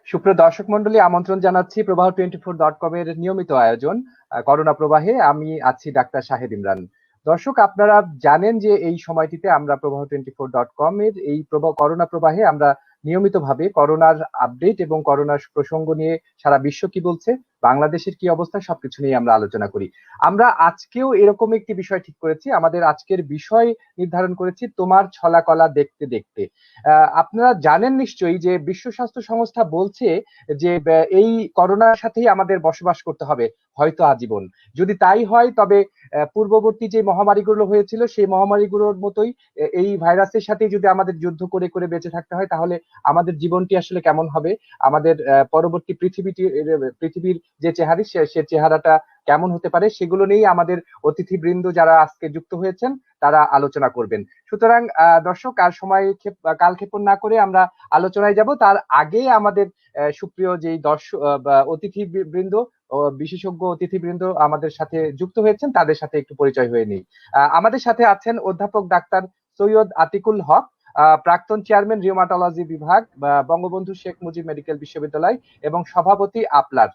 সুপ্রিয় দর্শক মন্ডলী, আমন্ত্রণ জানাচ্ছি প্রবাহ24.com এর নিয়মিত আয়োজন করোনা প্রবাহে। আমি আছি ডাক্তার শাহেদ ইমরান। দর্শক, আপনারা জানেন যে এই সময়টিতে আমরা প্রবাহ24.com এর এই করোনা প্রবাহে আমরা নিয়মিতভাবে করোনার আপডেট এবং করোনার প্রসঙ্গ নিয়ে সারা বিশ্ব কি বলছে, বাংলাদেশের কি অবস্থা, সবকিছু নিয়ে আমরা আলোচনা করি। আমরা আজকেও এরকম একটি বিষয় ঠিক করেছি। আমাদের আজকের বিষয় নির্ধারণ করেছি তোমার ছলা কলা দেখতে দেখতে। আপনারা জানেন নিশ্চয়ই যে বিশ্ব স্বাস্থ্য সংস্থা বলছে যে এই করোনার সাথেই আমাদের বসবাস করতে হবে হয়তো আজীবন। যদি তাই হয় তবে পূর্ববর্তী যে মহামারীগুলো হয়েছিল সেই মহামারীগুলোর মতোই এই ভাইরাসের সাথে যদি আমাদের যুদ্ধ করে করে বেঁচে থাকতে হয়, তাহলে আমাদের জীবনটি আসলে কেমন হবে, আমাদের পরবর্তী পৃথিবীর যে সে চেহারাটা কেমন হতে পারে, সেগুলো নিয়েই আমাদের অতিথিবৃন্দ যারা আজকে যুক্ত হয়েছেন তারা আলোচনা করবেন। সুতরাং দর্শক, আর সময় কালক্ষেপণ না করে আমরা আলোচনায় যাব। তার আগে আমাদের সুপ্রিয় যেই দর্শক অতিথিবৃন্দ ও বিশেষজ্ঞ অতিথিবৃন্দ আমাদের সাথে যুক্ত হয়েছেন তাদের সাথে একটু পরিচয় হয়ে নিই। আমাদের সাথে আছেন অধ্যাপক ডাক্তার সৈয়দ আতিকুল হক, প্রাক্তন চেয়ারম্যান রিউমাটোলজি বিভাগ, বঙ্গবন্ধু শেখ মুজিব মেডিকেল বিশ্ববিদ্যালয় এবং সভাপতি আপলার।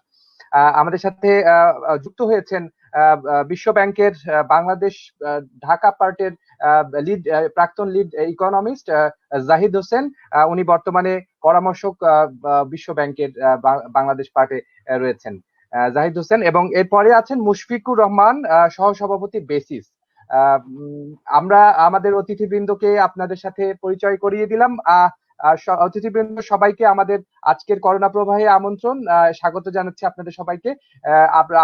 আমাদের সাথে যুক্ত হয়েছেন বিশ্ব ব্যাংকের বাংলাদেশ ঢাকা পার্টের প্রাক্তন লিড ইকোনমিস্ট জাহিদ হোসেন। উনি বর্তমানে পরামর্শক বিশ্ব ব্যাংকের বাংলাদেশ পার্টে রয়েছেন জাহিদ হোসেন। এবং এরপরে আছেন মুশফিকুর রহমান, সহসভাপতি বেসিস। আমরা আমাদের অতিথিবৃন্দকে আপনাদের সাথে পরিচয় করিয়ে দিলাম। অতিথিবৃন্দ সবাইকে আমাদের আজকের করোনা প্রবাহে আমন্ত্রণ, স্বাগত জানাচ্ছি আপনাদের সবাইকে।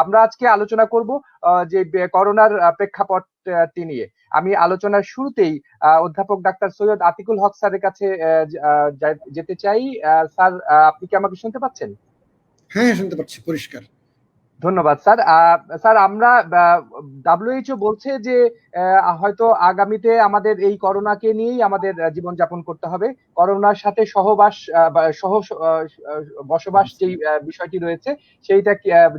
আমরা আজকে আলোচনা করব যে করোনার প্রেক্ষাপটটি নিয়ে। আমি আলোচনার শুরুতেই অধ্যাপক ডাক্তার সৈয়দ আতিকুল হক স্যারের কাছে যেতে চাই। স্যার, আপনি কি আমাকে শুনতে পাচ্ছেন? হ্যাঁ, শুনতে পাচ্ছি পরিষ্কার। ধন্যবাদ স্যার। স্যার, আমরা WHO বলছে যে হয়তো আগামীতে আমাদের এই করোনাকে নিয়েই আমাদের জীবনযাপন করতে হবে। করোনার সাথে বসবাস যেই বিষয়টি রয়েছে সেইটা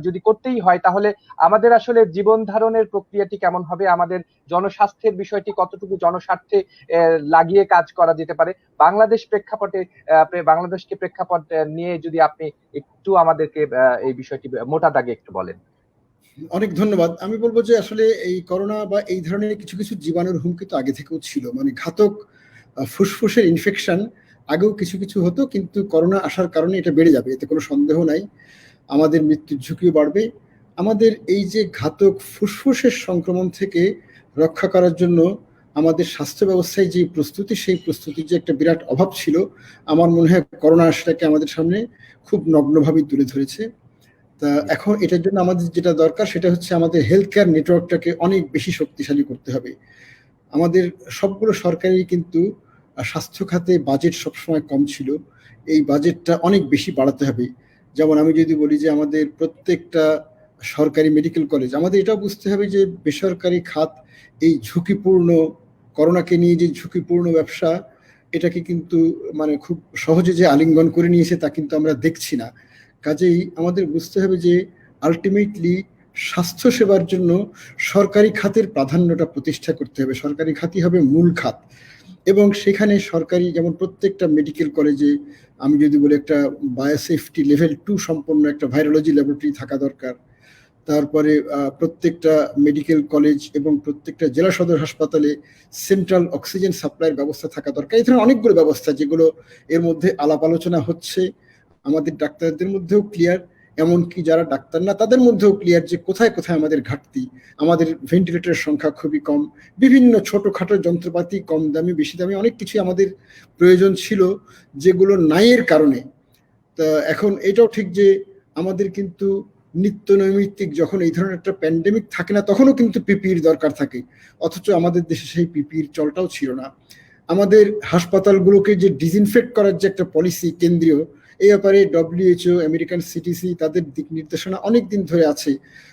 যদি করতেই হয়, তাহলে আমাদের আসলে জীবন ধারণের প্রক্রিয়াটি কেমন হবে, আমাদের জনস্বাস্থ্যের বিষয়টি কতটুকু জনস্বার্থে লাগিয়ে কাজ করা যেতে পারে, বাংলাদেশকে প্রেক্ষাপট নিয়ে যদি আপনি একটু আমাদেরকে এই বিষয়টি মোটা দাগে একটু বলেন। অনেক ধন্যবাদ। আমি বলবো যে আসলে এই করোনা বা এই ধরনের কিছু কিছু জীবাণুর হুমকি তো আগে থেকেও ছিল, মানে ঘাতক ফুসফুসের ইনফেকশন আগেও কিছু কিছু হতো, কিন্তু করোনা আসার কারণে এটা বেড়ে যাবে, এতে কোনো সন্দেহ নাই। আমাদের মৃত্যুর ঝুঁকিও বাড়বে। আমাদের এই যে ঘাতক ফুসফুসের সংক্রমণ থেকে রক্ষা করার জন্য আমাদের স্বাস্থ্য ব্যবস্থায় যে প্রস্তুতি, সেই প্রস্তুতির যে একটা বিরাট অভাব ছিল, আমার মনে হয় করোনা সেটাকে আমাদের সামনে খুব নগ্নভাবে তুলে ধরেছে। তা এখন এটার জন্য আমাদের যেটা দরকার সেটা হচ্ছে আমাদের হেলথ কেয়ার নেটওয়ার্কটাকে অনেক বেশি শক্তিশালী করতে হবে। আমাদের সবগুলো সরকারি কিন্তু স্বাস্থ্য খাতে বাজেট সবসময় কম ছিল, এই বাজেটটা অনেক বেশি বাড়াতে হবে। যেমন আমি যদি বলি যে আমাদের প্রত্যেকটা সরকারি মেডিকেল কলেজ, আমাদের এটাও বুঝতে হবে যে বেসরকারি খাত এই ঝুঁকিপূর্ণ করোনাকে নিয়ে যে ঝুঁকিপূর্ণ ব্যবসা, এটাকে কিন্তু মানে খুব সহজে যে আলিঙ্গন করে নিয়েছে তা কিন্তু আমরা দেখছি না। কাজেই আমাদের বুঝতে হবে যে আলটিমেটলি স্বাস্থ্য সেবার জন্য সরকারি খাতের প্রাধান্যটা প্রতিষ্ঠা করতে হবে। সরকারি খাতই হবে মূল খাত, এবং সেখানে সরকারি যেমন প্রত্যেকটা মেডিকেল কলেজে আমি যদি বলি একটা বায়োসেফটি লেভেল 2 সম্পন্ন একটা ভাইরোলজি ল্যাবরেটরি থাকা দরকার। তারপরে প্রত্যেকটা মেডিকেল কলেজ এবং প্রত্যেকটা জেলা সদর হাসপাতালে সেন্ট্রাল অক্সিজেন সাপ্লাইয়ের ব্যবস্থা থাকা দরকার। এই ধরনের অনেকগুলো ব্যবস্থা যেগুলো এর মধ্যে আলাপ আলোচনা হচ্ছে, আমাদের ডাক্তারদের মধ্যেও ক্লিয়ার, এমনকি যারা ডাক্তার না তাদের মধ্যেও ক্লিয়ার যে কোথায় কোথায় আমাদের ঘাটতি। আমাদের ভেন্টিলেটরের সংখ্যা খুবই কম, বিভিন্ন ছোটখাটো যন্ত্রপাতি কম দামি বেশি দামি অনেক কিছু আমাদের প্রয়োজন ছিল যেগুলো নাইয়ের কারণে। তা এখন এটাও ঠিক যে আমাদের কিন্তু নিত্য নৈমিত্তিক যখন এই ধরনের একটা প্যান্ডেমিক থাকে না তখনও কিন্তু পিপির দরকার থাকে, অথচ আমাদের দেশে সেই পিপির চলটাও ছিল না। আমাদের হাসপাতালগুলোকে যে ডিসইনফেক্ট করার যে একটা পলিসি কেন্দ্রীয়, এই ব্যাপারে WHO, আমেরিকান সিটিসি তাদের দিক নির্দেশনা অনেক দিন ধরে আছে,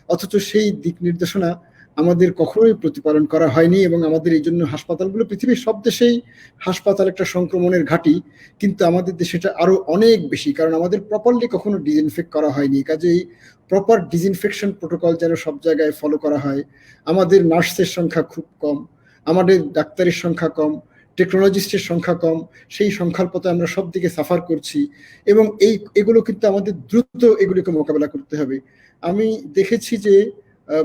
অথচ সেই দিক নির্দেশনা আমাদের কখনোই প্রতিপালন করা হয়নি। এবং আমাদের এই জন্য হাসপাতালগুলো পৃথিবীর সব দেশেই হাসপাতাল একটা সংক্রমণের ঘাঁটি, কিন্তু আমাদের দেশে এটা আরো অনেক বেশি, কারণ আমাদের প্রপারলি কখনো ডিসইনফেক্ট করা হয়নি। কাজেই প্রপার ডিসইনফেকশন প্রোটোকল যেন সব জায়গায় ফলো করা হয়। আমাদের নার্সের সংখ্যা খুব কম, আমাদের ডাক্তারের সংখ্যা কম, টেকনোলজিস্টের সংখ্যা কম, সেই সংখ্যাল্পতে আমরা সব দিকে সাফার করছি, এবং এগুলো কিন্তু আমাদের দ্রুত এগুলিকে মোকাবেলা করতে হবে। আমি দেখেছি যে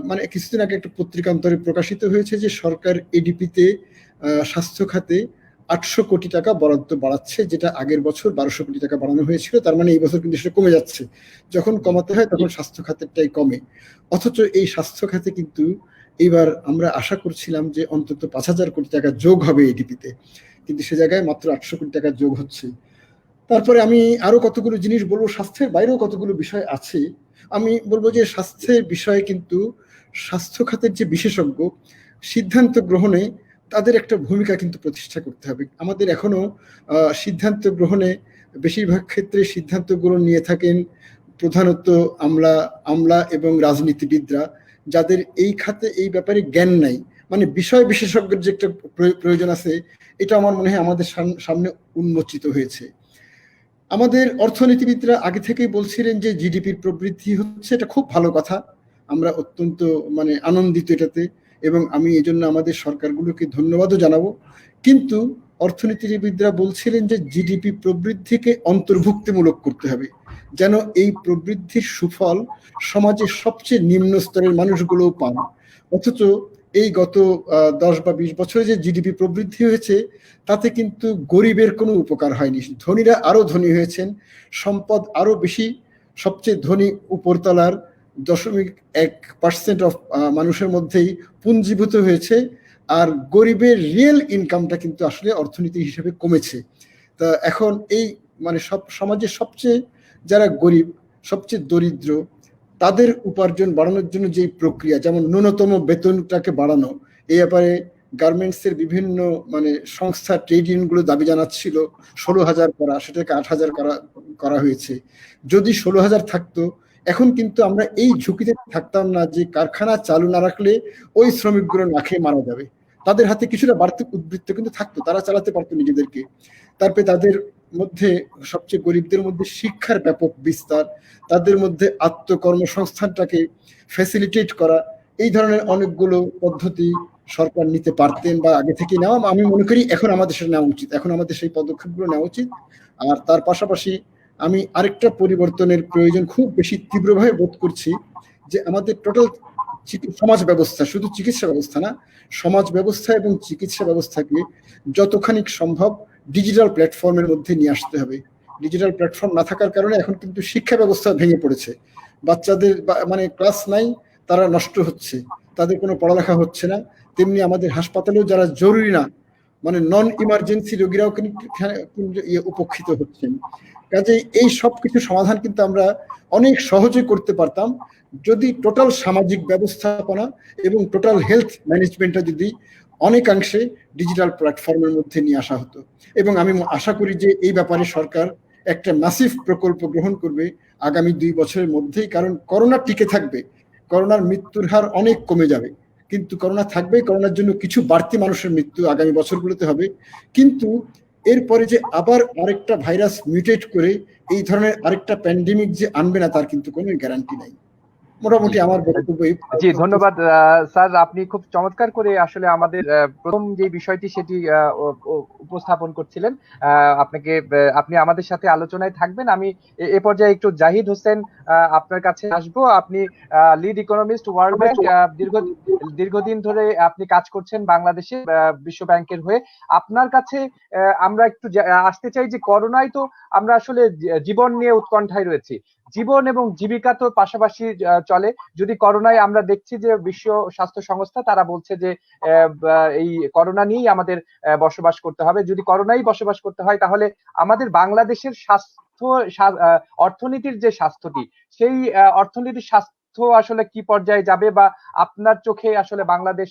মানে কিছুদিন আগে একটা পত্রিকান্তরে প্রকাশিত হয়েছে যে সরকার এডিপিতে স্বাস্থ্য খাতে 800 কোটি টাকা বরাদ্দ বাড়াচ্ছে, যেটা আগের বছর 1200 কোটি টাকা বাড়ানো হয়েছিল। তার মানে এই বছর কিন্তু সেটা কমে যাচ্ছে। যখন কমাতে হয় তখন স্বাস্থ্য খাতেরটাই কমে। অথচ এই স্বাস্থ্য খাতে কিন্তু এইবার আমরা আশা করছিলাম যে অন্তত 5000 কোটি টাকা যোগ হবে এডিপিতে, কিন্তু সে জায়গায় মাত্র 800 কোটি টাকা যোগ হচ্ছে। তারপরে আমি আরো কতগুলো জিনিস বলবো, স্বাস্থ্যের বাইরেও কতগুলো বিষয় আছে। আমি বলবো যে স্বাস্থ্যের বিষয়ে কিন্তু স্বাস্থ্য খাতের যে বিশেষজ্ঞ সিদ্ধান্ত গ্রহণে তাদের একটা ভূমিকা কিন্তু প্রতিষ্ঠা করতে হবে। আমাদের এখনো সিদ্ধান্ত গ্রহণে বেশিরভাগ ক্ষেত্রে সিদ্ধান্ত গ্রহণ নিয়ে থাকেন প্রধানত আমলা এবং রাজনীতিবিদরা, যাদের এই খাতে এই ব্যাপারে জ্ঞান নাই। মানে বিষয় বিশেষজ্ঞের যে একটা প্রয়োজন আছে, এটা আমার মনে হয় আমাদের সামনে উন্মোচিত হয়েছে। আমাদের অর্থনীতিবিদরা আগে থেকেই বলছিলেন যে জিডিপির প্রবৃদ্ধি হচ্ছে, এটা খুব ভালো কথা, আমরা অত্যন্ত মানে আনন্দিত এটাতে, এবং আমি এই জন্য আমাদের সরকারগুলোকে ধন্যবাদও জানাবো। কিন্তু অর্থনীতিবিদরা বলছিলেন যে জিডিপি প্রবৃদ্ধিকে অন্তর্ভুক্তিমূলক করতে হবে, যেন এই প্রবৃদ্ধির সুফল সমাজের সবচেয়ে নিম্ন স্তরের মানুষগুলোও পান। অথচ এই গত 10 বা 20 বছরে যে জিডিপি প্রবৃদ্ধি হয়েছে তাতে কিন্তু গরিবের কোনো উপকার হয়নি। ধনীরা আরো ধনী হয়েছেন, সম্পদ আরো বেশি, সবচেয়ে ধনী উপরতলার 0.1% অফ মানুষের মধ্যেই পুঞ্জীভূত হয়েছে, আর গরিবের রিয়েল ইনকামটা কিন্তু আসলে অর্থনীতি হিসেবে কমেছে। তা এখন এই মানে সমাজের সবচেয়ে যারা গরিব, সবচেয়ে দরিদ্র, তাদের উপার্জন বাড়ানোর জন্য যে প্রক্রিয়া, যেমন ন্যূনতম বেতনটাকে বাড়ানো, এই ব্যাপারে গার্মেন্টসের বিভিন্ন মানে সংস্থা, ট্রেড ইউনিয়নগুলো দাবি জানাচ্ছিল 16,000 করা, সেটাকে 8,000 করা হয়েছে। যদি 16,000 থাকতো, এখন কিন্তু আমরা এই ঝুঁকিতে থাকতাম না যে কারখানা চালু না রাখলে ওই শ্রমিকগুলো না খেয়ে মারা যাবে। তাদের হাতে কিছুটা বাড়তি উদ্বৃত্ত কিন্তু থাকতো, তারা চালাতে পারতো নিজেদেরকে। তারপরে তাদের মধ্যে সবচেয়ে গরিবদের মধ্যে শিক্ষার ব্যাপক বিস্তার, তাদের মধ্যে আত্মকর্মসংস্থানটাকে ফ্যাসিলিটেট করা, এই ধরনের অনেকগুলো পদ্ধতি সরকার নিতে পারতেন বা আগে থেকে নেওয়া। আমি মনে করি এখন আমাদের সেটা নেওয়া উচিত, এখন আমাদের সেই পদক্ষেপগুলো নেওয়া উচিত। আর তার পাশাপাশি আমি আরেকটা পরিবর্তনের প্রয়োজন খুব বেশি তীব্রভাবে বোধ করছি, যে আমাদের টোটাল সমাজ ব্যবস্থা, শুধু চিকিৎসা ব্যবস্থা না, সমাজ ব্যবস্থা এবং চিকিৎসা ব্যবস্থাকে যতখানি সম্ভব ডিজিটাল প্ল্যাটফর্মের মধ্যে নিয়ে আসতে হবে। ডিজিটাল প্ল্যাটফর্ম না থাকার কারণে এখন কিন্তু শিক্ষা ব্যবস্থা ভেঙে পড়েছে। বাচ্চাদের মানে ক্লাস নাই, তারা নষ্ট হচ্ছে, তাদের কোনো পড়ালেখা হচ্ছে না। তেমনি আমাদের হাসপাতালেও যারা জরুরি না, মানে নন ইমার্জেন্সি রোগীরাও কিন্তু উপেক্ষিত হচ্ছেন। কাজেই এই সব কিছু সমাধান কিন্তু আমরা অনেক সহজে করতে পারতাম যদি টোটাল সামাজিক ব্যবস্থাপনা এবং টোটাল হেলথ ম্যানেজমেন্টটা যদি অনেকাংশে ডিজিটাল প্ল্যাটফর্মের মধ্যে নিয়ে আসা হতো। এবং আমি আশা করি যে এই ব্যাপারে সরকার একটা ম্যাসিভ প্রকল্প গ্রহণ করবে আগামী 2 বছরের মধ্যেই, কারণ করোনা টিকে থাকবে, করোনার মৃত্যুর হার অনেক কমে যাবে, কিন্তু করোনা থাকবে, করোনার জন্য কিছু বাড়তি মানুষের মৃত্যু আগামী বছরগুলোতে হবে। কিন্তু এরপরে যে আবার আরেকটা ভাইরাস মিউটেট করে এই ধরনের আরেকটা প্যান্ডেমিক যে আনবে না, তার কিন্তু কোনো গ্যারান্টি নাই। মোটামুটি আমার বক্তব্য। জি, ধন্যবাদ স্যার, আপনি খুব চমৎকার করে আসলে আমাদের প্রথম যে বিষয়টি সেটি উপস্থাপন করছিলেন। আপনি আমাদের সাথে আলোচনায় থাকবেন। আমি এ পর্যায়ে একটু জাহিদ হোসেন আপনার কাছে আসবো। আপনি লিড ইকোনমিস্ট, ওয়ার্ল্ড ব্যাংক, দীর্ঘদিন ধরে আপনি কাজ করছেন বাংলাদেশে বিশ্ব ব্যাংকের হয়ে। আপনার কাছে আমরা একটু আসতে চাই যে করোনায় তো আমরা আসলে জীবন নিয়ে উৎকণ্ঠায় রয়েছি, জীবন এবং জীবিকা তো পাশাপাশি চলে। যদি করোনায় আমরা দেখছি যে বিশ্ব স্বাস্থ্য সংস্থা তারা বলছে যে এই করোনা নিয়েই আমাদের বসবাস করতে হবে। যদি করোনাই বসবাস করতে হয়, তাহলে আমাদের বাংলাদেশের অর্থনীতির যে স্বাস্থ্যটি, সেই অর্থনীতির স্বাস্থ্য আসলে কি পর্যায়ে যাবে, বা আপনার চোখে আসলে বাংলাদেশ,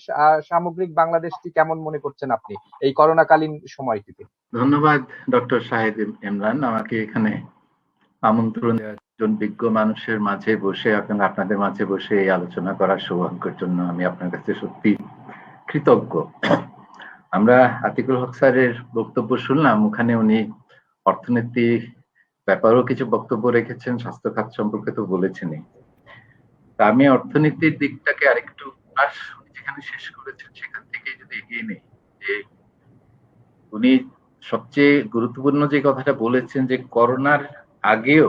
সামগ্রিক বাংলাদেশটি কেমন মনে করছেন আপনি এই করোনাকালীন সময়টিতে? ধন্যবাদ ডক্টর শাহেদ ইমরান, আমাকে এখানে আমন্ত্রণ দেওয়ার জন্য, বিজ্ঞ মানুষের মাঝে বসে এবং আপনাদের মাঝে বসে এই আলোচনা করার সৌভাগ্যের জন্য আমি আপনার কাছে সত্যি কৃতজ্ঞ। আমরা আতিকুল হক স্যারের বক্তব্য শুনলাম, ওখানে উনি অর্থনৈতিক ব্যাপারেও কিছু বক্তব্য রেখেছেন, স্বাস্থ্য খাত সম্পর্কে তো বলেছেনই। আমি অর্থনীতির দিকটাকে আরেকটু যেখানে শেষ করেছেন সেখান থেকে যদি এগিয়ে নেই, যে উনি সবচেয়ে গুরুত্বপূর্ণ যে কথাটা বলেছেন যে করোনার আগেও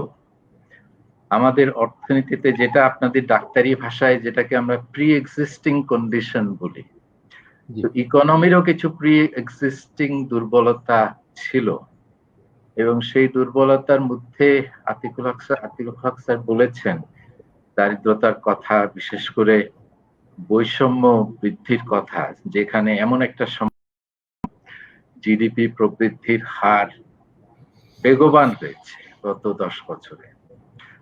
আমাদের অর্থনীতিতে, যেটা আপনাদের ডাক্তারি ভাষায় যেটাকে আমরা প্রি এক্সিস্টিং কন্ডিশন বলি, তো ইকোনমিরও কিছু প্রি এক্সিস্টিং দুর্বলতা ছিল, এবং সেই দুর্বলতার মধ্যে আতিকুল হক স্যার বলেছেন দারিদ্রতার কথা, বিশেষ করে বৈষম্য বৃদ্ধির কথা, যেখানে এমন একটা জিডিপি প্রবৃদ্ধির হার বেগবান হয়েছে গত 10 বছরে।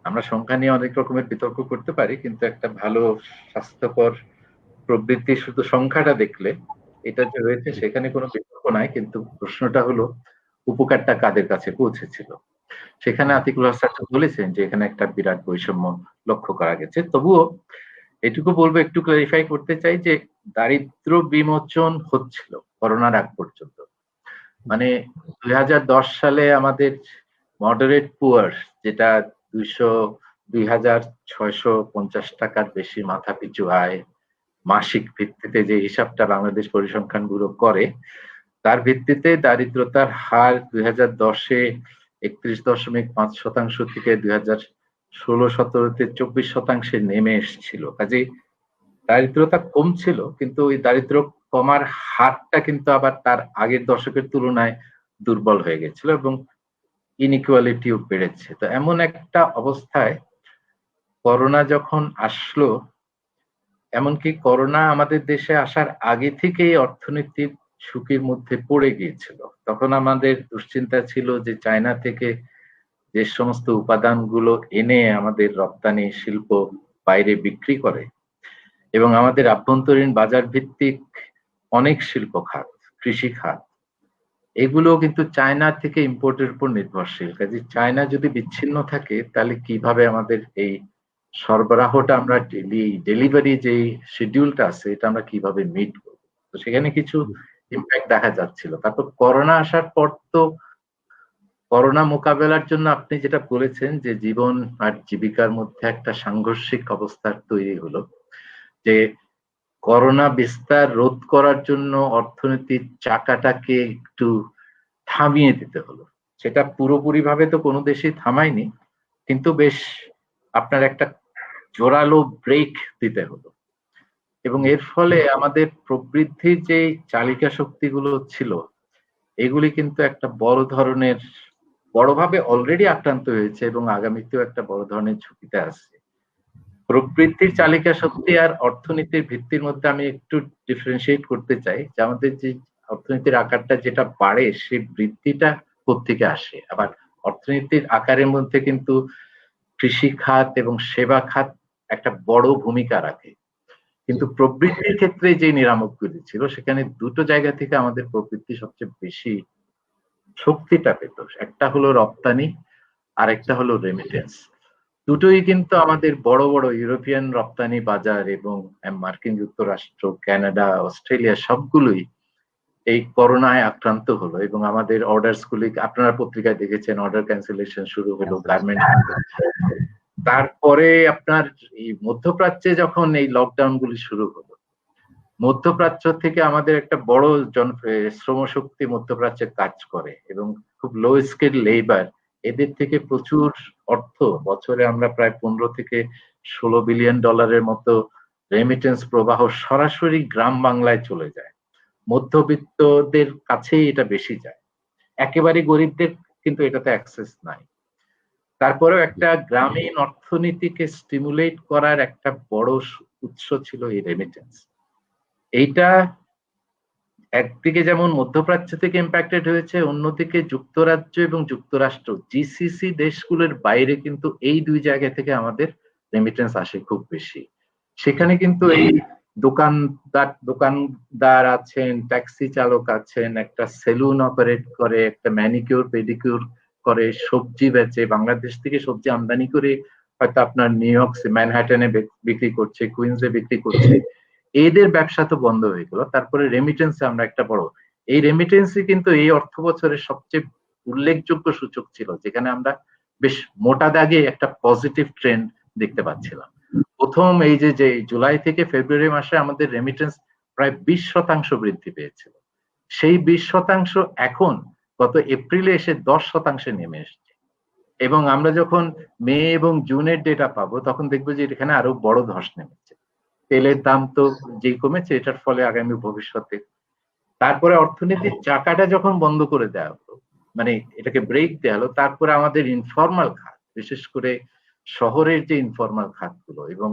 আমরা সংখ্যা নিয়ে অনেক রকমের বিতর্ক করতে পারি, কিন্তু একটা ভালো স্বাস্থ্যকর প্রবৃদ্ধি শুধু সংখ্যাটা দেখলে এটা যে হয়েছে সেখানে কোনো বিতর্ক নাই, কিন্তু প্রশ্নটা হলো উপকারটা কাদের কাছে পৌঁছেছিল। সেখানে আতিকুল হাসান বলেছেন যে এখানে একটা বিরাট বৈষম্য লক্ষ্য করা গেছে। তবুও এটুকু বলবো, একটু ক্লারিফাই করতে চাই যে দারিদ্র বিমোচন হচ্ছিল করোনার আগ পর্যন্ত। মানে 2010 সালে আমাদের মডারেট পুয়ার, যেটা 2,650 টাকার বেশি মাথা পিছু আয়, মাসিক ভিত্তিতে যে হিসাবটা বাংলাদেশ পরিসংখ্যান ব্যুরো করে, তার ভিত্তিতে দারিদ্রতার হার 2010-এ 31.5% থেকে 2016-17-তে 24% নেমে এসেছিল। কাজেই দারিদ্রতা কমছিল, কিন্তু ওই দারিদ্র কমার হারটা কিন্তু আবার তার আগের দশকের তুলনায় দুর্বল হয়ে গেছিল, এবং ইনইকুয়ালিটিও বেড়েছে। তো এমন একটা অবস্থায় করোনা যখন আসলো, এমনকি করোনা আমাদের দেশে আসার আগে থেকেই অর্থনীতির ঝুঁকির মধ্যে পড়ে গিয়েছিল। তখন আমাদের দুশ্চিন্তা ছিল যে চায়না থেকে যে সমস্ত উপাদানগুলো এনে আমাদের রপ্তানি শিল্প বাইরে বিক্রি করে, এবং আমাদের আভ্যন্তরীণ বাজার ভিত্তিক অনেক শিল্প খাত, কৃষি খাত, এগুলো কিন্তু চায়না থেকে ইম্পোর্টের উপর নির্ভরশীল। কাজে চায়না যদি বিচ্ছিন্ন থাকে, তাহলে কিভাবে আমাদের এই সরবরাহটা, আমরা ডেলিভারি যে শিডিউলটা আছে, এটা আমরা কিভাবে মিট করবো। তো সেখানে কিছু ইম্প্যাক্ট দেখা যাচ্ছিল। তারপর করোনা আসার পর তো করোনা মোকাবেলার জন্য আপনি যেটা বলেছেন যে জীবন আর জীবিকার মধ্যে একটা সাংঘর্ষিক অবস্থার তৈরি হলো, যে করোনা বিস্তার রোধ করার জন্য অর্থনীতির চাকাটাকে একটু থামিয়ে দিতে হলো। সেটা পুরোপুরি ভাবে তো কোনো দেশই থামায়নি, কিন্তু বেশ আপনার একটা জোরালো ব্রেক দিতে হলো। এবং এর ফলে আমাদের প্রবৃদ্ধির যে চালিকা শক্তিগুলো ছিল, এগুলি কিন্তু একটা বড়ভাবে অলরেডি আক্রান্ত হয়েছে, এবং আগামীতেও একটা বড় ধরনের ঝুঁকিতে আছে। প্রবৃদ্ধির চালিকা শক্তি আর অর্থনীতির ভিত্তির মধ্যে আমি একটু ডিফারেন্সিয়েট করতে চাই, যে আমাদের যে অর্থনীতির আকারটা যেটা বাড়ে, সেই বৃদ্ধিটা কোত্থেকে আসে। আবার অর্থনীতির আকারের মধ্যে কিন্তু কৃষি খাত এবং সেবা খাত একটা বড় ভূমিকা রাখে। কিন্তু প্রবৃদ্ধির ক্ষেত্রে যে নিরামকগুলি ছিল, সেখানে দুটো জায়গা থেকে আমাদের প্রবৃদ্ধি সবচেয়ে বেশি শক্তিটা পেত। একটা হলো রপ্তানি, আর একটা হলো রেমিটেন্স। দুটোই কিন্তু আমাদের বড় বড় ইউরোপিয়ান রপ্তানি বাজার এবং মার্কিন যুক্তরাষ্ট্র, কানাডা, অস্ট্রেলিয়া সবগুলোই এই করোনায় আক্রান্ত হলো, এবং আমাদের অর্ডারস গুলি আপনারা পত্রিকায় দেখেছেন, অর্ডার ক্যান্সেলেশন শুরু হলো গার্মেন্ট। তারপরে আপনার এই মধ্যপ্রাচ্যে যখন এই লকডাউন গুলি শুরু হলো, মধ্যপ্রাচ্য থেকে আমাদের একটা বড় শ্রমশক্তি মধ্যপ্রাচ্যে কাজ করে, এবং খুব লো স্কিল লেবার, এদের থেকে প্রচুর অর্থ, বছরে আমরা প্রায় 15 থেকে 16 বিলিয়ন ডলারের মতো রেমিটেন্স প্রবাহ সরাসরি গ্রাম বাংলায় চলে যায়। মধ্যবিত্তদের কাছেই এটা বেশি যায়, একেবারে গরিবদের কিন্তু এটাতে অ্যাক্সেস নাই। তারপরেও একটা গ্রামীণ অর্থনীতিকে স্টিমুলেট করার একটা বড় উৎস ছিল এই রেমিটেন্স। এইটা একদিকে যেমন মধ্যপ্রাচ্য থেকে ইম্প্যাক্টেড হয়েছে, অন্যদিকে যুক্তরাজ্য এবং যুক্তরাষ্ট্র, জিসিসি দেশগুলোর বাইরে কিন্তু এই দুই জায়গা থেকে আমাদের রেমিটেন্স আসে খুব বেশি। সেখানে কিন্তু এই দোকানদার আছেন, ট্যাক্সি চালক আছেন, একটা সেলুন অপারেট করে, একটা ম্যানিকিউর পেডিকিউর করে, সবজি বেচে, বাংলাদেশ থেকে সবজি আমদানি করে হয়তো আপনার নিউ ইয়র্ক ম্যানহাটনে বিক্রি করছে, কুইন্সে বিক্রি করছে। এদের ব্যবসা তো বন্ধ হয়ে গেল। তারপরে রেমিটেন্সে আমরা একটা বড়, এই রেমিটেন্সই কিন্তু এই অর্থ বছরের সবচেয়ে উল্লেখযোগ্য সূচক ছিল, যেখানে আমরা বেশ মোটা দাগে একটা পজিটিভ ট্রেন্ড দেখতে পাচ্ছিলাম। প্রথম এই যে জুলাই থেকে ফেব্রুয়ারি মাসে আমাদের রেমিটেন্স প্রায় 20% বৃদ্ধি পেয়েছিল। সেই 20% এখন গত এপ্রিলে এসে 10% নেমে এসছে। এবং আমরা যখন মে এবং জুনের ডেটা পাবো তখন দেখবো যে এখানে আরো বড় ধস নেমেছে। তেলের দাম তো যেই কমেছে, এটার ফলে আগামী ভবিষ্যতে, তারপরে অর্থনীতির চাকাটা যখন বন্ধ করে দেওয়া হলো, মানে এটাকে ব্রেক দেওয়া হলো, তারপরে আমাদের ইনফর্মাল খাত, বিশেষ করে শহরের যে ইনফর্মাল খাতগুলো, এবং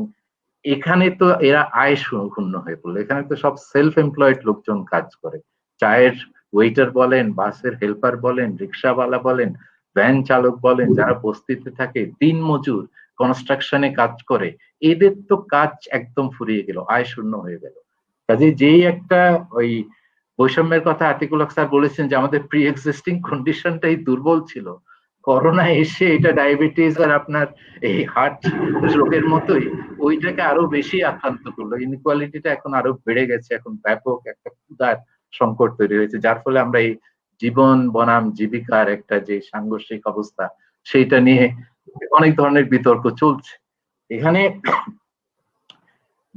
এখানে তো এরা আয় শূন্য হয়ে পড়লো। এখানে তো সব সেলফ এমপ্লয়েড লোকজন কাজ করে, চায়ের ওয়েটার বলেন, বাসের হেল্পার বলেন, রিক্সাওয়ালা বলেন, ভ্যান চালক বলেন, যারা বস্তিতে থাকে, দিন মজুর, কনস্ট্রাকশনে কাজ করে, এদের তো কাজ একদম ফুরিয়ে গেল, আয় শূন্য হয়ে গেল। কাজে যেই একটা ওই বৈষম্যের কথা আতিকুল হক স্যার বলেছেন যে আমাদের প্রি এক্সিস্টিং কন্ডিশনটাই দুর্বল ছিল, করোনা এসে এটা ডায়াবেটিস আর আপনার এই হার্ট রোগের মতোই ওইটাকে আরো বেশি আক্রান্ত করলো। ইনইকুয়ালিটিটা এখন আরো বেড়ে গেছে, এখন ব্যাপক একটা ক্ষুধার সংকট তৈরি হয়েছে, যার ফলে আমরা এই জীবন বনাম জীবিকার একটা যে সাংঘর্ষিক অবস্থা, সেইটা নিয়ে অনেক ধরনের বিতর্ক চলছে। এখানে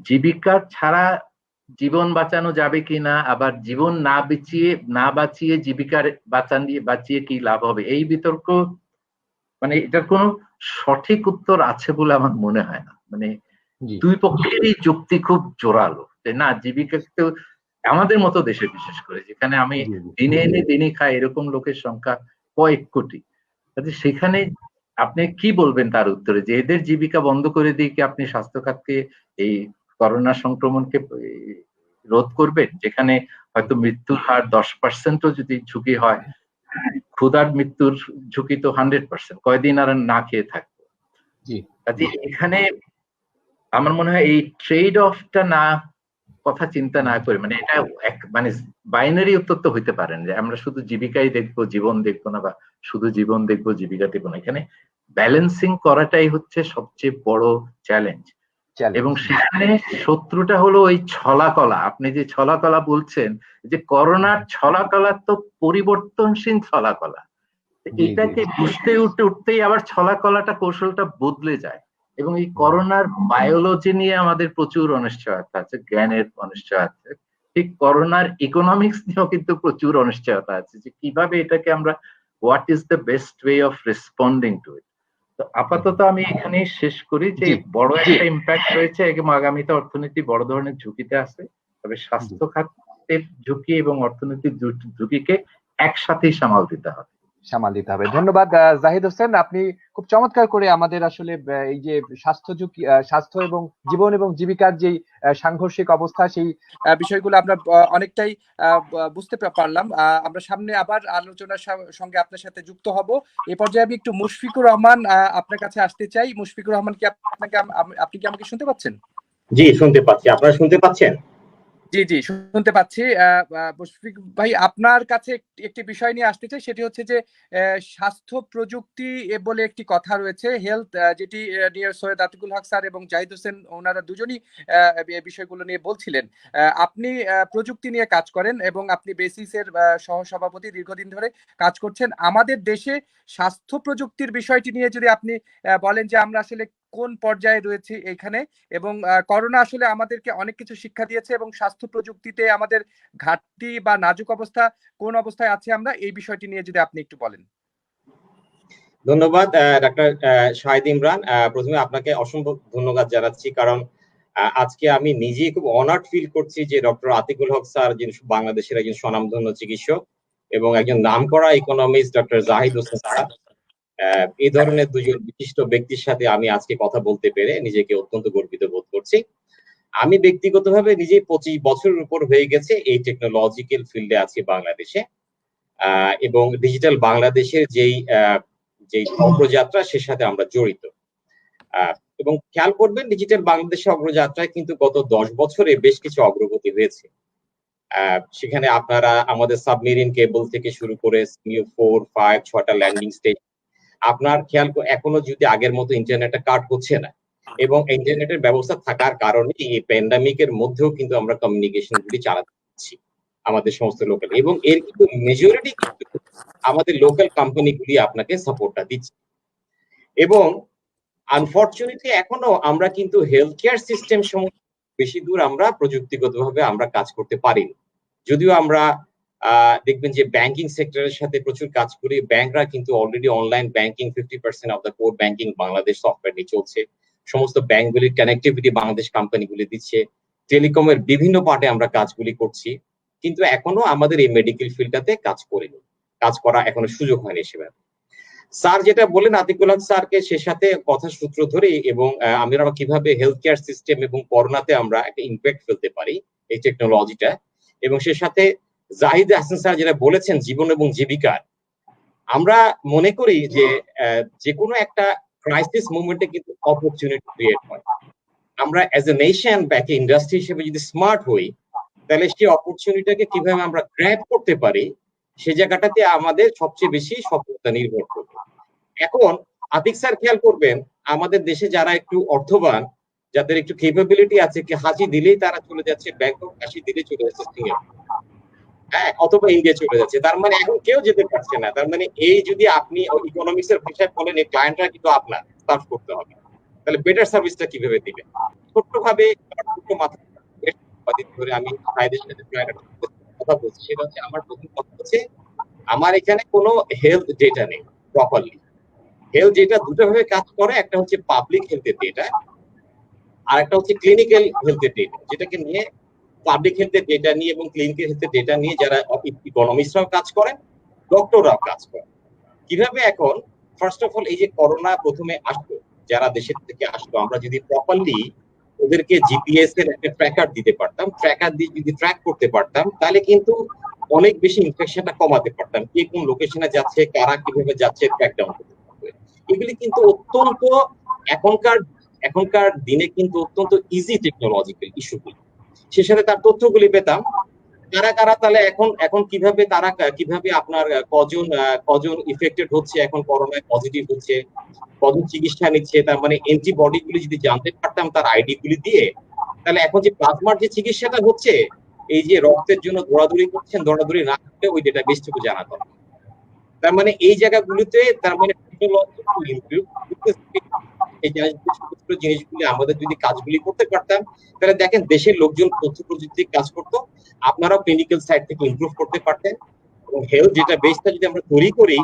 জীবিকা ছাড়া জীবন বাঁচানো যাবে কিনা, আবার জীবন না বাঁচিয়ে জীবিকার বাঁচিয়ে কি লাভ হবে, এই বিতর্ক, মানে এটার কোনো সঠিক উত্তর আছে বলে আমার মনে হয় না। মানে দুই পক্ষেরই যুক্তি খুব জোরালো যে না, জীবিকা তো আমাদের মতো দেশে, বিশেষ করে যেখানে আমি দিনে এনে দিনে খাই এরকম লোকের সংখ্যা কয়েক কোটি, সেখানে আপনি কি বলবেন তার উত্তরে, যে এদের জীবিকা বন্ধ করে দিয়ে কি আপনি স্বাস্থ্য খাতকে, এই করোনা সংক্রমণকে রোধ করবেন, যেখানে হয়তো মৃত্যুর হার 10%ও যদি ঝুঁকি হয়, ক্ষুধার মৃত্যুর ঝুঁকি তো 100%, কয়দিন আর না খেয়ে থাকবো। এখানে আমার মনে হয় এই ট্রেড অফটা না, কথা চিন্তা না করে, মানে এটা মানে বাইনারি উত্তর তো হইতে পারেন যে আমরা শুধু জীবিকাই দেখবো, জীবন দেখবো না, বা শুধু জীবন দেখবো জীবিকা দেখবো না। এখানে ব্যালেন্সিং করাটাই হচ্ছে সবচেয়ে বড় চ্যালেঞ্জ। এবং সেখানে শত্রুটা হলো ওই ছলাকলা, আপনি যে ছলাকলা বলছেন, যে করোনার ছলাকলা তো পরিবর্তনশীল ছলাকলা, এটাকে বুঝতে উঠতেই আবার ছলাকলাটা, কৌশলটা বদলে যায়। এবং এই করোনার বায়োলজি নিয়ে আমাদের প্রচুর অনিশ্চয়তা আছে, জ্ঞানের অনিশ্চয়তা আছে, ঠিক করোনার ইকোনমিক্স নিয়েও কিন্তু প্রচুর অনিশ্চয়তা আছে, যে কিভাবে এটাকে আমরা, what is the best way of responding to it. তো আপাতত আমি এখানে শেষ করি যে বড় একটা ইম্প্যাক্ট রয়েছে এবং আগামীতে অর্থনীতি বড় ধরনের ঝুঁকিতে আছে, তবে স্বাস্থ্য খাতের ঝুঁকি এবং অর্থনৈতিক ঝুঁকিকে একসাথেই সামাল দিতে হবে। ধন্যবাদ জাহিদ হোসেন, আপনি খুব চমৎকার করে আমাদের আসলে এই যে স্বাস্থ্য এবং জীবন এবং জীবিকার যে সাংঘর্ষিক অবস্থা, সেই বিষয়গুলো আমরা অনেকটাই বুঝতে পারলাম। আমরা সামনে আবার আলোচনার সঙ্গে আপনার সাথে যুক্ত হব। এই পর্যায়ে আমি একটু মুশফিকুর রহমান আপনার কাছে আসতে চাই। মুশফিকুর রহমান, কি আপনি কি আমাকে শুনতে পাচ্ছেন? জি, শুনতে পাচ্ছি। আপনারা শুনতে পাচ্ছেন? জি জি, শুনতে পাচ্ছি। মুশফিক ভাই, আপনার কাছে একটি বিষয় নিয়ে আসতে চাই, সেটি হচ্ছে যে স্বাস্থ্য প্রযুক্তি বলে একটি কথা রয়েছে, হেলথ, যেটি নিয়ে সৈয়দ আতিকুল হক স্যার এবং জাহিদ হোসেন ওনারা দুজনই বিষয়গুলো নিয়ে বলছিলেন। আপনি প্রযুক্তি নিয়ে কাজ করেন এবং আপনি বেসিসের সহসভাপতি, দীর্ঘদিন ধরে কাজ করছেন। আমাদের দেশে স্বাস্থ্য প্রযুক্তির বিষয়টি নিয়ে যদি আপনি বলেন যে আমরা আসলে কোন পর্যায়ে রয়েছে এখানে, এবং করোনা আসলে আমাদেরকে অনেক কিছু শিক্ষা দিয়েছে, এবং স্বাস্থ্য প্রযুক্তিতে আমাদের ঘাটতি বা নাজুক অবস্থা, কোন অবস্থায় আছে আমরা, এই বিষয়টি নিয়ে যদি আপনি একটু বলেন। ধন্যবাদ ডাক্তার শাহিদ ইমরান। প্রথমে আপনাকে অসংখ্য ধন্যবাদ জানাচ্ছি, কারণ আজকে আমি নিজেই খুব অনার্ড ফিল করছি যে ডক্টর আতিকুল হক স্যার, যিনি বাংলাদেশের একজন স্বনামধন্য চিকিৎসক, এবং একজন নামকরা economist doctor Zahid Hossain sir, এই ধরনের দুজন বিশিষ্ট ব্যক্তির সাথে আমি আজকে কথা বলতে পেরে নিজেকে অত্যন্ত গর্বিত বোধ করছি। আমি ব্যক্তিগতভাবে নিজে 25 বছরের উপর হয়ে গেছে এই টেকনোলজিক্যাল ফিল্ডে আছি বাংলাদেশে, এবং ডিজিটাল বাংলাদেশের যেই অগ্রযাত্রা, সে সাথে আমরা জড়িত। এবং খেয়াল করবেন, ডিজিটাল বাংলাদেশের অগ্রযাত্রায় কিন্তু গত 10 বছরে বেশ কিছু অগ্রগতি হয়েছে। সেখানে আপনারা আমাদের সাবমেরিন কেবল থেকে শুরু করে 4, 5, 6টা ল্যান্ডিং স্টেজ, আপনার খেয়াল, এখনো যদি আগের মতো ইন্টারনেটটা কাট হচ্ছে না, এবং ইন্টারনেটের ব্যবস্থা থাকার কারণে এই প্যান্ডামিকের মধ্যেও কিন্তু আমরা কমিউনিকেশন গুলি চালাতে পারছি আমাদের সমস্ত লোকাল, এবং এর কিন্তু মেজরিটি কিন্তু আমাদের লোকাল কোম্পানিগুলি আপনাকে সাপোর্টটা দিচ্ছে। এবং আনফরচুনেটলি এখনো আমরা কিন্তু হেলথ কেয়ার সিস্টেম বেশি দূর আমরা প্রযুক্তিগতভাবে আমরা কাজ করতে পারিনি, যদিও আমরা দেখবেন যে ব্যাংকিং সেক্টরের সাথে প্রচুর কাজ করি। ব্যাংকরা কিন্তু already online banking 50% of the core banking Bangladesh software নিয়ে চলছে। সমস্ত ব্যাংকগুলির কানেক্টিভিটি বাংলাদেশ কোম্পানিগুলি দিচ্ছে। টেলিকমের বিভিন্ন পার্টে আমরা কাজগুলি করছি, কিন্তু এখনো আমাদের এই মেডিকেল ফিল্ডটাতে কাজ করিনি, কাজ করা এখনো সুযোগ হয়নি সেভাবে। স্যার যেটা বললেন আতিকুল হক স্যারকে সে সাথে কথা সূত্র ধরে এবং আমরা কিভাবে হেলথ কেয়ার সিস্টেম এবং করোনাতে আমরা একটা ইম্প্যাক্ট ফেলতে পারি এই টেকনোলজিটা, এবং সে সাথে জাহিদ হাসান স্যার যেটা বলেছেন জীবন এবং জীবিকার, আমরা মনে করি যে যে কোনো একটা ক্রাইসিস মুভমেন্টে কিন্তু অপরচুনিটি ক্রিয়েট হয়। আমরা অ্যাজ এ নেশন বা একটা ইন্ডাস্ট্রি হিসেবে যদি স্মার্ট হই, তাহলে সেই অপরচুনিটিটাকে কিভাবে আমরা গ্র্যাব করতে পারি সে জায়গাটাতে আমাদের সবচেয়ে বেশি সফলতা নির্ভর করবে। এখন আতিক স্যার খেয়াল করবেন, আমাদের দেশে যারা একটু অর্থবান, যাদের একটু ক্যাপাবিলিটি আছে, কি হাসি দিলেই তারা চলে যাচ্ছে ব্যাংকক, হাসি দিলে চলে যাচ্ছে সিঙ্গাপুর, হ্যাঁ, অথবা ইন্ডিয়া চলে যাচ্ছে। তার মানে এখন কেউ যেতে পারছে না। তার মানে এই যদি আপনি ইকোনমিক্স এর ভাষায় বলেন, এই ক্লায়েন্টরা কিন্তু আপনার সার্ভ করতে হবে, তাহলে বেটার সার্ভিসটা কিভাবে দিবেন? ছোট্টভাবে ছোট্ট মাথা ধরে আমি ভাইদের সাথে কথা বলছি, সেটা হচ্ছে আমার প্রথম কথা হচ্ছে আমার এখানে কোনো হেলথ ডেটা নেই প্রপারলি। হেলথ ডেটা দুটো ভাবে কাজ করে, একটা হচ্ছে পাবলিক হেলথের ডেটা, আর একটা হচ্ছে ক্লিনিক্যাল হেলথের ডেটা, যেটাকে নিয়ে পাবলিক হেলথের ডেটা নিয়ে এবং ক্লিনিক্যাল হেলথের ডেটা নিয়ে যারা ইকোনমিস্টরাও কাজ করেন, ডক্টররাও কাজ করেন। কিভাবে এখন ফার্স্ট অফ অল এই যে করোনা প্রথমে আসলো, যারা দেশের থেকে আসলো, আমরা যদি প্রপারলি ওদেরকে জিপিএস এর একটা ট্র্যাকার দিতে পারতাম, ট্র্যাকার দিয়ে যদি ট্র্যাক করতে পারতাম, তাহলে কিন্তু অনেক বেশি ইনফেকশনটা কমাতে পারতাম। কে কোন লোকেশনে যাচ্ছে, কারা কিভাবে যাচ্ছে, ট্র্যাকডাউন করতে পারবে। এগুলি কিন্তু অত্যন্ত এখনকার দিনে কিন্তু অত্যন্ত ইজি টেকনোলজিক্যাল ইস্যুগুলি। সে সাথে তার তথ্যগুলি পেতাম, কারা কারা তাহলে এখন কিভাবে তারা কিভাবে আপনার কজন ইফেক্টেড হচ্ছে, এখন করোনায় পজিটিভ হচ্ছে, কজন চিকিৎসা নিচ্ছে, তার মানে অ্যান্টিবডি গুলি যদি জানতে পারতাম তার আইডি গুলি দিয়ে, তাহলে এখন যে প্লাজমার যে চিকিৎসাটা হচ্ছে, এই যে রক্তের জন্য দৌড়াদৌড়ি করছেন, দৌড়াদৌড়ি না করতে ওই ডেটা বেসটুকু জানা দরকার। তার মানে এই জায়গাগুলিতে তার মানে এই জিনিসগুলি আমাদের যদি কাজগুলি করতে পারতাম, তাহলে দেখেন দেশের লোকজন তথ্য প্রযুক্তির কাজ করতো, আপনারাও ক্লিনিক্যাল সাইড থেকে ইমপ্রুভ করতে পারতেন, এবং হেলথ ডেটা বেসটা যদি আমরা তৈরি করি,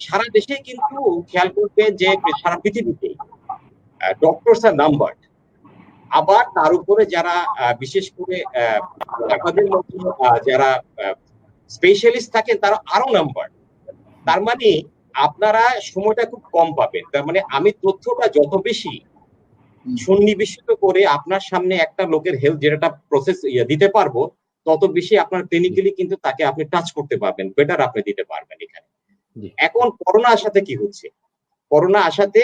সারা দেশে কিন্তু খেয়াল করবেন যে সারা পৃথিবীতে ডক্টরস আর নাম্বার, আবার তার উপরে যারা বিশেষ করে আমাদের মতো যারা স্পেশালিস্ট থাকেন তারা আরো নাম্বার। তার মানে আপনারা সময়টা খুব কম পাবেন। তার মানে আমি তথ্যটা যত বেশি সন্নিবেশিত করে আপনার সামনে একটা লোকের হেলথ ডেটাটা প্রসেস দিতে পারবো, তত বেশি আপনার ক্লিনিক্যালি কিন্তু তাকে আপনি টাচ করতে পারবেন, বেটার আপনি দিতে পারবেন এখানে। এখন করোনা আসাতে কি হচ্ছে, করোনা আসাতে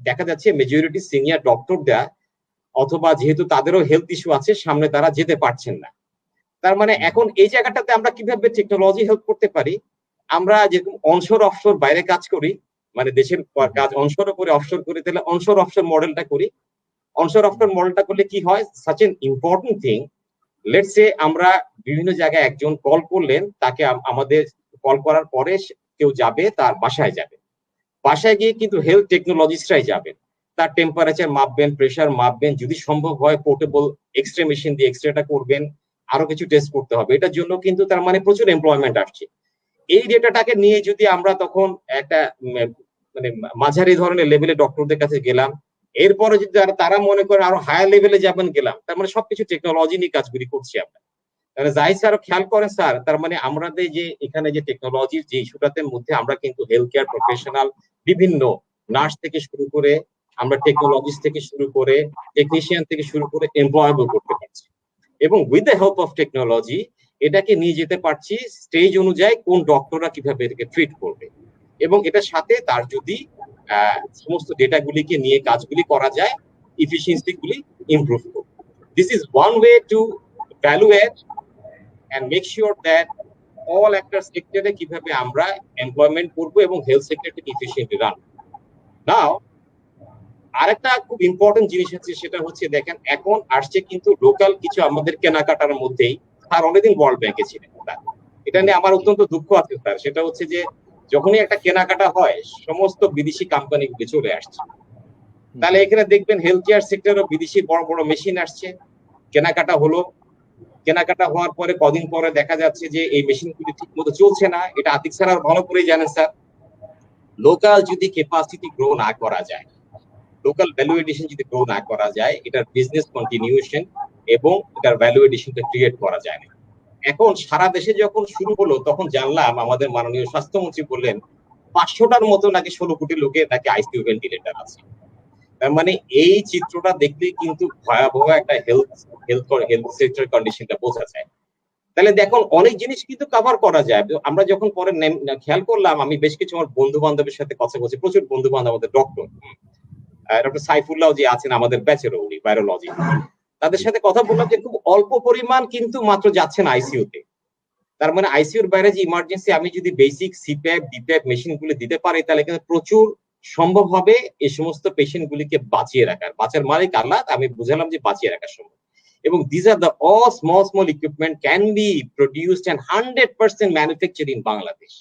দেখা যাচ্ছে মেজরিটি সিনিয়র ডক্টররা, অথবা যেহেতু তাদেরও হেলথ ইস্যু আছে সামনে, তারা যেতে পারছেন না। তার মানে এখন এই জায়গাটাতে আমরা কিভাবে টেকনোলজি হেল্প করতে পারি, আমরা যেরকম অনশোর অফশোর বাইরে কাজ করি, মানে দেশের কাজ অনশোর করে অফশোর করি, তাহলে অনশোর অফশোর মডেলটা করি। অনশোর অফশোর মডেলটা করলে কি হয়, such N important thing, let's say আমরা বিভিন্ন জায়গায় একজন কল করলেন, তাকে আমাদের কল করার পরে কেউ যাবে তার বাসায় যাবে, বাসায় গিয়ে কিন্তু হেলথ টেকনোলজিস্টরাই যাবেন, তার টেম্পারেচার মাপবেন, প্রেশার মাপবেন, যদি সম্ভব হয় পোর্টেবল এক্সরে মেশিন দিয়ে এক্সরেটা করবেন, আরো কিছু টেস্ট করতে হবে। এটার জন্য কিন্তু তার মানে প্রচুর এমপ্লয়মেন্ট আসছে। এই ডেটাটাকে নিয়ে যদি আমরা তখন একটা মানে মাঝারি ধরনের লেভেলে ডক্টরদের কাছে গেলাম, এরপরে যদি তারা মনে করে আরো হায়ার লেভেলে যাবেন গেলাম, তার মানে সবকিছু টেকনোলজি নিয়ে কাজগুলি করছি আমরা। তাহলে জাহিদ স্যার খেয়াল করেন স্যার, তার মানে আমাদের যে এখানে যে টেকনোলজির যে ইস্যুটার মধ্যে আমরা কিন্তু হেলথ কেয়ার প্রফেশনাল বিভিন্ন নার্স থেকে শুরু করে, আমরা টেকনোলজিস্ট থেকে শুরু করে, টেকনিশিয়ান থেকে শুরু করে এমপ্লয়েবল করতে পারছি, এবং with the help of technology এটাকে নিয়ে যেতে পারছি স্টেজ অনুযায়ী কোন ডক্টররা কিভাবে এটাকে ট্রিট করবে, এবং এটার সাথে তার যদি সমস্ত ডেটাগুলিকে নিয়ে কাজগুলি করা যায়, ইফিসিয়েন্সি গুলি ইমপ্রুভ করবে। This is one way to value add and make sure that all actors সেক্টরে কিভাবে আমরা এমপ্লয়মেন্ট করব এবং হেলথ সেক্টরকে এফিশিয়েন্টলি রান। নাও আরেকটা খুব ইম্পর্টেন্ট জিনিস আছে, সেটা হচ্ছে দেখেন এখন আসছে কিন্তু লোকাল কিছু আমাদের কেনাকাটার মধ্যেই, তার অনেকদিন ওয়ার্ল্ড ব্যাংকে ছিলেন, এটা নিয়ে আমার অত্যন্ত দুঃখ আছে স্যার। সেটা হচ্ছে যে যখনই একটা কেনাকাটা হয় সমস্ত বিদেশি কোম্পানিগুলি চলে আসছে, তাহলে এখানে দেখবেন হেলথ কেয়ার সেক্টরও বিদেশি বড় বড় মেশিন আসছে, কেনাকাটা হলো, কেনাকাটা হওয়ার পরে কদিন পরে দেখা যাচ্ছে যে এই মেশিনগুলি ঠিক মতো চলছে না। এটা আতিক স্যার আর ভালো করেই জানেন স্যার। লোকাল যদি ক্যাপাসিটি গ্রো না করা যায়, লোকাল ভ্যালু এডিশন যদি গ্রো না করা যায়, এটার বিজনেস কন্টিনিউশন এবং এটার ভ্যালু এডিশনটা ক্রিয়েট করা যায় না। এখন সারা দেশে যখন শুরু হলো তখন জানলাম আমাদের মাননীয় স্বাস্থ্যমন্ত্রী বললেন 500টার মতো নাকি 16 কোটি লোকের নাকি আইসিইউ ভেন্টিলেটর আছে। তার মানে এই চিত্রটা দেখলে কিন্তু ভয়াবহ একটা হেলথ সেক্টর কন্ডিশনটা বোঝা যায়। তাহলে দেখুন অনেক জিনিস কিন্তু কভার করা যায়। আমরা যখন পরে খেয়াল করলাম, আমি বেশ কিছু আমার বন্ধু বান্ধবের সাথে কথা বলছি, প্রচুর বন্ধু বান্ধব আমাদের ডক্টর সাইফুল্লাহ যে আছেন আমাদের ব্যাচেরও, উনি বায়োলজি, তাদের সাথে কথা বললাম যে খুব অল্প পরিমাণ কিন্তু মাত্র যাচ্ছেন আইসিইউতে। তার মানে আইসিইউর বাইরে যে ইমার্জেন্সি আমি যদি বেসিক সিপ্যাপ ডিপ্যাপ মেশিন গুলি দিতে পারি, তাহলে কিন্তু প্রচুর সম্ভব হবে এই সমস্ত পেশেন্ট গুলিকে বাঁচিয়ে রাখার। বাঁচার মালিক আল্লাহ, আমি বুঝালাম যে বাঁচিয়ে রাখা সম্ভব। এবং this are the all small equipment can be produced and 100% manufacture in Bangladesh.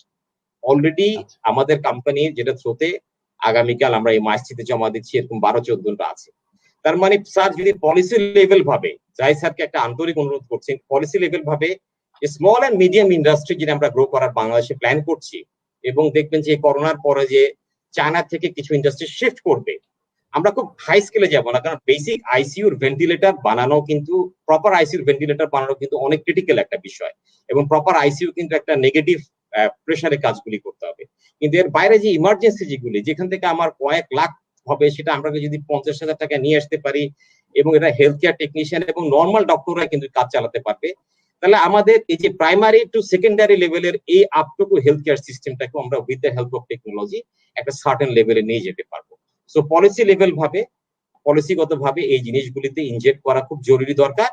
Already আমাদের কোম্পানি যেটা থ্রুতে আগামীকাল আমরা এই মাসটিতে জমা দিচ্ছি, এরকম 12-14টা আছে। তার মানে স্যার যদি পলিসি লেভেল ভাবে, যাই স্যারকে একটা আন্তরিক অনুরোধ করছেন, পলিসি লেভেল ভাবে স্মল এন্ড মিডিয়াম ইন্ডাস্ট্রি যেটা আমরা গ্রো করার বাংলাদেশে প্ল্যান করছি, এবং দেখবেন যে করোনার পরে যে চায়না থেকে কিছু ইন্ডাস্ট্রি শিফট করবে, আমরা খুব হাই স্কেলে যাব না, কারণ বেসিক আইসিইউর ভেন্টিলেটর বানানো কিন্তু, প্রপার আইসিইউর ভেন্টিলেটর বানানো কিন্তু অনেক ক্রিটিক্যাল একটা বিষয়, এবং প্রপার আইসিইউ কিন্তু একটা নেগেটিভ প্রেসারে কাজগুলি করতে হবে। কিন্তু এর বাইরে যে ইমার্জেন্সি যেগুলি, যেখান থেকে আমার কয়েক লাখ হবে, সেটা আমরা যদি 50,000 টাকা নিয়ে আসতে পারি, এবং এটা হেলথ কেয়ার টেকনিশিয়ান এবং নর্মাল ডক্টররা কিন্তু কাজ চালাতে পারবে, তাহলে আমাদের এই যে প্রাইমারি টু সেকেন্ডারি লেভেলের এই আপটুকু হেলথ কেয়ার সিস্টেমটাকে আমরা with the help of technology একটা সার্টেন লেভেলে নিয়ে যেতে পারবো। সো পলিসি লেভেল ভাবে, পলিসিগত ভাবে এই জিনিসগুলিতে ইনজেক্ট করা খুব জরুরি দরকার।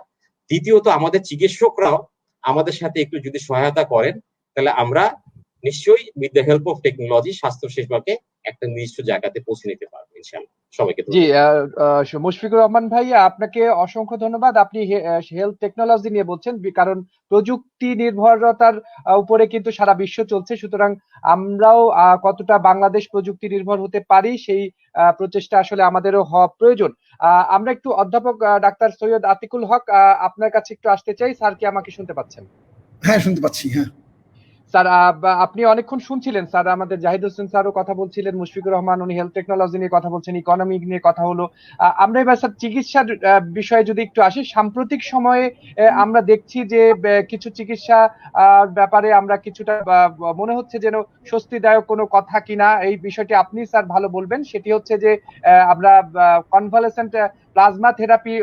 দ্বিতীয়ত আমাদের চিকিৎসকরাও আমাদের সাথে একটু যদি সহায়তা করেন, তাহলে আমরা নিশ্চয়ই with the help of technology স্বাস্থ্য সেবাকে একটা নির্দিষ্ট জায়গাতে পৌঁছে নিতে পারবো ইনশাআল্লাহ। সবাইকে জি, মুশফিকুর রহমান ভাইয়া, আপনাকে অসংখ্য ধন্যবাদ। আপনি হেলথ টেকনোলজি নিয়ে বলছেন, কারণ প্রযুক্তি নির্ভরতার উপরে কিন্তু সারা বিশ্ব চলছে, সুতরাং আমরাও কতটা বাংলাদেশ প্রযুক্তি নির্ভর হতে পারি সেই প্রচেষ্টা আসলে আমাদেরও হওয়া প্রয়োজন। আমরা একটু অধ্যাপক ডাক্তার সৈয়দ আতিকুল হক আপনার কাছে একটু আসতে চাই। স্যার কি আমাকে শুনতে পাচ্ছেন? হ্যাঁ, শুনতে পাচ্ছি। হ্যাঁ স্যার, আপনি অনেকক্ষণ শুনছিলেন। স্যার আমাদের জাহিদ হোসেন স্যারও কথা বলছিলেন, মুশফিকুর রহমান উনি হেলথ টেকনোলজি নিয়ে কথা বলছেন, ইকোনমিক নিয়ে কথা হলো। আমরা এবার স্যার চিকিৎসার বিষয়ে যদি একটু আসি, সাম্প্রতিক সময়ে আমরা দেখছি যে কিছু চিকিৎসা ব্যাপারে আমরা কিছুটা মনে হচ্ছে যেন স্বস্তিদায়ক কোনো কথা কিনা, এই বিষয়টি আপনি স্যার ভালো বলবেন। সেটি হচ্ছে যে আমরা কনভালেসেন্ট প্লাজমা থেরাপি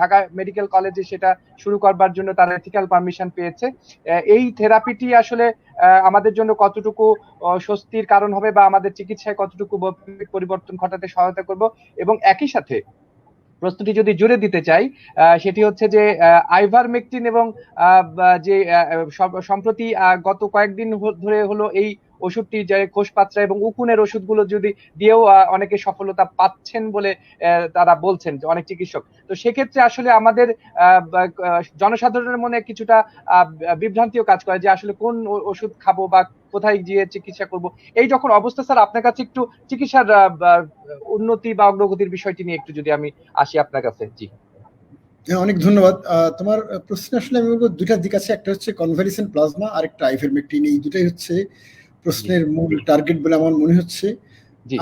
ঢাকা মেডিকেল কলেজে সেটা শুরু করবার জন্য তারা এথিক্যাল পারমিশন পেয়েছে। এই থেরাপিটি আসলে আমাদের জন্য কতটুকু স্বস্তির কারণ হবে বা আমাদের চিকিৎসায় কতটুকু পরিবর্তন ঘটাতে সহায়তা করব, এবং একই সাথে প্রশ্নটি যদি জুড়ে দিতে চাই সেটি হচ্ছে যে আইভারমেকটিন এবং যে সম্প্রতি গত কয়েকদিন ধরে হলো এই ওষুধটি, যে কোষপাত্রা এবং উকুনের ওষুধগুলো যদি দিয়েও অনেকে সফলতা পাচ্ছেন বলে তারা বলছেন, অনেক চিকিৎসক। তো সেক্ষেত্রে আসলে আমাদের জনসাধারণের মনে কিছুটা বিভ্রান্তিও কাজ করে যে আসলে কোন ওষুধ খাবো বা কোথায় গিয়ে চিকিৎসা করব। এই যখন অবস্থা, স্যার আপনার কাছে একটু চিকিৎসার উন্নতি বা অগ্রগতির বিষয়টি নিয়ে একটু যদি আমি আসি আপনার কাছে। জি, অনেক ধন্যবাদ। তোমার প্রশ্ন আসলে আমি বলবো দুইটা দিক আছে, একটা হচ্ছে কনভালেসেন্ট প্লাজমা আর একটা আইভারমেকটিন। এই দুটাই হচ্ছে প্রশ্নের মূল টার্গেট বলে আমার মনে হচ্ছে।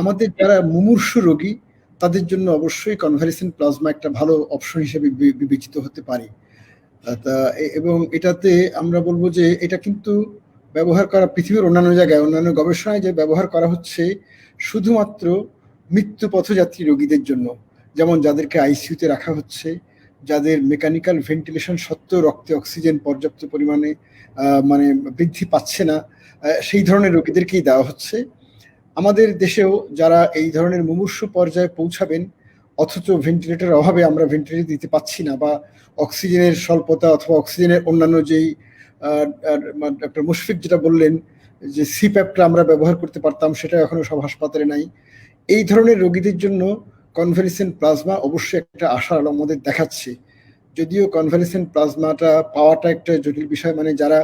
আমাদের যারা মুমূর্ষু রোগী তাদের জন্য অবশ্যই কনভালেসেন্ট প্লাজমা একটা ভালো অপশন হিসেবে বিবেচিত হতে পারে। এবং এটাতে আমরা বলবো যে এটা কিন্তু ব্যবহার করা পৃথিবীর অন্যান্য জায়গায়, অন্যান্য গবেষণায় যে ব্যবহার করা হচ্ছে শুধুমাত্র মৃত্যু পথযাত্রী রোগীদের জন্য, যেমন যাদেরকে আইসিইউতে রাখা হচ্ছে, যাদের মেকানিক্যাল ভেন্টিলেশন সত্ত্বেও রক্তে অক্সিজেন পর্যাপ্ত পরিমাণে মানে বৃদ্ধি পাচ্ছে না, সেই ধরনের রোগীদেরকেই দেওয়া হচ্ছে। আমাদের দেশেও যারা এই ধরনের মুমূর্ষু পর্যায়ে পৌঁছাবেন অথচ ভেন্টিলেটরের অভাবে আমরা ভেন্টিলেটর দিতে পাচ্ছি না, বা অক্সিজেনের স্বল্পতা অথবা অক্সিজেনের অন্যান্য যেই ডক্টর মুশফিক যেটা বললেন যে সিপ্যাপটা আমরা ব্যবহার করতে পারতাম, সেটা এখনো সব হাসপাতালে নাই, এই ধরনের রোগীদের জন্য কনভালেসেন্ট প্লাজমা অবশ্যই একটা আশার আলো আমাদের দেখাচ্ছে। যদিও কনভালেসেন্ট প্লাজমাটা পাওয়াটা একটা জটিল বিষয়, মানে যারা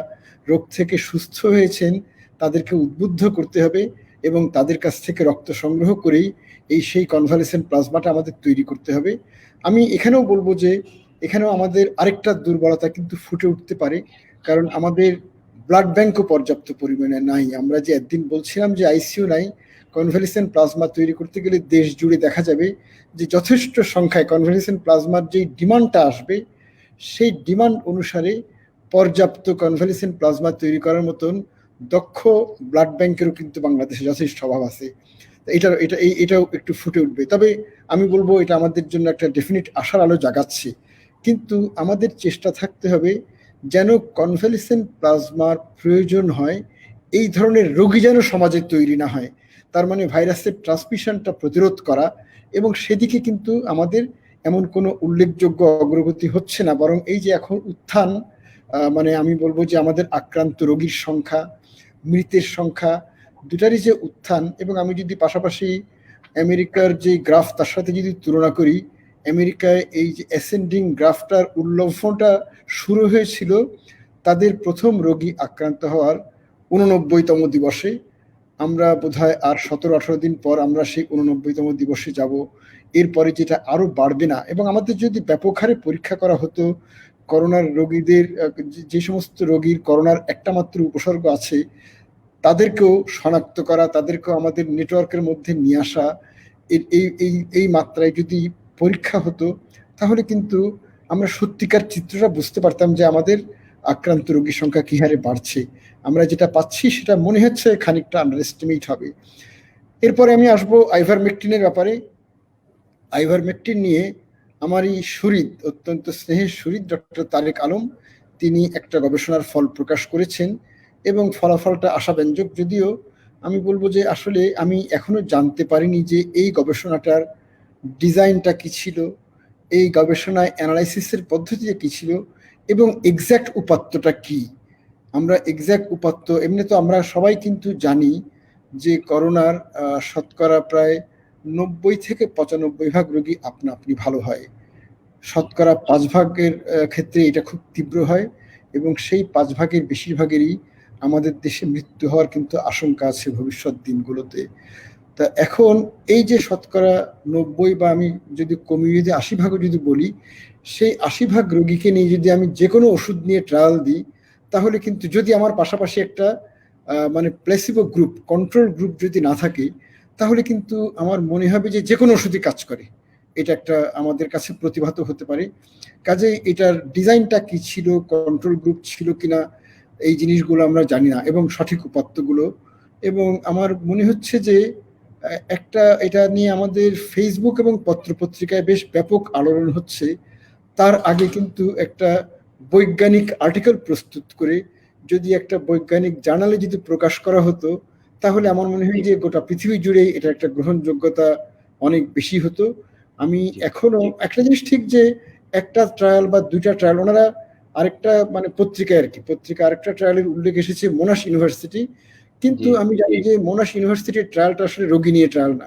রোগ থেকে সুস্থ হয়েছেন তাদেরকে উদ্বুদ্ধ করতে হবে এবং তাদের কাছ থেকে রক্ত সংগ্রহ করেই সেই কনভালেসেন্ট প্লাজমাটা আমাদের তৈরি করতে হবে। আমি এখানেও বলবো যে এখানেও আমাদের আরেকটা দুর্বলতা কিন্তু ফুটে উঠতে পারে, কারণ আমাদের ব্লাড ব্যাংকও পর্যাপ্ত পরিমাণে নাই। আমরা যে একদিন বলছিলাম যে আইসিইউ নাই, কনভালেসেন্ট প্লাজমা তৈরি করতে গেলে দেশ জুড়ে দেখা যাবে যে যথেষ্ট সংখ্যায় কনভালেসেন্ট প্লাজমার যেই ডিমান্ডটা আসবে, সেই ডিমান্ড অনুসারে পর্যাপ্ত কনভালেসেন্ট প্লাজমা তৈরি করার মতন দক্ষ ব্লাড ব্যাংকেরও কিন্তু বাংলাদেশে যথেষ্ট অভাব আছে। এটাও একটু ফুটে উঠবে। তবে আমি বলবো এটা আমাদের জন্য একটা ডেফিনিট আশার আলো জাগাচ্ছে, কিন্তু আমাদের চেষ্টা থাকতে হবে যেন কনভালেসেন্ট প্লাজমার প্রয়োজন হয় এই ধরনের রোগী যেন সমাজে তৈরি না হয়। তার মানে ভাইরাসের ট্রান্সমিশনটা প্রতিরোধ করা, এবং সেদিকে কিন্তু আমাদের এমন কোনো উল্লেখযোগ্য অগ্রগতি হচ্ছে না, বরং এই যে এখন উত্থান, মানে আমি বলবো যে আমাদের আক্রান্ত রোগীর সংখ্যা, মৃতের সংখ্যা দুটারই যে উত্থান, এবং আমি যদি পাশাপাশি আমেরিকার যে গ্রাফ তার সাথে যদি তুলনা করি, আমেরিকায় এই যে অ্যাসেন্ডিং গ্রাফটার উল্লম্ফনটা শুরু হয়েছিল তাদের প্রথম রোগী আক্রান্ত হওয়ার 89তম দিবসে। আমরা বোধহয় আর 17-18 দিন পর আমরা সেই 89তম দিবসে যাব। এরপরে যেটা আরো বাড়বে না, এবং আমাদের যদি ব্যাপক হারে পরীক্ষা করা হতো করোনার রোগীদের, যে সমস্ত রোগীর করোনার একটা মাত্র উপসর্গ আছে তাদেরকেও শনাক্ত করা, তাদেরকেও আমাদের নেটওয়ার্কের মধ্যে নিয়ে আসা, এই মাত্রায় যদি পরীক্ষা হতো তাহলে কিন্তু আমরা সত্যিকার চিত্রটা বুঝতে পারতাম যে আমাদের আক্রান্ত রোগীর সংখ্যা কি হারে বাড়ছে। আমরা যেটা পাচ্ছি সেটা মনে হচ্ছে খানিকটা আন্ডার এস্টিমেট হবে। এরপরে আমি আসবো আইভারমেকটিনের ব্যাপারে। আইভারমেকটিন নিয়ে আমারই শরীর, অত্যন্ত স্নেহের শরীর ডক্টর তারেক আলম, তিনি একটা গবেষণার ফল প্রকাশ করেছেন এবং ফলাফলটা আশাব্যঞ্জক। যদিও আমি বলবো যে আসলে আমি এখনো জানতে পারিনি যে এই গবেষণাটার ডিজাইনটা কি ছিল, এই গবেষণায় অ্যানালাইসিসের পদ্ধতিটা কি ছিল, এবং এক্স্যাক্ট উপাত্তটা কি। আমরা এক্স্যাক্ট উপাত্ত, এমনি তো আমরা সবাই কিন্তু জানি যে করোনার শতকরা প্রায় 90 থেকে 95 রোগী আপনা আপনি ভালো হয়। শতকরা 5 ক্ষেত্রে এটা খুব তীব্র হয়, এবং সেই 5 বেশিরভাগেরই আমাদের দেশে মৃত্যু হওয়ার কিন্তু আশঙ্কা আছে ভবিষ্যৎ দিনগুলোতে। তা এখন এই যে শতকরা 90, বা আমি যদি কমিয়ে যদি 80 যদি বলি, সেই 80 রোগীকে নিয়ে যদি আমি যে কোনো ওষুধ নিয়ে ট্রায়াল দিই, তাহলে কিন্তু যদি আমার পাশাপাশি একটা মানে প্লেসিবো গ্রুপ, কন্ট্রোল গ্রুপ যদি না থাকে, তাহলে কিন্তু আমার মনে হবে যে কোনো ওষুধই কাজ করে। এটা একটা আমাদের কাছে প্রতিভাত হতে পারে। কাজেই এটার ডিজাইনটা কি ছিল, কন্ট্রোল গ্রুপ ছিল কিনা, এই জিনিসগুলো আমরা জানি না, এবং সঠিক উপাত্তগুলো। এবং আমার মনে হচ্ছে যে এটা নিয়ে আমাদের ফেসবুক এবং পত্রপত্রিকায় বেশ ব্যাপক আলোড়ন হচ্ছে। তার আগে কিন্তু একটা বৈজ্ঞানিক আর্টিকেল প্রস্তুত করে যদি একটা বৈজ্ঞানিক জার্নালে যদি প্রকাশ করা হতো, তাহলে আমার মনে হয় যে গোটা পৃথিবী জুড়েই এটা একটা গ্রহণযোগ্যতা অনেক বেশি হতো। আমি এখনো একটা জিনিস ঠিক যে একটা ট্রায়াল বা 2টা ট্রায়াল, ওনারা আরেকটা মানে পত্রিকা আরেকটা ট্রায়ালের উল্লেখ এসেছে মোনাশ ইউনিভার্সিটি, কিন্তু আমি জানি যে মোনাশ ইউনিভার্সিটির ট্রায়ালটা আসলে রোগী নিয়ে ট্রায়াল না,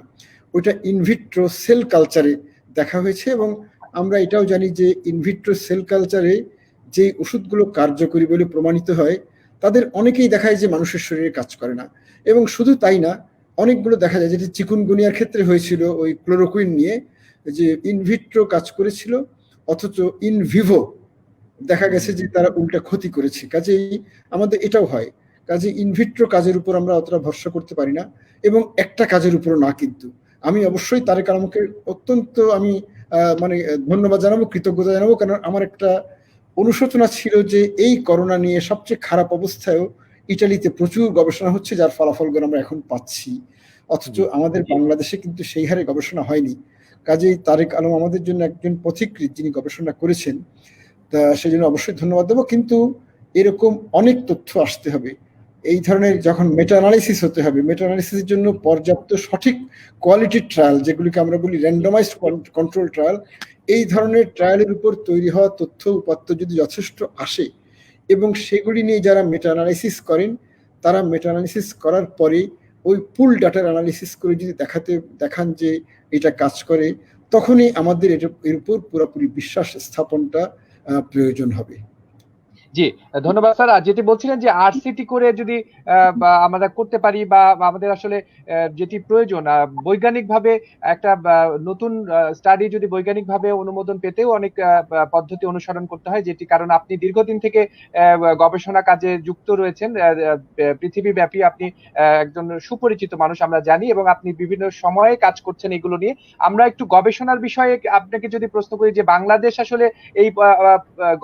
ওইটা ইনভিট্রো সেল কালচারে দেখা হয়েছে। এবং আমরা এটাও জানি যে ইনভিট্রো সেল কালচারে যে ওষুধগুলো কার্যকরী বলে প্রমাণিত হয়, তাদের অনেকেই দেখায় যে মানুষের শরীরে কাজ করে না। এবং শুধু তাই না, অনেকগুলো দেখা যায়, যেটি চিকুনগুনিয়ার ক্ষেত্রে হয়েছিল ওই ক্লোরোকুইন নিয়ে, যে ইনভিট্রো কাজ করেছিল অথচ ইন ভিভো দেখা গেছে যে তারা উল্টা ক্ষতি করেছে। কাজেই আমাদের এটাও হয়, কাজে ইনভিট্রো কাজের উপর আমরা অতটা ভরসা করতে পারি না, এবং একটা কাজের উপর না। কিন্তু আমি অবশ্যই তারেক আলমকে অত্যন্ত আমি মানে ধন্যবাদ জানাবো, কৃতজ্ঞতা জানাবো, কারণ আমার একটা অনুশোচনা ছিল যে এই করোনা নিয়ে সবচেয়ে খারাপ অবস্থায়ও ইটালিতে প্রচুর গবেষণা হচ্ছে, যার ফলাফলগুলো আমরা এখন পাচ্ছি, অথচ আমাদের বাংলাদেশে কিন্তু সেই হারে গবেষণা হয়নি। কাজেই তারেক আলম আমাদের জন্য একজন পথিকৃৎ, যিনি গবেষণা করেছেন, তা সেই জন্য অবশ্যই ধন্যবাদ দেবো। কিন্তু এরকম অনেক তথ্য আসতে হবে, এই ধরনের যখন মেটা অ্যানালাইসিস হতে হবে, মেটা অ্যানালাইসিসের জন্য পর্যাপ্ত সঠিক কোয়ালিটির ট্রায়াল, যেগুলিকে আমরা বলি র্যান্ডমাইজড কন্ট্রোল ট্রায়াল, এই ধরনের ট্রায়ালের উপর তৈরি হওয়া তথ্য উপাত্ত যদি যথেষ্ট আসে, এবং সেগুলি নিয়ে যারা মেটা অ্যানালাইসিস করেন, তারা মেটা অ্যানালাইসিস করার পরে ওই পুল ডাটার অ্যানালিসিস করে যদি দেখান যে এটা কাজ করে, তখনই আমাদের এর উপর পুরোপুরি বিশ্বাস স্থাপনটা প্রয়োজন হবে। জি, ধন্যবাদ স্যার। আর যেটি বলছিলেন যে আরসিটি করে যদি বা আমরা করতে পারি বা আমাদের আসলে যেটি প্রয়োজন বৈজ্ঞানিকভাবে একটা নতুন স্টাডি যদি বৈজ্ঞানিকভাবে অনুমোদন পেতেও অনেক পদ্ধতি অনুসরণ করতে হয়, যেটি কারণ আপনি দীর্ঘদিন থেকে গবেষণা কাজে যুক্ত রয়েছেন, পৃথিবীব্যাপী আপনি একজন সুপরিচিত মানুষ আমরা জানি, এবং আপনি বিভিন্ন সময়ে কাজ করছেন এগুলো নিয়ে। আমরা একটু গবেষণার বিষয়ে আপনাকে যদি প্রশ্ন করি যে বাংলাদেশ আসলে এই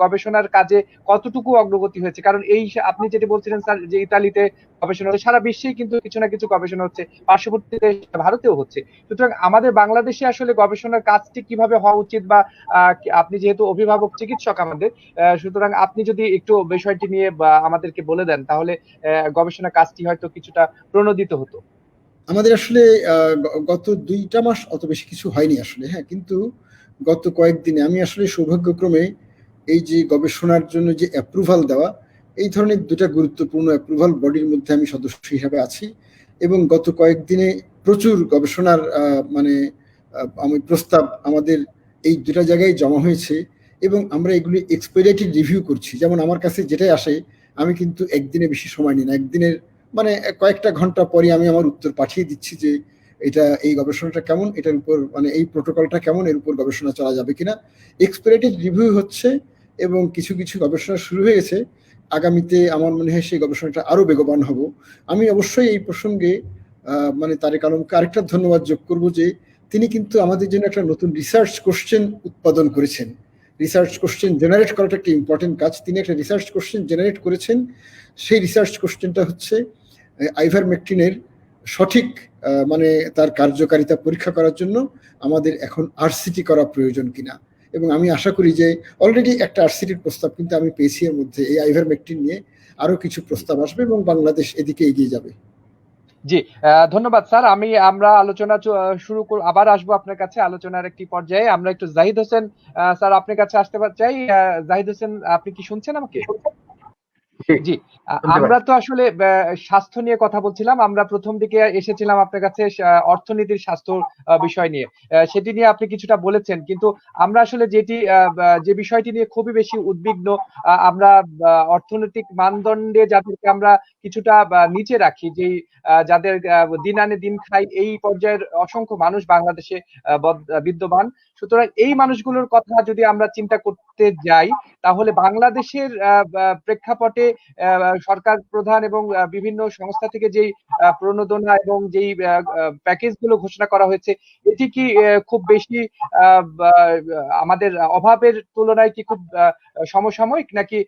গবেষণার কাজে কতটুকু অগ্রগতি হয়েছে, কারণ এই আপনি যেটি বলছিলেন স্যার যে ইতালিতে গবেষণা হচ্ছে, সারা বিশ্বেই কিন্তু কিছু না কিছু গবেষণা হচ্ছে, পার্শ্ববর্তী দেশ ভারতেও হচ্ছে। সুতরাং আমাদের বাংলাদেশে আসলে গবেষণার কাজটি কিভাবে হওয়া উচিত, বা আপনি যেহেতু অভিভাবক চিকিৎসক আমাদের, সুতরাং আপনি যদি একটু বিষয়টি নিয়ে আমাদেরকে বলে দেন, তাহলে গবেষণা কাজটি হয়তো কিছুটা প্রণোদিত হতো। আমাদের আসলে গত 2টা মাস অত বেশি কিছু হয়নি আসলে, হ্যাঁ, কিন্তু গত কয়েকদিনে আমি আসলে সৌভাগ্যক্রমে এই যে গবেষণার জন্য যে অ্যাপ্রুভাল দেওয়া, এই ধরনের 2টা গুরুত্বপূর্ণ অ্যাপ্রুভাল বডির মধ্যে আমি সদস্য হিসাবে আছি, এবং গত কয়েকদিনে প্রচুর গবেষণার মানে আমি প্রস্তাব আমাদের এই 2টা জায়গায় জমা হয়েছে, এবং আমরা এগুলি এক্সপেরিয়েটিভ রিভিউ করছি। যেমন আমার কাছে যেটাই আসে আমি কিন্তু একদিনে বেশি সময় নিই না, একদিনের মানে কয়েকটা ঘন্টা পরে আমি আমার উত্তর পাঠিয়ে দিচ্ছি যে এটা এই গবেষণাটা কেমন, এটার উপর মানে এই প্রোটোকলটা কেমন, এর উপর গবেষণা চলা যাবে কিনা। এক্সপেরিয়েটিভ রিভিউ হচ্ছে এবং কিছু কিছু গবেষণা শুরু হয়ে গেছে। আগামীতে আমার মনে হয় সেই গবেষণাটা আরো বেগবান হব। আমি অবশ্যই এই প্রসঙ্গে মানে তারেক আলমকে আরেকটা ধন্যবাদ যোগ করব যে তিনি কিন্তু আমাদের জন্য একটা নতুন রিসার্চ কোশ্চেন উৎপাদন করেছেন। রিসার্চ কোশ্চেন জেনারেট করাটা একটা ইম্পর্টেন্ট কাজ, তিনি একটা রিসার্চ কোশ্চেন জেনারেট করেছেন। সেই রিসার্চ কোশ্চেনটা হচ্ছে আইভারমেকটিনের সঠিক মানে তার কার্যকারিতা পরীক্ষা করার জন্য আমাদের এখন আরসিটি করা প্রয়োজন কিনা, এবং আমি আশা করি যে অলরেডি একটা আরসিটির প্রস্তাব কিন্তু আমি পেয়েছি, এর মধ্যে এই আইভারমেকটিন নিয়ে আরো কিছু প্রস্তাব আসবে এবং বাংলাদেশ এদিকে এগিয়ে যাবে। জি, ধন্যবাদ স্যার। আমরা আলোচনা শুরু আবার আসবো আপনার কাছে আলোচনার একটি পর্যায়ে। আমরা একটু জাহিদ হোসেন স্যার আপনার কাছে আসতে চাই। জাহিদ হোসেন, আপনি কি শুনছেন আমাকে? জি, আমরা তো আসলে স্বাস্থ্য নিয়ে কথা বলছিলাম। আমরা প্রথম দিকে এসেছিলাম আপনার কাছে অর্থনীতির স্বাস্থ্য বিষয় নিয়ে, সেটি নিয়ে আপনি কিছুটা বলেছেন, কিন্তু আমরা আসলে যে বিষয়টি নিয়ে খুবই বেশি উদ্বিগ্ন, আমরা অর্থনৈতিক মানদণ্ডে যাদেরকে আমরা কিছুটা নিচে রাখি, যেই যাদের দিন আনে দিন খাই, এই পর্যায়ের অসংখ্য মানুষ বাংলাদেশে বিদ্যমান। সুতরাং এই মানুষগুলোর কথা যদি আমরা চিন্তা করতে যাই, তাহলে বাংলাদেশের প্রেক্ষাপটে সরকার প্রধান এবং বিভিন্ন সংস্থা থেকে যেই প্রণোদনা এবং যেই প্যাকেজ গুলো ঘোষণা করা হয়েছে, এটি কি খুব বেশি আমাদের অভাবের তুলনায় কি খুব সমসাময়িক, নাকি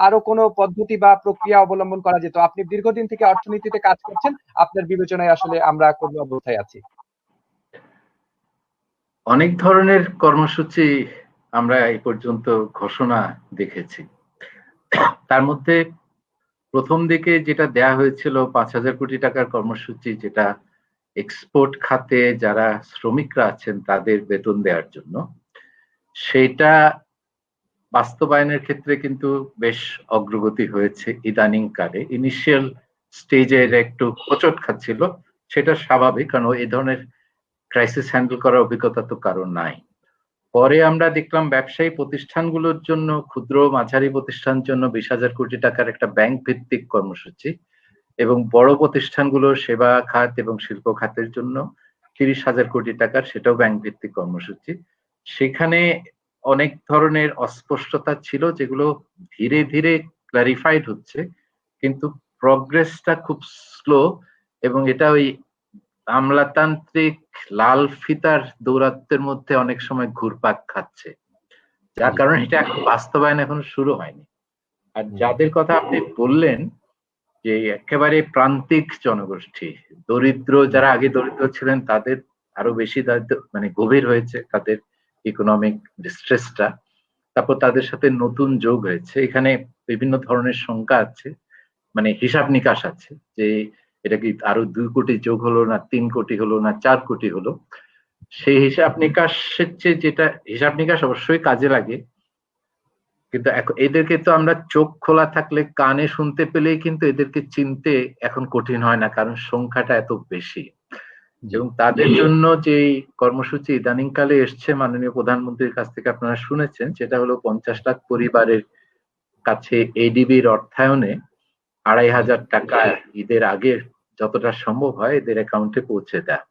আরো কোনো পদ্ধতি বা প্রক্রিয়া অবলম্বন করা যেত? আপনি দীর্ঘদিন থেকে অর্থনীতিতে কাজ করছেন, আপনার বিবেচনায় আসলে আমরা কোন অবস্থায় আছি? অনেক ধরনের কর্মসূচি আমরা এই পর্যন্ত ঘোষণা দেখেছি। তার মধ্যে প্রথম দিকে যেটা দেয়া হয়েছিল 5,000 কোটি টাকার কর্মসূচি, যেটা এক্সপোর্ট খাতে যারা শ্রমিকরা আছেন তাদের বেতন দেওয়ার জন্য, সেটা বাস্তবায়নের ক্ষেত্রে কিন্তু বেশ অগ্রগতি হয়েছে ইদানিং কালে। ইনিশিয়াল স্টেজে একটু হোঁচট খাচ্ছিল, সেটা স্বাভাবিক, কারণ এই ধরনের ক্রাইসিস হ্যান্ডেল করার অভিজ্ঞতা তো কারণ নাই। পরে আমরা দেখলাম ব্যবসায়ী প্রতিষ্ঠানগুলোর জন্য, ক্ষুদ্র মাঝারি প্রতিষ্ঠানের জন্য 20,000 কোটি টাকার একটা ব্যাংক ভিত্তিক কর্মসূচি, এবং বড় প্রতিষ্ঠানগুলো সেবা খাত এবং শিল্প খাতের জন্য 30,000 কোটি টাকার, সেটাও ব্যাংক ভিত্তিক কর্মসূচি। সেখানে অনেক ধরনের অস্পষ্টতা ছিল, যেগুলো ধীরে ধীরে ক্লারিফাইড হচ্ছে, কিন্তু প্রগ্রেসটা খুব স্লো, এবং এটা ওই আমলাতান্ত্রিক লাল ফিতার দৌরাত্মের মধ্যে অনেক সময় ঘুরপাক খাচ্ছে, যার কারণে এটা বাস্তবায়ন এখন শুরু হয়নি। আর যাদের কথা আপনি বললেন যে একেবারে প্রান্তিক জনগোষ্ঠী, দরিদ্র, যারা আগে দরিদ্র ছিলেন তাদের আরো বেশি মানে গভীর হয়েছে তাদের ইকোনমিক ডিস্ট্রেসটা। তারপর তাদের সাথে নতুন যোগ হয়েছে, এখানে বিভিন্ন ধরনের সংখ্যা আছে, মানে হিসাব নিকাশ আছে যে এটা কি আরো 2 কোটি যোগ হলো না 3 কোটি হলো না 4 কোটি হলো। সেই হিসাব নিকাশের চেয়ে যেটা হিসাব নিকাশ অবশ্যই কাজে লাগে, কিন্তু এদেরকে তো আমরা চোখ খোলা থাকলে, কানে শুনতে পেলেই কিন্তু এদেরকে চিনতে এখন কঠিন হয় না, কারণ সংখ্যাটা এত বেশি। এবং তাদের জন্য যে কর্মসূচি ইদানিংকালে এসছে মাননীয় প্রধানমন্ত্রীর কাছ থেকে, আপনারা শুনেছেন, সেটা হলো 50 লাখ পরিবারের কাছে এডিবির অর্থায়নে 2,500 টাকা ঈদের আগে যতটা সম্ভব হয় এদের অ্যাকাউন্টে পৌঁছে দেয়।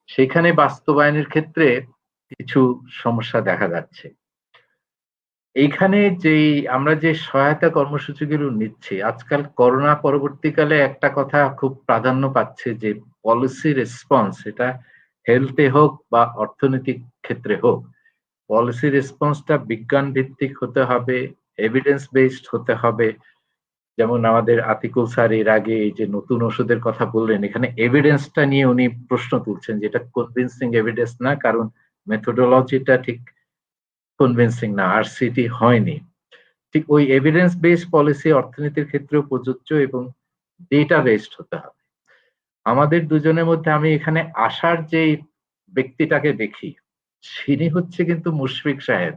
সেখানে বাস্তবায়নের ক্ষেত্রে কিছু সমস্যা দেখা যাচ্ছে। এইখানে যেই আমরা যে সহায়তা কর্মসূচিগুলো নিচ্ছি, আজকাল করোনা পরবর্তীকালে একটা কথা খুব প্রাধান্য পাচ্ছে যে পলিসি রেসপন্স, এটা হেলথে হোক বা অর্থনৈতিক ক্ষেত্রে হোক, পলিসি রেসপন্সটা বিজ্ঞান ভিত্তিক হতে হবে, এভিডেন্স বেসড হতে হবে। যেমন আমাদের আতিকুল স্যার এর আগে এই যে নতুন ওষুধের কথা বললেন, এখানে এভিডেন্সটা নিয়ে উনি প্রশ্ন তুলছেন যে এটা কনভিন্সিং এভিডেন্স না, কারণ মেথোডোলজিটা ঠিক কনভিন্সিং না, আরসিটি হয়নি। ঠিক ওই এভিডেন্স বেসড পলিসি অর্থনীতির ক্ষেত্রেও প্রযোজ্য এবং ডেটা বেসড হতে হবে। আমাদের দুজনের মধ্যে আমি এখানে আসার যে ব্যক্তিটাকে দেখি, তিনি হচ্ছে কিন্তু মুশফিক সাহেব।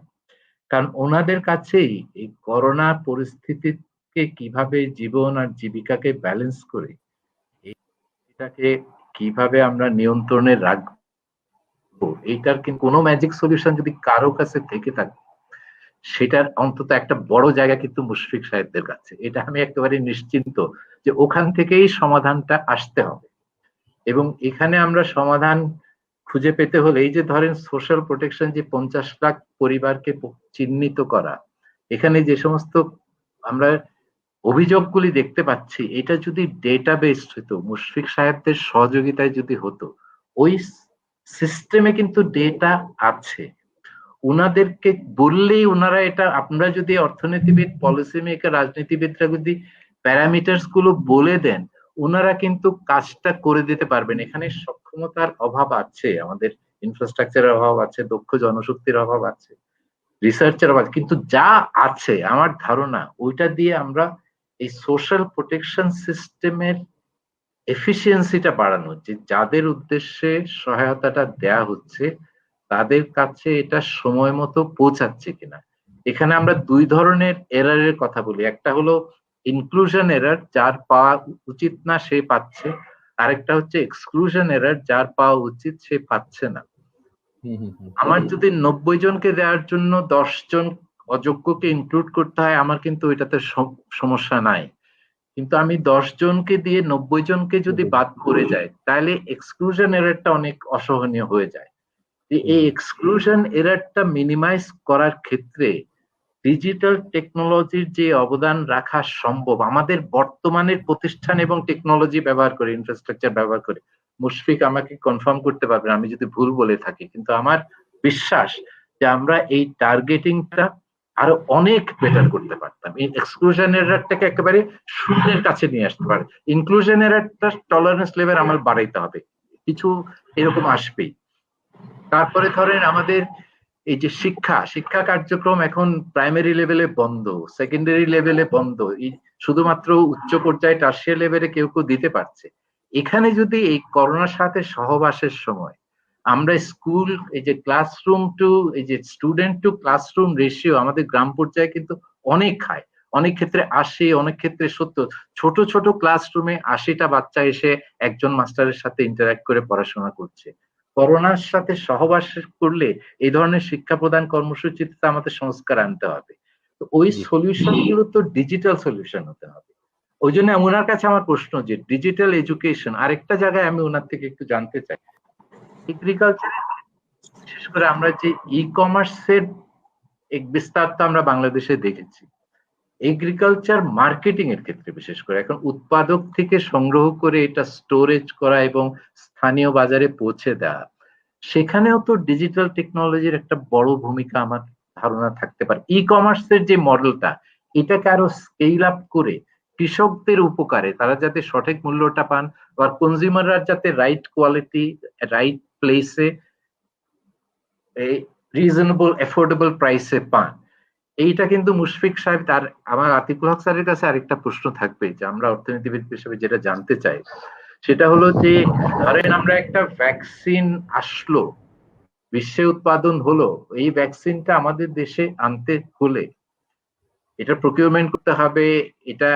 কারণ ওনাদের কাছেই এই করোনা পরিস্থিতিকে কিভাবে জীবন আর জীবিকাকে ব্যালেন্স করে এটাকে কিভাবে আমরা নিয়ন্ত্রণে রাখবো, এইটার কিন্তু কোনো ম্যাজিক সলিউশন যদি কারো কাছে থেকে থাকে, সেটার অন্তত একটা বড় জায়গা কিন্তু মুশফিক সাহেবদের কাছে। এটা আমি একেবারে নিশ্চিন্ত যে ওখান থেকেই সমাধানটা আসতে হবে। এবং এখানে আমরা সমাধান খুঁজে পেতে হলে এই যে ধরেন সোশ্যাল প্রোটেকশন, যে 50 লাখ পরিবারকে চিহ্নিত করা, এখানে যে সমস্ত আমরা অভিযোগগুলি দেখতে পাচ্ছি, এটা যদি ডেটা বেসড হতো, মুশফিক সাহেবদের সহযোগিতায় যদি হতো, ওই সিস্টেমে কিন্তু ডেটা আছে, উনাদেরকে বললেই ওনারা এটা, আপনারা যদি অর্থনীতিবিদ, পলিসি মেকার, রাজনীতিবিদরা যদি প্যারামিটার্স গুলো বলে দেন, ওনারা কিন্তু কাজটা করে দিতে পারবেন। এখানে সক্ষমতার অভাব আছে, আমাদের ইনফ্রাস্ট্রাকচারের অভাব আছে, দক্ষ জনশক্তির অভাব আছে, রিসার্চের অভাব, কিন্তু যা আছে আমার ধারণা ওইটা দিয়ে আমরা এই সোশ্যাল প্রোটেকশন সিস্টেমের এফিসিয়েন্সিটা বাড়ানো, যে যাদের উদ্দেশ্যে সহায়তাটা দেয়া হচ্ছে তাদের কাছে এটা সময় মতো পৌঁছাচ্ছে কিনা। এখানে আমরা দুই ধরনের এরারের কথা বলি, একটা হলো ইনক্লুশন এরার, যার পাওয়া উচিত না সে পাচ্ছে, আরেকটা হচ্ছে এক্সক্লুশন এরার, যার পাওয়া উচিত সে পাচ্ছে না। আমার যদি 90 জনকে দেওয়ার জন্য 10 জন অযোগ্যকে ইনক্লুড করতে হয়, আমার কিন্তু এটাতে সমস্যা নাই। কিন্তু আমি 10 জনকে দিয়ে 90 জনকে যদি বাদ করে যায়, তাহলে এক্সক্লুশন এরারটা অনেক অসহনীয় হয়ে যায়। এই এক্সক্লুশন এরারটা মিনিমাইজ করার ক্ষেত্রে ডিজিটাল টেকনোলজির যে অবদান রাখা সম্ভব, আমাদের বর্তমানের প্রতিষ্ঠান এবং টেকনোলজি ব্যবহার করে, ইনফ্রাস্ট্রাকচার ব্যবহার করে, মুশফিক আমাকে কনফার্ম করতে পারবেন আমি যদি ভুল বলে থাকি, কিন্তু আমার বিশ্বাস যে আমরা এই টার্গেটিংটা আরো অনেক বেটার করতে পারতাম। এই এক্সক্লুশন এরারটাকে একেবারে শূন্যের কাছে নিয়ে আসতে পারে, ইনক্লুশন এরারটা টলারেন্স লেভেল আমার বাড়াইতে হবে, কিছু এরকম আসবেই। তারপরে ধরেন আমাদের এই যে শিক্ষা কার্যক্রম এখন প্রাইমারি লেভেলে বন্ধ, সেকেন্ডারি লেভেলে বন্ধ, শুধুমাত্র উচ্চ পর্যায়ে টার্সিয়ারি লেভেলে কেউ কেউ দিতে পারছে। এখানে যদি এই করোনার সাথে সহবাসের সময় আমরা স্কুল, এই যে ক্লাসরুম টু, এই যে স্টুডেন্ট টু ক্লাসরুম রেশিও আমাদের গ্রাম পর্যায়ে কিন্তু অনেক হাই, অনেক ক্ষেত্রে 80, অনেক ক্ষেত্রে 70, ছোট ছোট ক্লাসরুমে 80টা বাচ্চা এসে একজন মাস্টারের সাথে ইন্টারঅ্যাক্ট করে পড়াশোনা করছে। করোনার সাথে সহবাস করলে এই ধরনের শিক্ষা প্রদান কর্মসূচিতে আমাদের সংস্কার আনতে হবে। তো ওই সলিউশন গুলো তো ডিজিটাল সলিউশন হতে হবে। ওই জন্য ওনার কাছে আমার প্রশ্ন যে ডিজিটাল এডুকেশন, আরেকটা জায়গায় আমি ওনার থেকে একটু জানতে চাই, এগ্রিকালচারে বিশেষ করে আমরা যে ই কমার্সের বিস্তার তো আমরা বাংলাদেশে দেখেছি, এগ্রিকালচার মার্কেটিং এর ক্ষেত্রে বিশেষ করে এখন উৎপাদক থেকে সংগ্রহ করে এটা স্টোরেজ করা এবং স্থানীয় বাজারে পৌঁছে দেওয়া, সেখানেও তো ডিজিটাল টেকনোলজির একটা বড় ভূমিকা আমার ধারণা থাকতে পারে। ই কমার্সের যে মডেলটা, এটাকে আরো স্কেল আপ করে কৃষকদের উপকারে, তারা যাতে সঠিক মূল্যটা পান, আর কনজিউমাররা যাতে রাইট কোয়ালিটি, রাইট প্লেসে, রিজনেবল এফোর্ডেবল প্রাইসে পান, এইটা কিন্তু মুশফিক সাহেব। তার আমার আতিকুল হক স্যারের কাছে আরেকটা প্রশ্ন থাকবে যে আমরা অর্থনীতিবিদ হিসেবে যেটা জানতে চাই, সেটা হলো যে ধরেন আমরা একটা ভ্যাকসিন আসলো, বিশ্বে উৎপাদন হলো, এই ভ্যাকসিনটা আমাদের দেশে আনতে হলে এটা প্রকিউরমেন্ট করতে হবে, এটা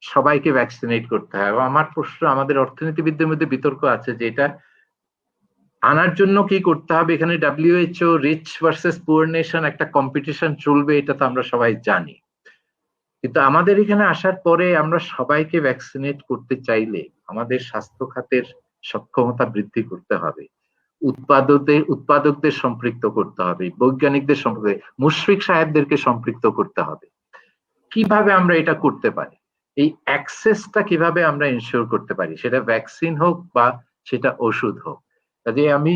সবাইকে ভ্যাকসিনেট করতে হবে। আমার প্রশ্ন, আমাদের অর্থনীতিবিদদের মধ্যে বিতর্ক আছে যে এটা আনার জন্য কি করতে হবে। এখানে WHO rich versus poor nation একটা কম্পিটিশন চলবে, এটা তো আমরা সবাই জানি। কিন্তু আমাদের এখানে আসার পরে আমরা সবাইকে ভ্যাকসিনেট করতে চাইলে আমাদের স্বাস্থ্য খাতের সক্ষমতা বৃদ্ধি করতে হবে, উৎপাদকদের সম্পৃক্ত করতে হবে, বৈজ্ঞানিকদের সম্পৃক্ত, মুশফিক সাহেবদেরকে সম্পৃক্ত করতে হবে। কিভাবে আমরা এটা করতে পারি, এই অ্যাক্সেসটা কিভাবে আমরা ইনশিওর করতে পারি, সেটা ভ্যাকসিন হোক বা সেটা ওষুধ হোক। কাজে আমি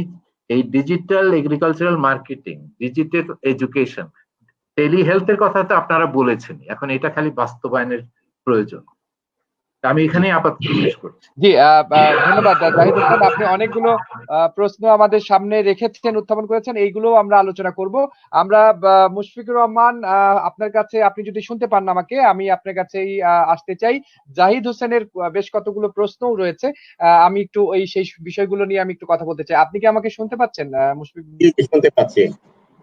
এই digital agricultural marketing, digital education, tele হেলথের কথা তো আপনারা বলেছেন, এখন এটা খালি বাস্তবায়নের প্রয়োজন। আমি এখানেই আপাতত শেষ করছি। জি, ধন্যবাদ জাহিদ হোসেন, আপনি অনেকগুলো প্রশ্ন আমাদের সামনে রেখেছেন, উত্থাপন করেছেন, এইগুলো আমরা আলোচনা করব। আমরা মুশফিকুর রহমান, আপনার কাছে, আপনি যদি শুনতে পান আমাকে, আমি আপনার কাছেই আসতে চাই। জাহিদ হোসেনের বেশ কতগুলো প্রশ্নও রয়েছে, আমি একটু সেই বিষয়গুলো নিয়ে আমি একটু কথা বলতে চাই। আপনি কি আমাকে শুনতে পাচ্ছেন মুশফিক? শুনতে পাচ্ছি।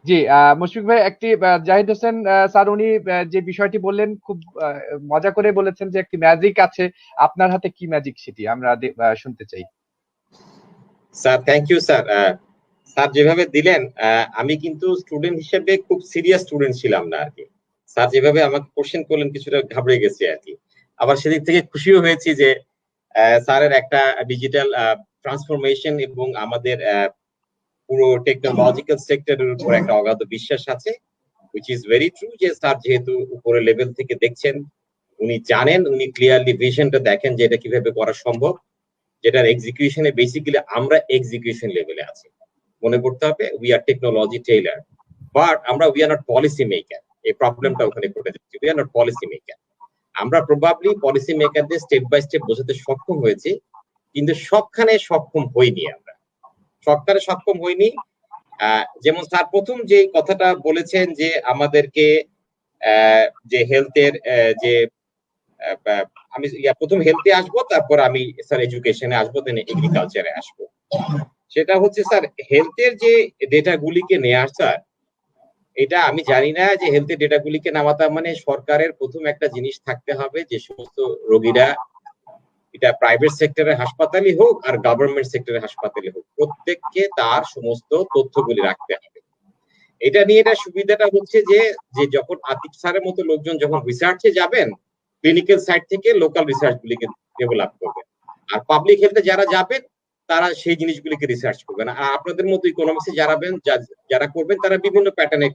জি, মুশফিক ভাই, একটি জাহিদ হোসেন স্যার উনি যে বিষয়টি বললেন খুব মজা করে বলেছেন যে একটি ম্যাজিক আছে, আপনার হাতে কি ম্যাজিক সেটি আমরা শুনতে চাই। Sir thank you sir. Sir যেভাবে দিলেন, আমি কিন্তু স্টুডেন্ট হিসেবে খুব সিরিয়াস স্টুডেন্ট ছিলাম না আর কি। স্যার যেভাবে আমাকে কোশ্চেন করলেন কিছুটা ঘাবড়ে গেছি আর কি। আবার সেদিক থেকে খুশিও হয়েছি যে স্যারের একটা ডিজিটাল ট্রান্সফরমেশন এবং আমাদের পুরো টেকনোলজিক্যাল সেক্টরের উপর একটা অগাধ বিশ্বাস আছে, which is very true, যে স্যার যেহেতু উপরের লেভেল থেকে দেখছেন, উনি জানেন, উনি ক্লিয়ারলি ভিশনটা দেখেন যে এটা কিভাবে করা সম্ভব, যেটার এক্সিকিউশনে বেসিক্যালি আমরা এক্সিকিউশন লেভেলে আছি। মনে করতে হবে we are technology tailor, but আমরা we are not policy maker. এই প্রবলেমটা ওখানে ঘটে যাচ্ছে, we are not policy maker. আমরা প্রবাবলি পলিসি মেকারদের স্টেপ বাই স্টেপ বোঝাতে সক্ষম হয়েছি, কিন্তু সবখানে সক্ষম হইনি। আমরা সবখানে সক্ষম হইনি। যেমন স্যার প্রথম যে কথাটা বলেছেন যে আমাদেরকে যে হেলথের যে আমি প্রথম হেলথে আসবো, তারপর আমি স্যার এডুকেশনে আসবো, দেন এগ্রিকালচারে আসবো। সেটা হচ্ছে স্যার হেলথের যে ডেটাগুলিকে নেওয়া, স্যার এটা আমি জানি না যে হেলথের ডেটাগুলিকে নামাতে মানে সরকারের প্রথম একটা জিনিস থাকতে হবে যে সমস্ত রোগীরা, এটা প্রাইভেট সেক্টরের হাসপাতালই হোক আর গভর্নমেন্ট সেক্টরের হাসপাতালই হোক, প্রত্যেককে তার সমস্ত তথ্যগুলি রাখতে হবে। এটা নিয়ে এটা সুবিধাটা হচ্ছে যে যখন আতিক স্যারের মতো লোকজন যখন রিসার্চে যাবেন, ক্লিনিক্যাল সাইড থেকে লোকাল রিসার্চ গুলিকে ডেভেলপ করবেন, আর পাবলিক হেলথে যারা যাবেন তারা সেই জিনিসগুলিকে রিসার্চ করবেন। আর আপনাদের মতো ইকোনমিক্সে যারা করবেন তারা বিভিন্ন প্যাটার্নে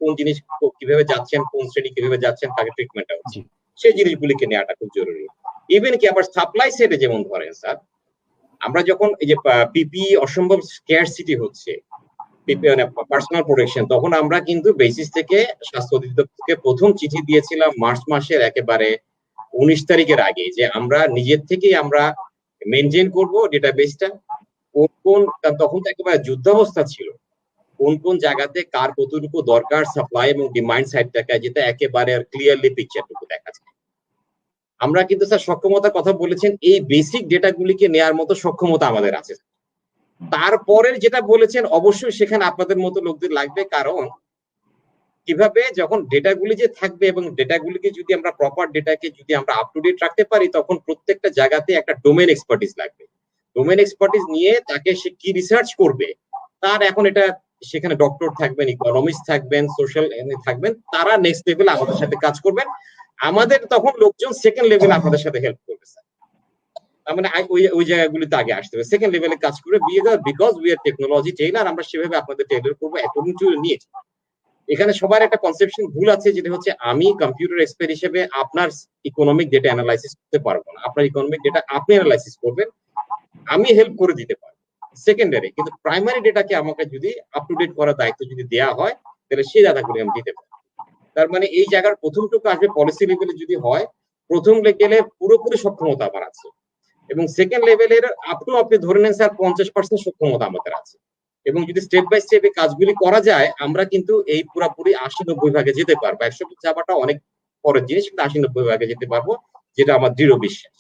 কোন জিনিস কিভাবে যাচ্ছেন, কোন শ্রেণী কিভাবে যাচ্ছেন, তাকে ট্রিটমেন্টটা হচ্ছে, সেই জিনিসগুলিকে নেওয়াটা খুব জরুরি। ইভেন কি আবার সাপ্লাই সাইডে যেমন ধরেন স্যার, আমরা যখন এই যে পিপিই অসম্ভব স্ক্যারসিটি হচ্ছে, পার্সোনাল প্রোটেকশন, তখন আমরা কিন্তু বেসিস থেকে স্বাস্থ্য অধিদপ্তরকে প্রথম চিঠি দিয়েছিলাম মার্চ মাসের একেবারে 19 তারিখের আগে, যে আমরা নিজের থেকেই আমরা মেনটেন করবো ডেটাবেসটা, তখন তো একেবারে যুদ্ধাবস্থা ছিল, কোন জায়গাতে কার কতটুকু দরকার সাপ্লাই এবং ডিমান্ড সাইডটাকে, যেটা একেবারে ক্লিয়ারলি পিকচারটুকু দেখা যায়। আমরা কিন্তু স্যার সক্ষমতার কথা বলেছেন, এই বেসিক ডেটাগুলিকে নেওয়ার মতো সক্ষমতা আমাদের আছে। তারপরে যেটা বলেছেন অবশ্যই সেখানে আপনাদের মতো লোকদের লাগবে, কারণ কিভাবে যখন ডেটাগুলি যে থাকবে এবং ডেটাগুলিকে যদি আমরা প্রপার ডেটাকে যদি আমরা আপ টু ডেট রাখতে পারি, তখন প্রত্যেকটা জায়গাতে একটা ডোমেন এক্সপার্টিস লাগবে। ডোমেন এক্সপার্টিস নিয়ে তাকে সে কি রিসার্চ করবে, তার এখন এটা সেখানে ডক্টর থাকবেন, ইকোনমিস্ট থাকবেন, সোশ্যাল থাকবেন, তারা নেক্সট লেভেলে আমাদের সাথে কাজ করবেন। আমাদের তখন লোকজন সেকেন্ড লেভেলে আপনাদের সাথে হেল্প করবে স্যার। তার মানে ওই জায়গাগুলিতে আগে আসতে হবে, সেকেন্ড লেভেলে কাজ করবে, because we are technology Taylor, আমরা সেভাবে আপনাদের টেইলার করবো অ্যাকর্ডিং টু নিড। এখানে সবার একটা কনসেপশন ভুল আছে, যেটা হচ্ছে আমি কম্পিউটার এক্সপার্ট হিসেবে আপনার ইকোনমিক ডেটা অ্যানালাইসিস করতে পারবো না, আপনার ইকোনমিক ডেটা আপনি অ্যানালাইসিস করবেন, আমি হেল্প করে দিতে পারবো সেকেন্ডারি, কিন্তু প্রাইমারি ডেটাকে আমাকে যদি আপ টু ডেট করার দায়িত্ব যদি দেওয়া হয়, তাহলে সেই ডাটাগুলি আমি দিতে পারবো। তার মানে এই জায়গার প্রথমটুকু আসবে পলিসি লেভেলে যদি হয়, প্রথম লেভেলে পুরোপুরি সক্ষমতা আমার আছে, এবং সেকেন্ড লেভেলের আপ টু আপনি ধরে নেন স্যার 50% সক্ষমতা আমাদের আছে, এবং যদি স্টেপ বাই স্টেপ এই কাজগুলি করা যায়, আমরা কিন্তু এই পুরোপুরি 80-90 ভাগে যেতে পারবো। 100 যাওয়াটা অনেক পরের জিনিস, কিন্তু 80-90 ভাগে যেতে পারবো, যেটা আমার দৃঢ় বিশ্বাস।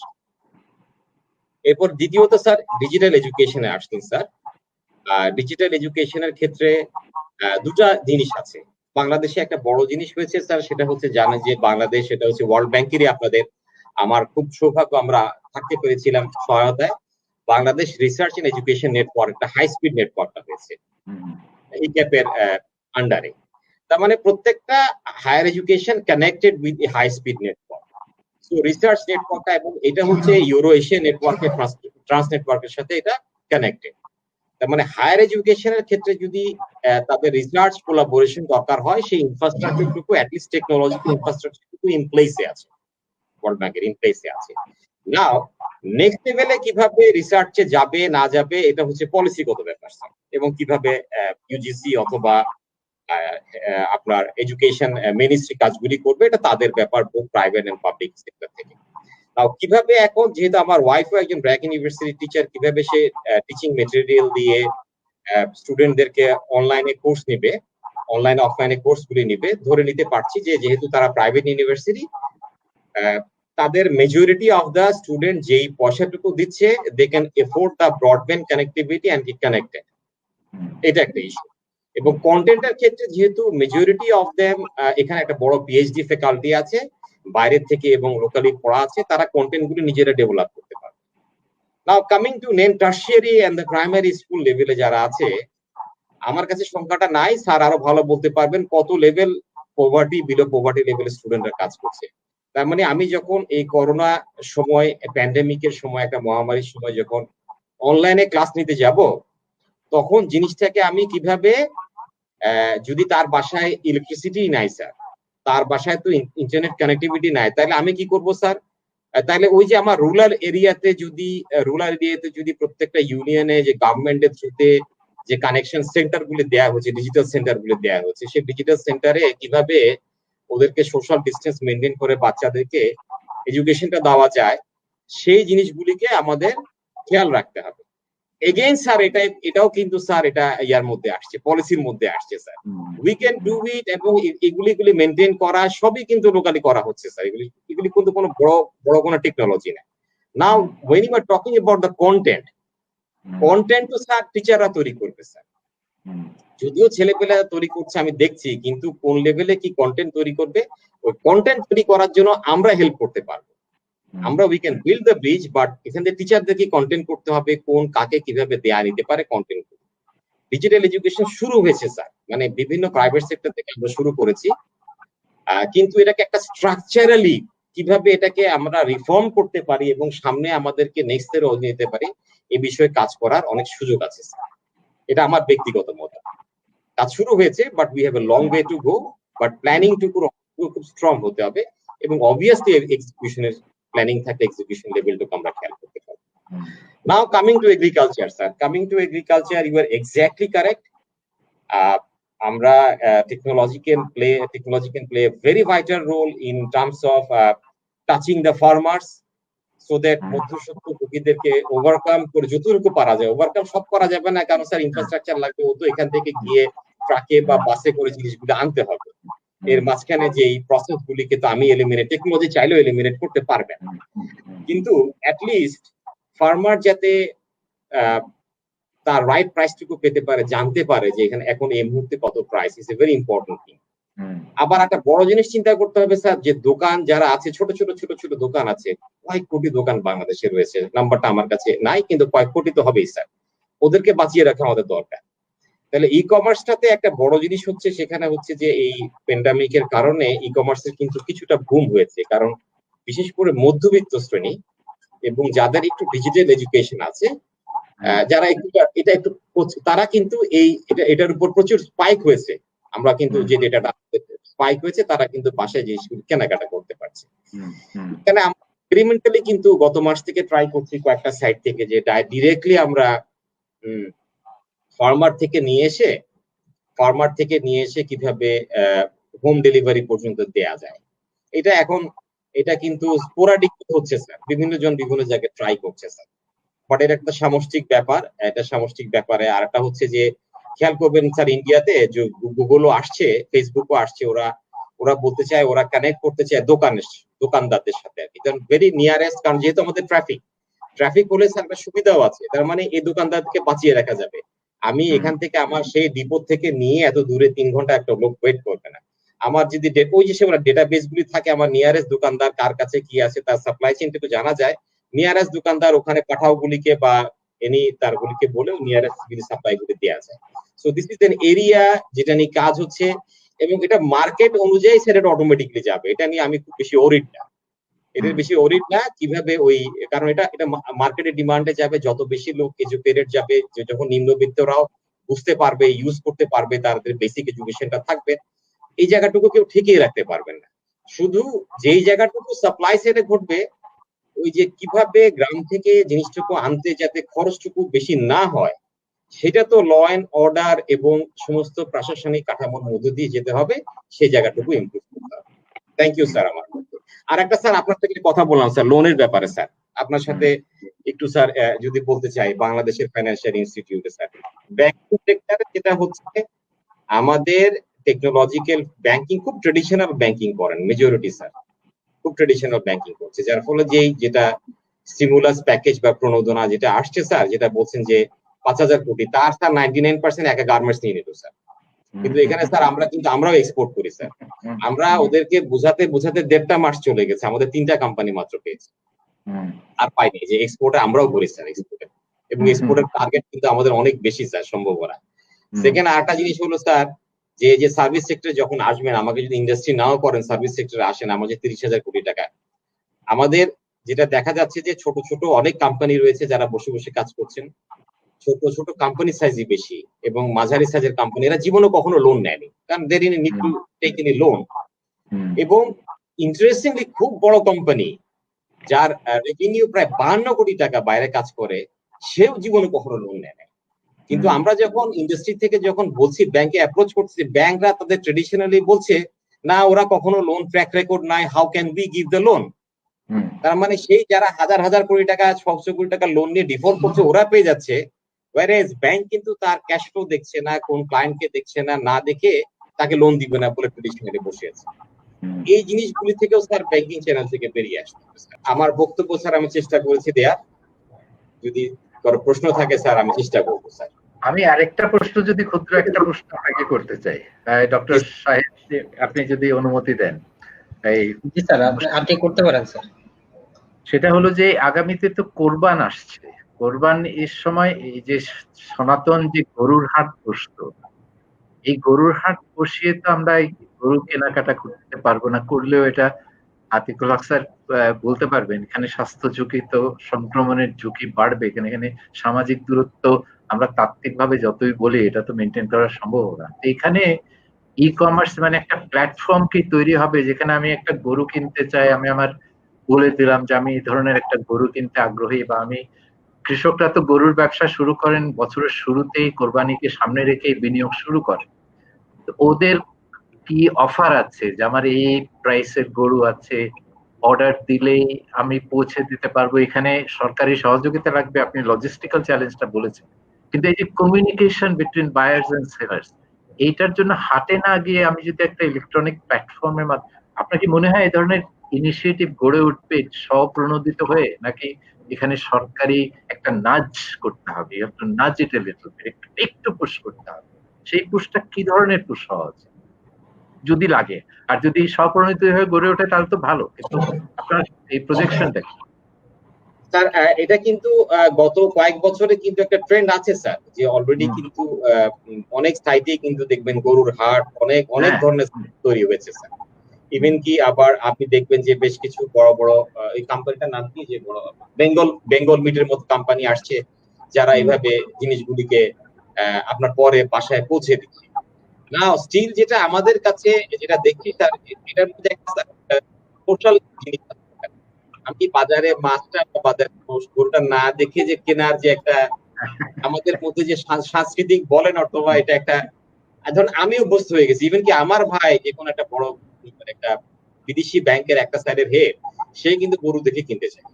এরপর দ্বিতীয়ত স্যার ডিজিটাল এডুকেশনে আসছেন স্যার। ডিজিটাল এডুকেশনের ক্ষেত্রে দুটা জিনিস আছে। বাংলাদেশে একটা বড় জিনিস হয়েছে স্যার, সেটা হচ্ছে জানেন যে বাংলাদেশ, সেটা হচ্ছে ওয়ার্ল্ড ব্যাংকেরই আপনাদের, আমার খুব সৌভাগ্য আমরা থাকতে পেরেছিলাম সহায়তায়, Bangladesh research and education network, একটা হাই স্পিড নেটওয়ার্কটা হয়েছে এই ক্যাপের আন্ডারে। তা তার মানে প্রত্যেকটা higher education connected with a high speed network. So research নেটওয়ার্কটা এবং এটা হচ্ছে ইউরো এশিয়া নেটওয়ার্কের ট্রান্স নেটওয়ার্কের সাথে এটা কানেক্টেড। তার মানে হায়ার এডুকেশনের ক্ষেত্রে যদি তাদের রিসার্চ কোলাবোরেশন দরকার হয়, সেই ইনফ্রাস্ট্রাকচারটুকু অ্যাটলিস্ট টেকনোলজিক্যাল ইনফ্রাস্ট্রাকচারটুকু ইন প্লেসে আছে, ওয়ার্ল্ড ব্যাংকের ইন প্লেসে আছে। নাও নেক্সট লেভেলে কিভাবে রিসার্চে যাবে না যাবে এটা হচ্ছে পলিসিগত ব্যাপার, এবং কিভাবে ইউজিসি অথবা আপনার এডুকেশন মিনিস্ট্রি কাজগুলি করবে এটা তাদের ব্যাপার, both private and public sector থেকে। নাও কিভাবে এখন যেহেতু আমার ওয়াইফও একজন ব্র্যাক ইউনিভার্সিটি টিচার, কিভাবে সে টিচিং মেটেরিয়াল দিয়ে স্টুডেন্টদেরকে অনলাইনে কোর্স নিবে, অনলাইন অফলাইনে কোর্সগুলি নিবে, ধরে নিতে পারছি যে যেহেতু তারা প্রাইভেট ইউনিভার্সিটি, তাদের মেজরিটি অফ দ্য স্টুডেন্ট যেই পয়সাটুকু দিচ্ছে they can afford the broadband connectivity and get connected, এটা একটা ইস্যু। এবং কন্টেন্টের ক্ষেত্রে যেহেতু মেজরিটি অফ দেম এখানে একটা বড় পিএইচডি ফ্যাকাল্টি আছে বাইরের থেকে এবং লোকালি পড়া আছে, তারা কন্টেন্ট গুলি নিজেরা ডেভেলপ করতে পারে। নাও কামিং টু নেন tertiary and the primary school লেভেলে যারা আছে, আমার কাছে সংখ্যাটা নাই, স্যার আরো ভালো বলতে পারবেন কত লেভেল পভার্টি বিলো পভার্টি লেভেলের স্টুডেন্টরা কাজ করছে। তার মানে আমি যখন এই করোনা সময়, প্যান্ডেমিকের সময়, একটা মহামারীর সময় যখন অনলাইনে ক্লাস নিতে যাব, তখন জিনিসটাকে আমি কিভাবে, যদি তার বাসায় ইলেকট্রিসিটি নাই স্যার, তার বাসায় তো ইন্টারনেট কানেক্টিভিটি নাই, তাহলে আমি কি করব স্যার? তাহলে ওই যে আমার রুরাল এরিয়াতে যদি প্রত্যেকটা ইউনিয়নে যে গভর্নমেন্টের থ্রুতে যে কানেকশন সেন্টার গুলি দেওয়া হচ্ছে, ডিজিটাল সেন্টার গুলি দেওয়া হচ্ছে, সেই ডিজিটাল সেন্টারে কিভাবে ওদেরকে সোশ্যাল ডিস্টেন্স মেনটেন করে বাচ্চাদেরকে এডুকেশনটা দেওয়া যায়, সেই জিনিসগুলিকে আমাদের খেয়াল রাখতে হবে। এগেইন স্যার এটাও কিন্তু স্যার এটা ইয়ার মধ্যে আসছে, পলিসির মধ্যে আসছে sir. We can do it, এবং এগুলি মেনটেন করা সবই কিন্তু লোকালি করা হচ্ছে স্যার। এগুলি কিন্তু কোনো বড় কোনো টেকনোলজি না। Now when you are talking about the content তো স্যার টিচাররা তৈরি করবে স্যার, যদিও ছেলেপেলেরা তৈরি করছে আমি দেখছি, কিন্তু কোন লেভেলে কি কন্টেন্ট তৈরি করবে, ওই কন্টেন্ট তৈরি করার জন্য আমরা হেল্প করতে পারবো। আমরা we can build the bridge, but এখানে টিচারদেরকে কন্টেন্ট করতে হবে, কোন কাকে কিভাবে দেয়া নিতে পারে কন্টেন্ট। ডিজিটাল এডুকেশন শুরু হয়েছে স্যার, মানে বিভিন্ন প্রাইভেট সেক্টর থেকে আমরা শুরু করেছি, কিন্তু এটাকে একটা স্ট্রাকচারালি কিভাবে এটাকে আমরা রিফর্ম করতে পারি এবং সামনে আমাদেরকে নেক্সট এর নিতে পারি, এই বিষয়ে কাজ করার অনেক সুযোগ আছে স্যার। এটা আমার ব্যক্তিগত মত। কাজ শুরু হয়েছে, but we have a long way to go, but planning টুকু খুব স্ট্রং হতে হবে, এবং অবভিয়াসলি এক্সিকিউশনের প্ল্যানিং থাকলে এক্সিকিউশন লেভেলটুকু আমরা খেয়াল করতে পারবো। Now coming to agriculture, sir. Coming to agriculture, you are exactly correct. আমরা technology can play a very vital role in terms of touching the farmers, so that মধ্যস্বত্ব ভোগীদেরকে ওভারকাম করে যতটুকু পারা যায়, ওভারকাম সব করা যাবে না, কারণ স্যার ইনফ্রাস্ট্রাকচার লাগবে, ও তো এখান থেকে গিয়ে ট্রাকে বা বাসে করে জিনিসগুলো আনতে হবে। এর মাঝখানে যে এই প্রসেস গুলিকে তো আমি টেকনোলজি চাইলেও এলিমিনেট করতে পারবে না, কিন্তু অ্যাটলিস্ট ফার্মার যাতে তার রাইট প্রাইসটুকু পেতে পারে, জানতে পারে যে এখানে এখন এই মুহূর্তে কত price, is a very important thing. আবার একটা বড় জিনিস চিন্তা করতে হবে স্যার, যে দোকান যারা আছে, ছোট ছোট দোকান আছে, কয়েক কোটি দোকান বাংলাদেশে রয়েছে, নাম্বারটা আমার কাছে নাই, কিন্তু কয়েক কোটি তো হবেই স্যার, ওদেরকে বাঁচিয়ে রাখা আমাদের দরকার। তাহলে ই কমার্সটাতে একটা বড় জিনিস হচ্ছে, সেখানে হচ্ছে যে এই প্যান্ডামিকের কারণে ই কমার্সের কিন্তু কিছুটা বুম হয়েছে, কারণ বিশেষ করে মধ্যবিত্ত শ্রেণী এবং যাদের একটু ডিজিটাল এডুকেশন আছে, যারা এটা একটু, তারা কিন্তু এটার উপর প্রচুর স্পাইক হয়েছে। আমরা কিন্তু যে ডেটাটা স্পাইক হয়েছে, তারা কিন্তু বাসায় জিনিসগুলো কেনাকাটা করতে পারছে। এখানে আমরা এক্সপেরিমেন্টালি কিন্তু গত মাস থেকে ট্রাই করছি কয়েকটা সাইট থেকে, যে ডিরেক্টলি আমরা ফার্মার থেকে নিয়ে এসে কিভাবে হোম ডেলিভারি পর্যন্ত দেয়া যায়। এটা কিন্তু স্পোরাডিক হচ্ছে স্যার, বিভিন্ন জন বিভিন্ন জায়গায় ট্রাই করছে স্যার, বাট এটা একটা সামষ্টিক ব্যাপারে। আর একটা হচ্ছে যে খেয়াল করবেন স্যার, ইন্ডিয়াতে যে গুগলও আসছে, ফেসবুকও আসছে, ওরা বলতে চায়, ওরা কানেক্ট করতে চায় দোকানদারদের সাথে আর কি, ভেরি নিয়ারেস্ট, কারণ যেহেতু আমাদের ট্রাফিক হলে স্যার একটা সুবিধাও আছে, তার মানে এই দোকানদারকে বাঁচিয়ে রাখা যাবে। আমি এখান থেকে আমার সেই ডিপো থেকে নিয়ে এত দূরে 3 ঘন্টা একটা লোক ওয়েট করবে না। আমার যদি ওই যে ডেটাবেস গুলি থাকে, আমার নিয়ারেস্ট দোকানদার কার কাছে কি আছে, তার সাপ্লাই চেইনটা একটু জানা যায়, নিয়ারেস্ট দোকানদার ওখানে পাঠাও গুলিকে বা তারগুলিকে বলেও নিয়ারেস্ট সাপ্লাই গুলি দেওয়া যায়। So this is an area যেটা নিয়ে কাজ হচ্ছে। এবং এটা মার্কেট অনুযায়ী সেটা অটোমেটিকলি যাবে। এটা নিয়ে আমি খুব বেশি ওরিড না, এটার বেশি ওরিড না কিভাবে ওই, কারণ এটা মার্কেটের ডিমান্ডে যাবে, যত বেশি লোক এডুকেটেড যাবে, যখন নিম্নবিত্তরাও বুঝতে পারবে, ইউজ করতে পারবে, তাদের বেসিক এডুকেশনটা থাকবে, এই জায়গাটুকু কেউ ঠিকই রাখতে পারবেন না। শুধু যেই জায়গাটুকু সাপ্লাই সাইডে ঘটবে, ওই যে কিভাবে গ্রাম থেকে জিনিসটুকু আনতে যাতে খরচটুকু বেশি না হয়, সেটা তো ল অ্যান্ড অর্ডার এবং সমস্ত প্রশাসনিক কাঠামোর মধ্যে দিয়ে যেতে হবে, সেই জায়গাটুকু ইমপ্রুভ করতে হবে। Thank you sir. আমার আর একটা স্যার আপনার থেকে কথা বললাম স্যার লোনের ব্যাপারে, স্যার আপনার সাথে একটু স্যার যদি বলতে চাই, বাংলাদেশের ফাইন্যান্সিয়াল ইনস্টিটিউটে স্যার ব্যাংকিং সেক্টরে যেটা হচ্ছে, আমাদের টেকনোলজিক্যাল ব্যাংকিং খুব ট্রেডিশনাল ব্যাংকিং করেন মেজরিটি স্যার, খুব ট্রেডিশনাল ব্যাংকিং করছে, যার ফলে যেটা স্টিমুলাস প্যাকেজ বা প্রণোদনা যেটা আসছে স্যার, যেটা বলছেন যে 5,000 কোটি, তার স্যার 99% একা গার্মেন্টস নিয়ে নিল স্যার। কিন্তু এখানে স্যার আমরাও এক্সপোর্ট করি স্যার, আমরা ওদেরকে বোঝাতে 1.5 মাস চলে গেছে, আমাদের 3টা কোম্পানি মাত্র পেয়েছে, আর পাইনি। যে এক্সপোর্টে আমরাও করি স্যার, এক্সপোর্টে, এবং এক্সপোর্টের টার্গেট কিন্তু আমাদের অনেক বেশি স্যার সম্ভাবনা। সেকেন্ড আরেকটা জিনিস হলো স্যার, যে সার্ভিস সেক্টরে যখন আসবেন, আমাকে যদি ইন্ডাস্ট্রি নাও করেন, সার্ভিস সেক্টরে আসেন, আমাদের 30,000 কোটি টাকা, আমাদের যেটা দেখা যাচ্ছে যে ছোট ছোট অনেক কোম্পানি রয়েছে যারা বসে বসে কাজ করছেন, ছোট ছোট কোম্পানি সাইজই বেশি, এবং মাঝারি সাইজের কোম্পানিরা জীবনে কখনো লোন নেয়নি, কারণ they're in need to take any loan. এবং ইন্টারেস্টিংলি খুব বড় কোম্পানি যার রেভিনিউ প্রায় 52 কোটি টাকা বাইরে কাজ করে, সেও জীবনে কখনো লোন নেয় না। কিন্তু আমরা যখন ইন্ডাস্ট্রি থেকে যখন বলছি, ব্যাংকে অ্যাপ্রোচ করছি, ব্যাংকরা তাদের ট্রেডিশনালি বলছে না, ওরা কখনো লোন ট্র্যাক রেকর্ড নাই, how can be give the loan. তার মানে সেই যারা হাজার হাজার কোটি টাকা 600 কোটি টাকা লোন নিয়ে ডিফল্ট করছে, ওরা পেয়ে যাচ্ছে, ওয়ারেজ ব্যাংক কিন্তু তার ক্যাশ ফ্লো দেখছে না, কোন ক্লায়েন্টকে দেখছে না, না দেখে তাকে লোন দিবে না বলে ট্রেডিশনালি বসে আছে। এই জিনিসগুলি থেকেও স্যার ব্যাংকিং চ্যানেল থেকে বেরিয়ে আসতে হবে। আমার বক্তব্য স্যার আমি চেষ্টা করেছি দেয়ার, যদি কারো প্রশ্ন থাকে স্যার আমি চেষ্টা করবো স্যার। আমি আরেকটা প্রশ্ন, যদি ক্ষুদ্র একটা প্রশ্ন আপনাকে করতে চাই, ডক্টর সাহেব আপনি যদি অনুমতি দেন। জি স্যার, আপনি করতে পারেন স্যার। সেটা হলো যে আগামীতে তো কোরবান আসছে, কোরবান এর সময় এই যে সনাতন যে গরুর হাট বসতো, এই গরুর হাট বসিয়ে তো আমরা গরু কেনাকাটা করতে পারবো না, করলেও এটা আতিকুল হক স্যার বলতে পারবেন, এখানে স্বাস্থ্য ঝুঁকি তো, সংক্রমণের ঝুঁকি বাড়বে, এখানে সামাজিক দূরত্ব আমরা তাত্ত্বিক ভাবে যতই বলি এটা তো মেনটেন করা সম্ভব না। এখানে ই কমার্স মানে একটা প্ল্যাটফর্ম কি তৈরি হবে, যেখানে আমি একটা গরু কিনতে চাই, আমি আমার বলে দিলাম যে আমি এই ধরনের একটা গরু কিনতে আগ্রহী, বা আমি, কৃষকরা তো গরুর ব্যবসা শুরু করেন বছরের শুরুতেই, কোরবানিকে সামনে রেখে বিনিয়োগ শুরু করেন, ওদের কি অফার আছে যে আমার এই প্রাইসের গরু আছে, অর্ডার দিলেই আমি পৌঁছে দিতে পারবো, এখানে সরকারি সহযোগিতা লাগবে, আপনি লজিস্টিক্যাল চ্যালেঞ্জটা বলেছেন, কিন্তু এই যে communication between buyers and sellers, এইটার জন্য হাটে না গিয়ে আমি যদি একটা ইলেকট্রনিক প্ল্যাটফর্মের মাধ্যমে, আপনার কি মনে হয় এই ধরনের ইনিশিয়েটিভ গড়ে উঠবে স্বপ্রণোদিত হয়ে, নাকি এখানে সরকারি একটা নাজ করতে হবে, একটা নাজ একটু পুশ করতে হবে, সেই পুশটা কি ধরনের পুশ হওয়া উচিত যদি লাগে, আর যদি স্বপ্রণোদিত হয়ে গড়ে ওঠে তাহলে তো ভালো, কিন্তু আপনার এই প্রজেকশনটা কি? স্যার এটা কিন্তু গত কয়েক বছরে কিন্তু একটা ট্রেন্ড আছে স্যার, যে অলরেডি কিন্তু অনেক সাইটে কিন্তু দেখবেন গরুর হাট অনেক ধরনের তৈরি হয়েছে স্যার। ইভেন কি আবার আপনি দেখবেন যে বেশ কিছু বড় বড় এই কোম্পানিটার নাম কি, যে বড় বেঙ্গল মিটের মতো কোম্পানি আসছে, যারা এইভাবে জিনিসগুলিকে আপনার পরে বাসায় পৌঁছে দিচ্ছে। না স্টিল যেটা আমাদের কাছে যেটা দেখি স্যার, এটার মধ্যে একটা সোশ্যাল জিনিস, আমি বাজারে মাছটা বা বাজারে গরুটা না দেখে যে কেনার যে একটা আমাদের মধ্যে যে সাংস্কৃতিক বলেন, অথবা এটা একটা ধরুন আমি অভ্যস্ত হয়ে গেছি। ইভেন কি আমার ভাই যে কোনো একটা বড় একটা বিদেশি ব্যাংকের একটা সাইডের হেড, সে কিন্তু গরু দেখে কিনতে চায়,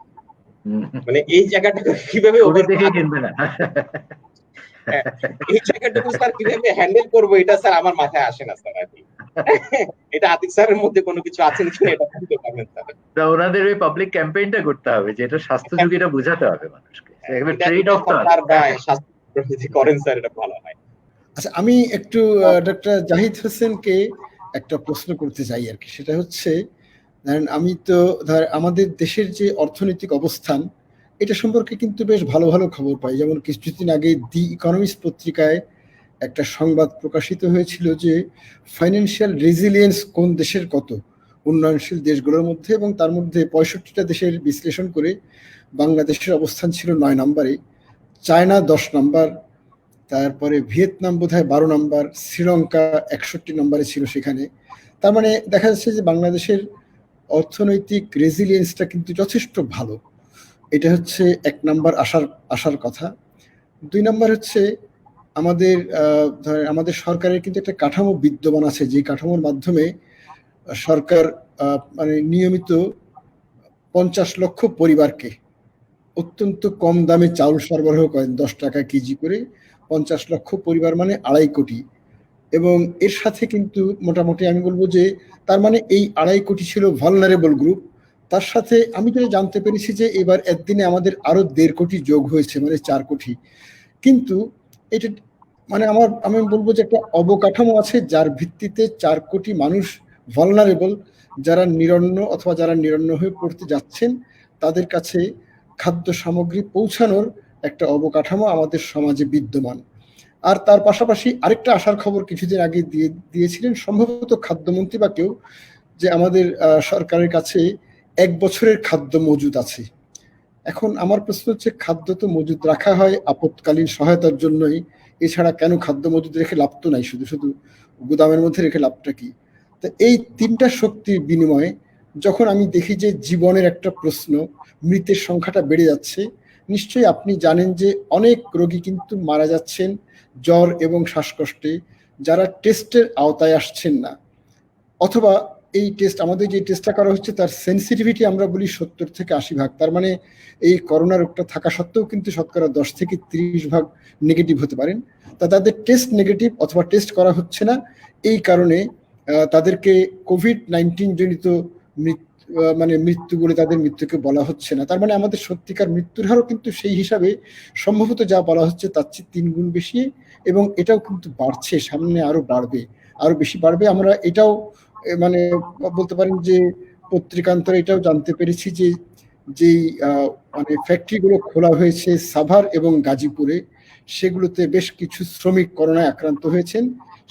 মানে এই জায়গাটা কিভাবে দেখে কিনবে না, এই জায়গাটুকু স্যার কিভাবে হ্যান্ডেল করবো, এটা স্যার আমার মাথায় আসে না স্যার। আর কি এটা আতিক স্যারের মধ্যে কোনো কিছু আছে কিনা এটা বলতে পারবেন স্যার। ওনাদের ওই পাবলিক ক্যাম্পেইনটা করতে হবে, যে এটা স্বাস্থ্য ঝুঁকিটা বোঝাতে হবে মানুষকে, ট্রেড অফ করেন স্যার, এটা ভালো হয়। আচ্ছা, আমি একটু ডক্টর জাহিদ হোসেনকে একটা প্রশ্ন করতে চাই আর কি, সেটা হচ্ছে ধরেন আমি তো আমাদের দেশের যে অর্থনৈতিক অবস্থান, এটা সম্পর্কে কিন্তু বেশ ভালো ভালো খবর পাই। যেমন কিছুদিন আগে দি ইকোনমিস্ট পত্রিকায় একটা সংবাদ প্রকাশিত হয়েছিল যে ফাইন্যান্সিয়াল রেজিলিয়েন্স কোন দেশের কত উন্নয়নশীল দেশগুলোর মধ্যে, এবং তার মধ্যে 65টা দেশের বিশ্লেষণ করে বাংলাদেশের অবস্থান ছিল 9 নম্বরে, চায়না 10 নম্বর, তারপরে ভিয়েতনাম বোধহয় 12 নম্বর, শ্রীলঙ্কা 61 নম্বরে ছিল সেখানে। তার মানে দেখা যাচ্ছে যে বাংলাদেশের অর্থনৈতিক রেজিলিয়েন্সটা কিন্তু যথেষ্ট ভালো। এটা হচ্ছে 1 নম্বর আসার কথা। 2 নম্বর হচ্ছে আমাদের সরকারের কিন্তু একটা কাঠামো বিদ্যমান আছে, যে কাঠামোর মাধ্যমে সরকার মানে নিয়মিত 50 লক্ষ পরিবারকে অত্যন্ত কম দামে চাউল সরবরাহ করেন, 10 টাকা কেজি করে। 50 লক্ষ পরিবার মানে 2.5 কোটি, এবং এর সাথে কিন্তু মোটামুটি আমি বলবো যে তার মানে এই 2.5 কোটি ছিল ভালনারেবল গ্রুপ। তার সাথে আমি যেটা জানতে পেরেছি যে এবার একদিনে আমাদের আরো 1.5 কোটি যোগ হয়েছে, মানে 4 কোটি। কিন্তু এটা মানে আমি বলবো যে একটা অবকাঠামো আছে যার ভিত্তিতে 4 কোটি মানুষ ভালনারেবল, যারা নিরন্ন অথবা যারা নিরন্ন হয়ে পড়তে যাচ্ছেন তাদের কাছে খাদ্য সামগ্রী পৌঁছানোর একটা অবকাঠামো আমাদের সমাজে বিদ্যমান। আর তার পাশাপাশি আরেকটা আশার খবর কিছুদিন আগে দিয়েছিলেন সম্ভবত খাদ্যমন্ত্রী বা কেউ, যে আমাদের সরকারের কাছে 1 বছরের খাদ্য মজুদ আছে। এখন আমার প্রশ্ন হচ্ছে, খাদ্য তো মজুদ রাখা হয় আপৎকালীন সহায়তার জন্যই, এছাড়া কেন খাদ্য মজুদ রেখে লাভ তো নাই, শুধু শুধু গুদামের মধ্যে রেখে লাভটা কি? তো এই 3টা শক্তির বিনিময়ে যখন আমি দেখি যে জীবনের একটা প্রশ্ন, মৃতের সংখ্যাটা বেড়ে যাচ্ছে, নিশ্চয়ই আপনি জানেন যে অনেক রোগী কিন্তু মারা যাচ্ছেন জ্বর এবং শ্বাসকষ্টে, যারা টেস্টের আওতায় আসছেন না, অথবা এই টেস্ট আমাদের যে টেস্টটা করা হচ্ছে তার সেন্সিটিভিটি আমরা বলি 70 থেকে 80 ভাগ। তার মানে এই করোনা রোগটা থাকা সত্ত্বেও কিন্তু শতকরা 10 থেকে 30 ভাগ নেগেটিভ হতে পারেন। তা তাদের টেস্ট নেগেটিভ অথবা টেস্ট করা হচ্ছে না, এই কারণে তাদেরকে কোভিড-19 জনিত মৃত্যু বলে তাদের মৃত্যুকে বলা হচ্ছে না। তার মানে আমাদের সত্যিকার মৃত্যুর হারও কিন্তু সেই হিসাবে সম্ভবত যা বলা হচ্ছে তার চেয়ে 3 গুণ বেশি, এবং এটাও কিন্তু বাড়ছে, সামনে আরো বাড়বে, আরো বেশি বাড়বে। আমরা এটাও মানে বলতে পারেন যে পত্রিকান্তরে এটাও জানতে পেরেছি যে যেই মানে ফ্যাক্টরিগুলো খোলা হয়েছে সাভার এবং গাজীপুরে, সেগুলোতে বেশ কিছু শ্রমিক করোনায় আক্রান্ত হয়েছেন।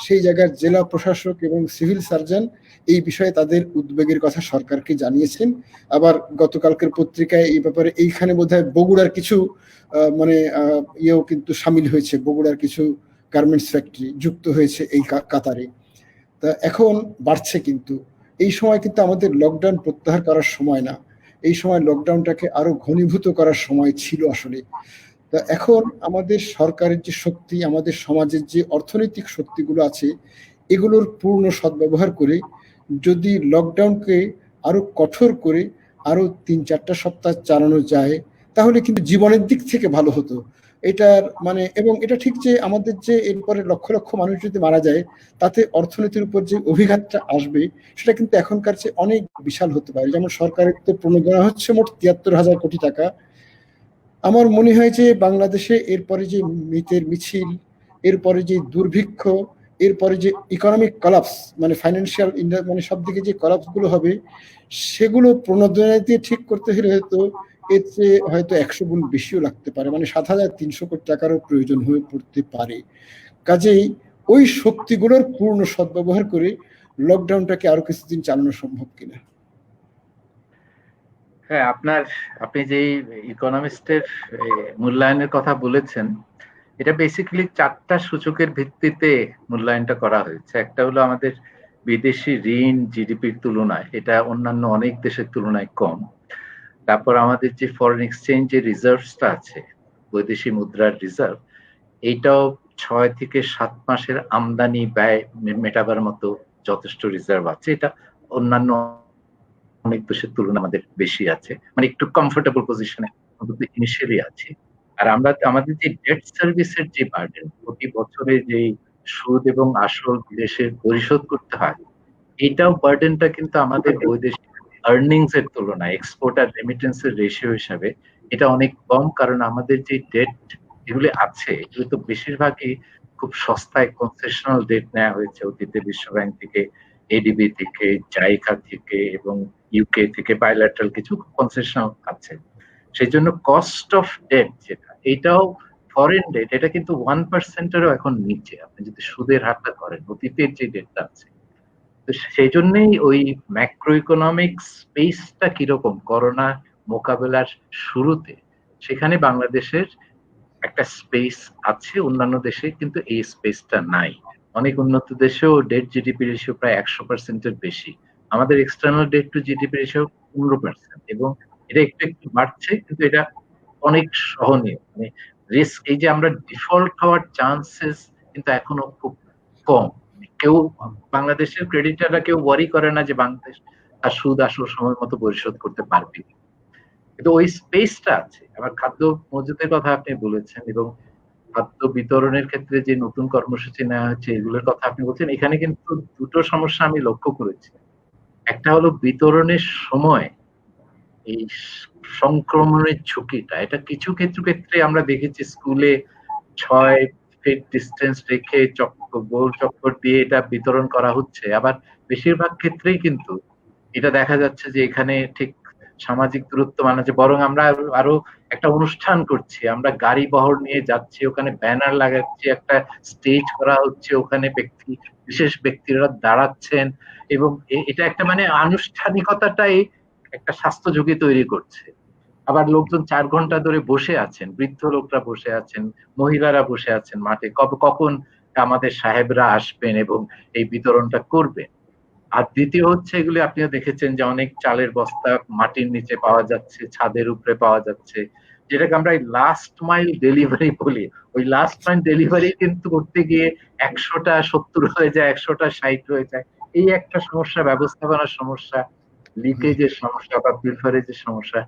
সেই জায়গার জেলা প্রশাসক এবং সিভিল সার্জন এই বিষয়ে তাদের উদ্বেগের কথা সরকারকে জানিয়েছেন। আবার গতকালকের পত্রিকায় এই ব্যাপারে এইখানে বোধহয় বগুড়ার কিছু মানে ইয়েও কিন্তু সামিল হয়েছে, বগুড়ার কিছু গার্মেন্টস ফ্যাক্টরি যুক্ত হয়েছে এই কাতারে। তা এখন বাড়ছে, কিন্তু এই সময় কিন্তু আমাদের লকডাউন প্রত্যাহার করার সময় না, এই সময় লকডাউনটাকে আরো ঘনীভূত করার সময় ছিল আসলে। তা এখন আমাদের সরকারের যে শক্তি, আমাদের সমাজের যে অর্থনৈতিক শক্তিগুলো আছে, এগুলোর পূর্ণ সদ্ব্যবহার করে যদি লকডাউনকে আরো কঠোর করে আরো 3-4টা সপ্তাহ চালানো যায়, তাহলে কিন্তু জীবনের দিক থেকে ভালো হতো। এটার মানে, এবং এটা ঠিক যে আমাদের যে এরপরে লক্ষ লক্ষ মানুষ যদি মারা যায়, তাতে অর্থনীতির উপর যে অভিঘাতটা আসবে সেটা কিন্তু এখনকার চেয়ে অনেক বিশাল হতে পারে। যেমন সরকারের তো প্রণোদনা হচ্ছে মোট 73,000 কোটি টাকা। আমার মনে হয় যে বাংলাদেশে এরপরে যে মৃতের মিছিল, এরপরে যে দুর্ভিক্ষ, এরপরে যে ইকোনমিক কলাপস, মানে ফাইন্যান্সিয়াল মানে সব দিকে যে কলাপস গুলো হবে, সেগুলো প্রণোদনা দিয়ে ঠিক করতে হলে এর চেয়ে হয়তো 100 গুণ বেশিও লাগতে পারে, মানে 7,300 কোটি টাকারও প্রয়োজন হয়ে পড়তে পারে। কাজেই ওই শক্তিগুলোর পূর্ণ সদ্ব্যবহার করে লকডাউনটাকে আরো কিছুদিন চালানো সম্ভব কিনা। হ্যাঁ, আপনি যে ইকোনমিস্টের মূল্যায়নের কথা বলেছেন, এটা বেসিক্যালি 4টা সূচকের ভিত্তিতে মূল্যায়নটা করা হয়েছে। একটা হলো আমাদের বিদেশি ঋণ জিডিপির তুলনায়, এটা অন্যান্য অনেক দেশের তুলনায় কম। তারপর আমাদের যে ফরেন এক্সচেঞ্জের রিজার্ভসটা আছে, বৈদেশিক মুদ্রার রিজার্ভ, এইটাও 6 থেকে 7 মাসের আমদানি ব্যয় মেটাবার মতো যথেষ্ট রিজার্ভ আছে। এটা অন্যান্য অনেক দেশের তুলনায় আমাদের বেশি আছে, মানে একটু কমফোর্টেবল পজিশনে ইনিশিয়ালি আছে। আর আমাদের যে ডেট সার্ভিসের যে বার্ডেন, প্রতি বছরে যে সুদ এবং আসল বিদেশে পরিশোধ করতে হয়, এটাও বার্ডেনটা কিন্তু আমাদের বৈদেশিক আর্নিংস এর তুলনায়, এক্সপোর্ট আর রেমিটেন্স এর রেশিও হিসাবে এটা অনেক কম। কারণ আমাদের যে ডেট এগুলি আছে, এগুলো তো বেশিরভাগই খুব সস্তায় কনসেশনাল ডেট নেওয়া হয়েছে অতীতে বিশ্ব ব্যাংক থেকে, এডিবি থেকে, জাইকা থেকে এবং ইউকে থেকে বাইল্যাটারাল কিছু কনসেশনাল আছে। সেই জন্য কস্ট অফ ডেট যেটা, এটাও ফরেন ডেট এটা কিন্তু 1%-এরও এখন নিচে, আপনি যদি সুদের হারটা ধরেন অতীতের যে ডেটটা আছে। তো সেই জন্যই ওই ম্যাক্রো ইকোনমিক স্পেসটা কিরকম করোনা মোকাবেলার শুরুতে, সেখানে বাংলাদেশের একটা স্পেস আছে, অন্যান্য দেশে কিন্তু এই স্পেসটা নাই। অনেক উন্নত দেশেও ডেট জিডিপি রেশিও প্রায় 100%-এর বেশি, আমাদের external date two GDP ratio 15%, এবং এটা একটু একটু বাড়ছে, কিন্তু এটা অনেক সহনীয়। মানে রিস্ক, এই যে আমরা ডিফল্ট হওয়ার চান্সেস কিন্তু এখনো খুব কম। কেউ বাংলাদেশের ক্রেডিটাররা কেউ ওয়ারি করে না যে বাংলাদেশ তার সুদ আসল সময় মতো পরিশোধ করতে পারবে, কিন্তু ওই স্পেসটা আছে। আবার খাদ্য মজুতের কথা আপনি বলেছেন, এবং খাদ্য বিতরণের ক্ষেত্রে যে নতুন কর্মসূচি নেওয়া হচ্ছে এগুলোর কথা আপনি বলছেন, এখানে কিন্তু দুটো সমস্যা আমি লক্ষ্য করেছি। একটা হলো বিতরণের সময় এই সংক্রমণের ঝুঁকিটা, এটা কিছু ক্ষেত্রে আমরা দেখেছি স্কুলে 6 ফিট ডিস্টেন্স রেখে গোল চক্কর দিয়ে এটা বিতরণ করা হচ্ছে, আবার বেশিরভাগ ক্ষেত্রেই কিন্তু এটা দেখা যাচ্ছে যে এখানে ঠিক সামাজিক দূরত্ব মানা হচ্ছে, বরং আমরা আরো একটা অনুষ্ঠান করছি, আমরা গাড়ি বহর নিয়ে যাচ্ছি, ওখানে ব্যানার লাগাচ্ছি, একটা স্টেজ করা হচ্ছে, ওখানে বিশেষ ব্যক্তিরা দাঁড়াচ্ছেন, এবং এটা একটা মানে আনুষ্ঠানিকতাটাই একটা স্বাস্থ্য ঝুঁকি তৈরি করছে। আবার লোকজন 4 ঘন্টা ধরে বসে আছেন, বৃদ্ধ লোকরা বসে আছেন, মহিলারা বসে আছেন মাঠে, কখন আমাদের সাহেবরা আসবেন এবং এই বিতরণটা করবেন। আর দ্বিতীয় হচ্ছে, এগুলি আপনিও দেখেছেন যে অনেক চালের বস্তা মাটির নিচে পাওয়া যাচ্ছে, ছাদের উপরে পাওয়া যাচ্ছে, যেটাকে আমরা লাস্ট মাইল ডেলিভারি বলি। ওই লাস্ট মাইল ডেলিভারি কিন্তু করতে গিয়ে 100টা 70 হয়ে যায়, 100টা 60 হয়ে যায়। এই একটা সমস্যা, ব্যবস্থাপনার সমস্যা, লিকেজের সমস্যা বা পিলফারেজের সমস্যা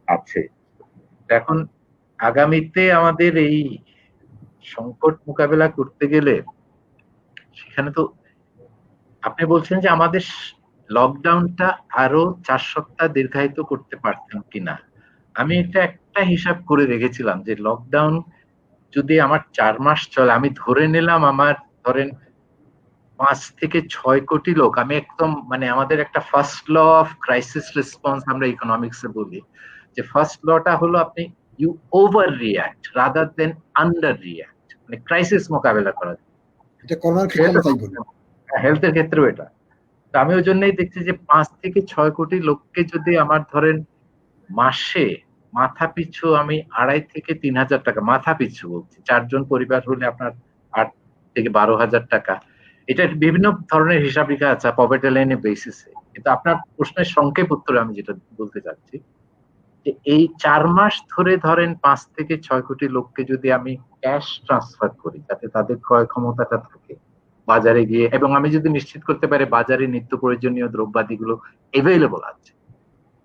আছে। এখন আগামীতে আমাদের এই সংকট মোকাবেলা করতে গেলে সেখানে তো আপনি বলছেন যে আমাদের লকডাউনটা আরো 4 সপ্তাহ দীর্ঘায়িত করতে পারতেন কিনা। আমি এটা একটা হিসাব করে রেখেছিলাম যে লকডাউন যদি আমার 4 মাস চলে, আমি ধরে নিলাম আমার ধরেন 5 থেকে 6 কোটি লোক, আমি একদম মানে আমাদের একটা first law of crisis response আমরা ইকোনমিক্সে বলি, যে ফার্স্ট লটা হলো আপনি you over react rather than under react, মানে ক্রাইসিস মোকাবেলা করা। এটা করোনার ক্ষেত্রে তাই বলি। হেলথের ক্ষেত্রেও এটা। তো আমি ওই জন্যই দেখছি যে 5 থেকে 6 কোটি লোককে যদি আমার ধরেন মাসে মাথা পিছু আমি 2.5 থেকে 3,000 টাকা মাথা পিছু বলছি, 4 জন পরিবার হলে আপনার 8 থেকে 12,000 টাকা, এটা বিভিন্ন ধরনের হিসাব নিকাশ আছে পভার্টি লাইনের বেসিসে। কিন্তু আপনার প্রশ্নের সংক্ষেপ উত্তরে আমি যেটা বলতে চাচ্ছি যে এই 4 মাস ধরে ধরেন 5 থেকে 6 কোটি লোককে যদি আমি ক্যাশ ট্রান্সফার করি, যাতে তাদের ক্রয় ক্ষমতাটা থাকে বাজারে গিয়ে, এবং আমি যদি নিশ্চিত করতে পারি বাজারে নিত্য প্রয়োজনীয় দ্রব্যাদিগুলো এভেইলেবল আছে,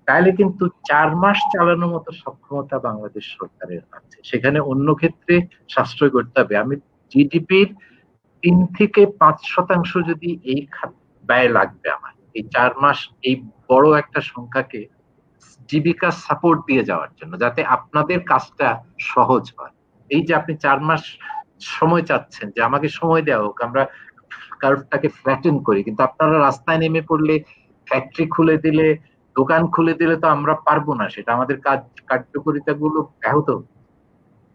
তাহলে কিন্তু 4 মাস চালানোর মতো সক্ষমতা বাংলাদেশ সরকারের আছে। সেখানে অন্য ক্ষেত্রে সাশ্রয় করতে হবে। আমি জিডিপির 3 থেকে 5% যদি এই ব্যয় লাগবে আমার এই 4 মাস এই বড় একটা সংখ্যাকে জীবিকা সাপোর্ট দিয়ে যাওয়ার জন্য, যাতে আপনাদের কাজটা সহজ হয়। এই যে আপনি 4 মাস সময় চাচ্ছেন যে আমাকে সময় দেওয়া হোক, আমরা কার্ভটাকে ফ্ল্যাটেন করি, কিন্তু আপনারা রাস্তায় নেমে পড়লে, ফ্যাক্টরি খুলে দিলে, দোকান খুলে দিলে তো আমরা পারবো না, সেটা আমাদের কার্যকারিতা গুলো ব্যাহত।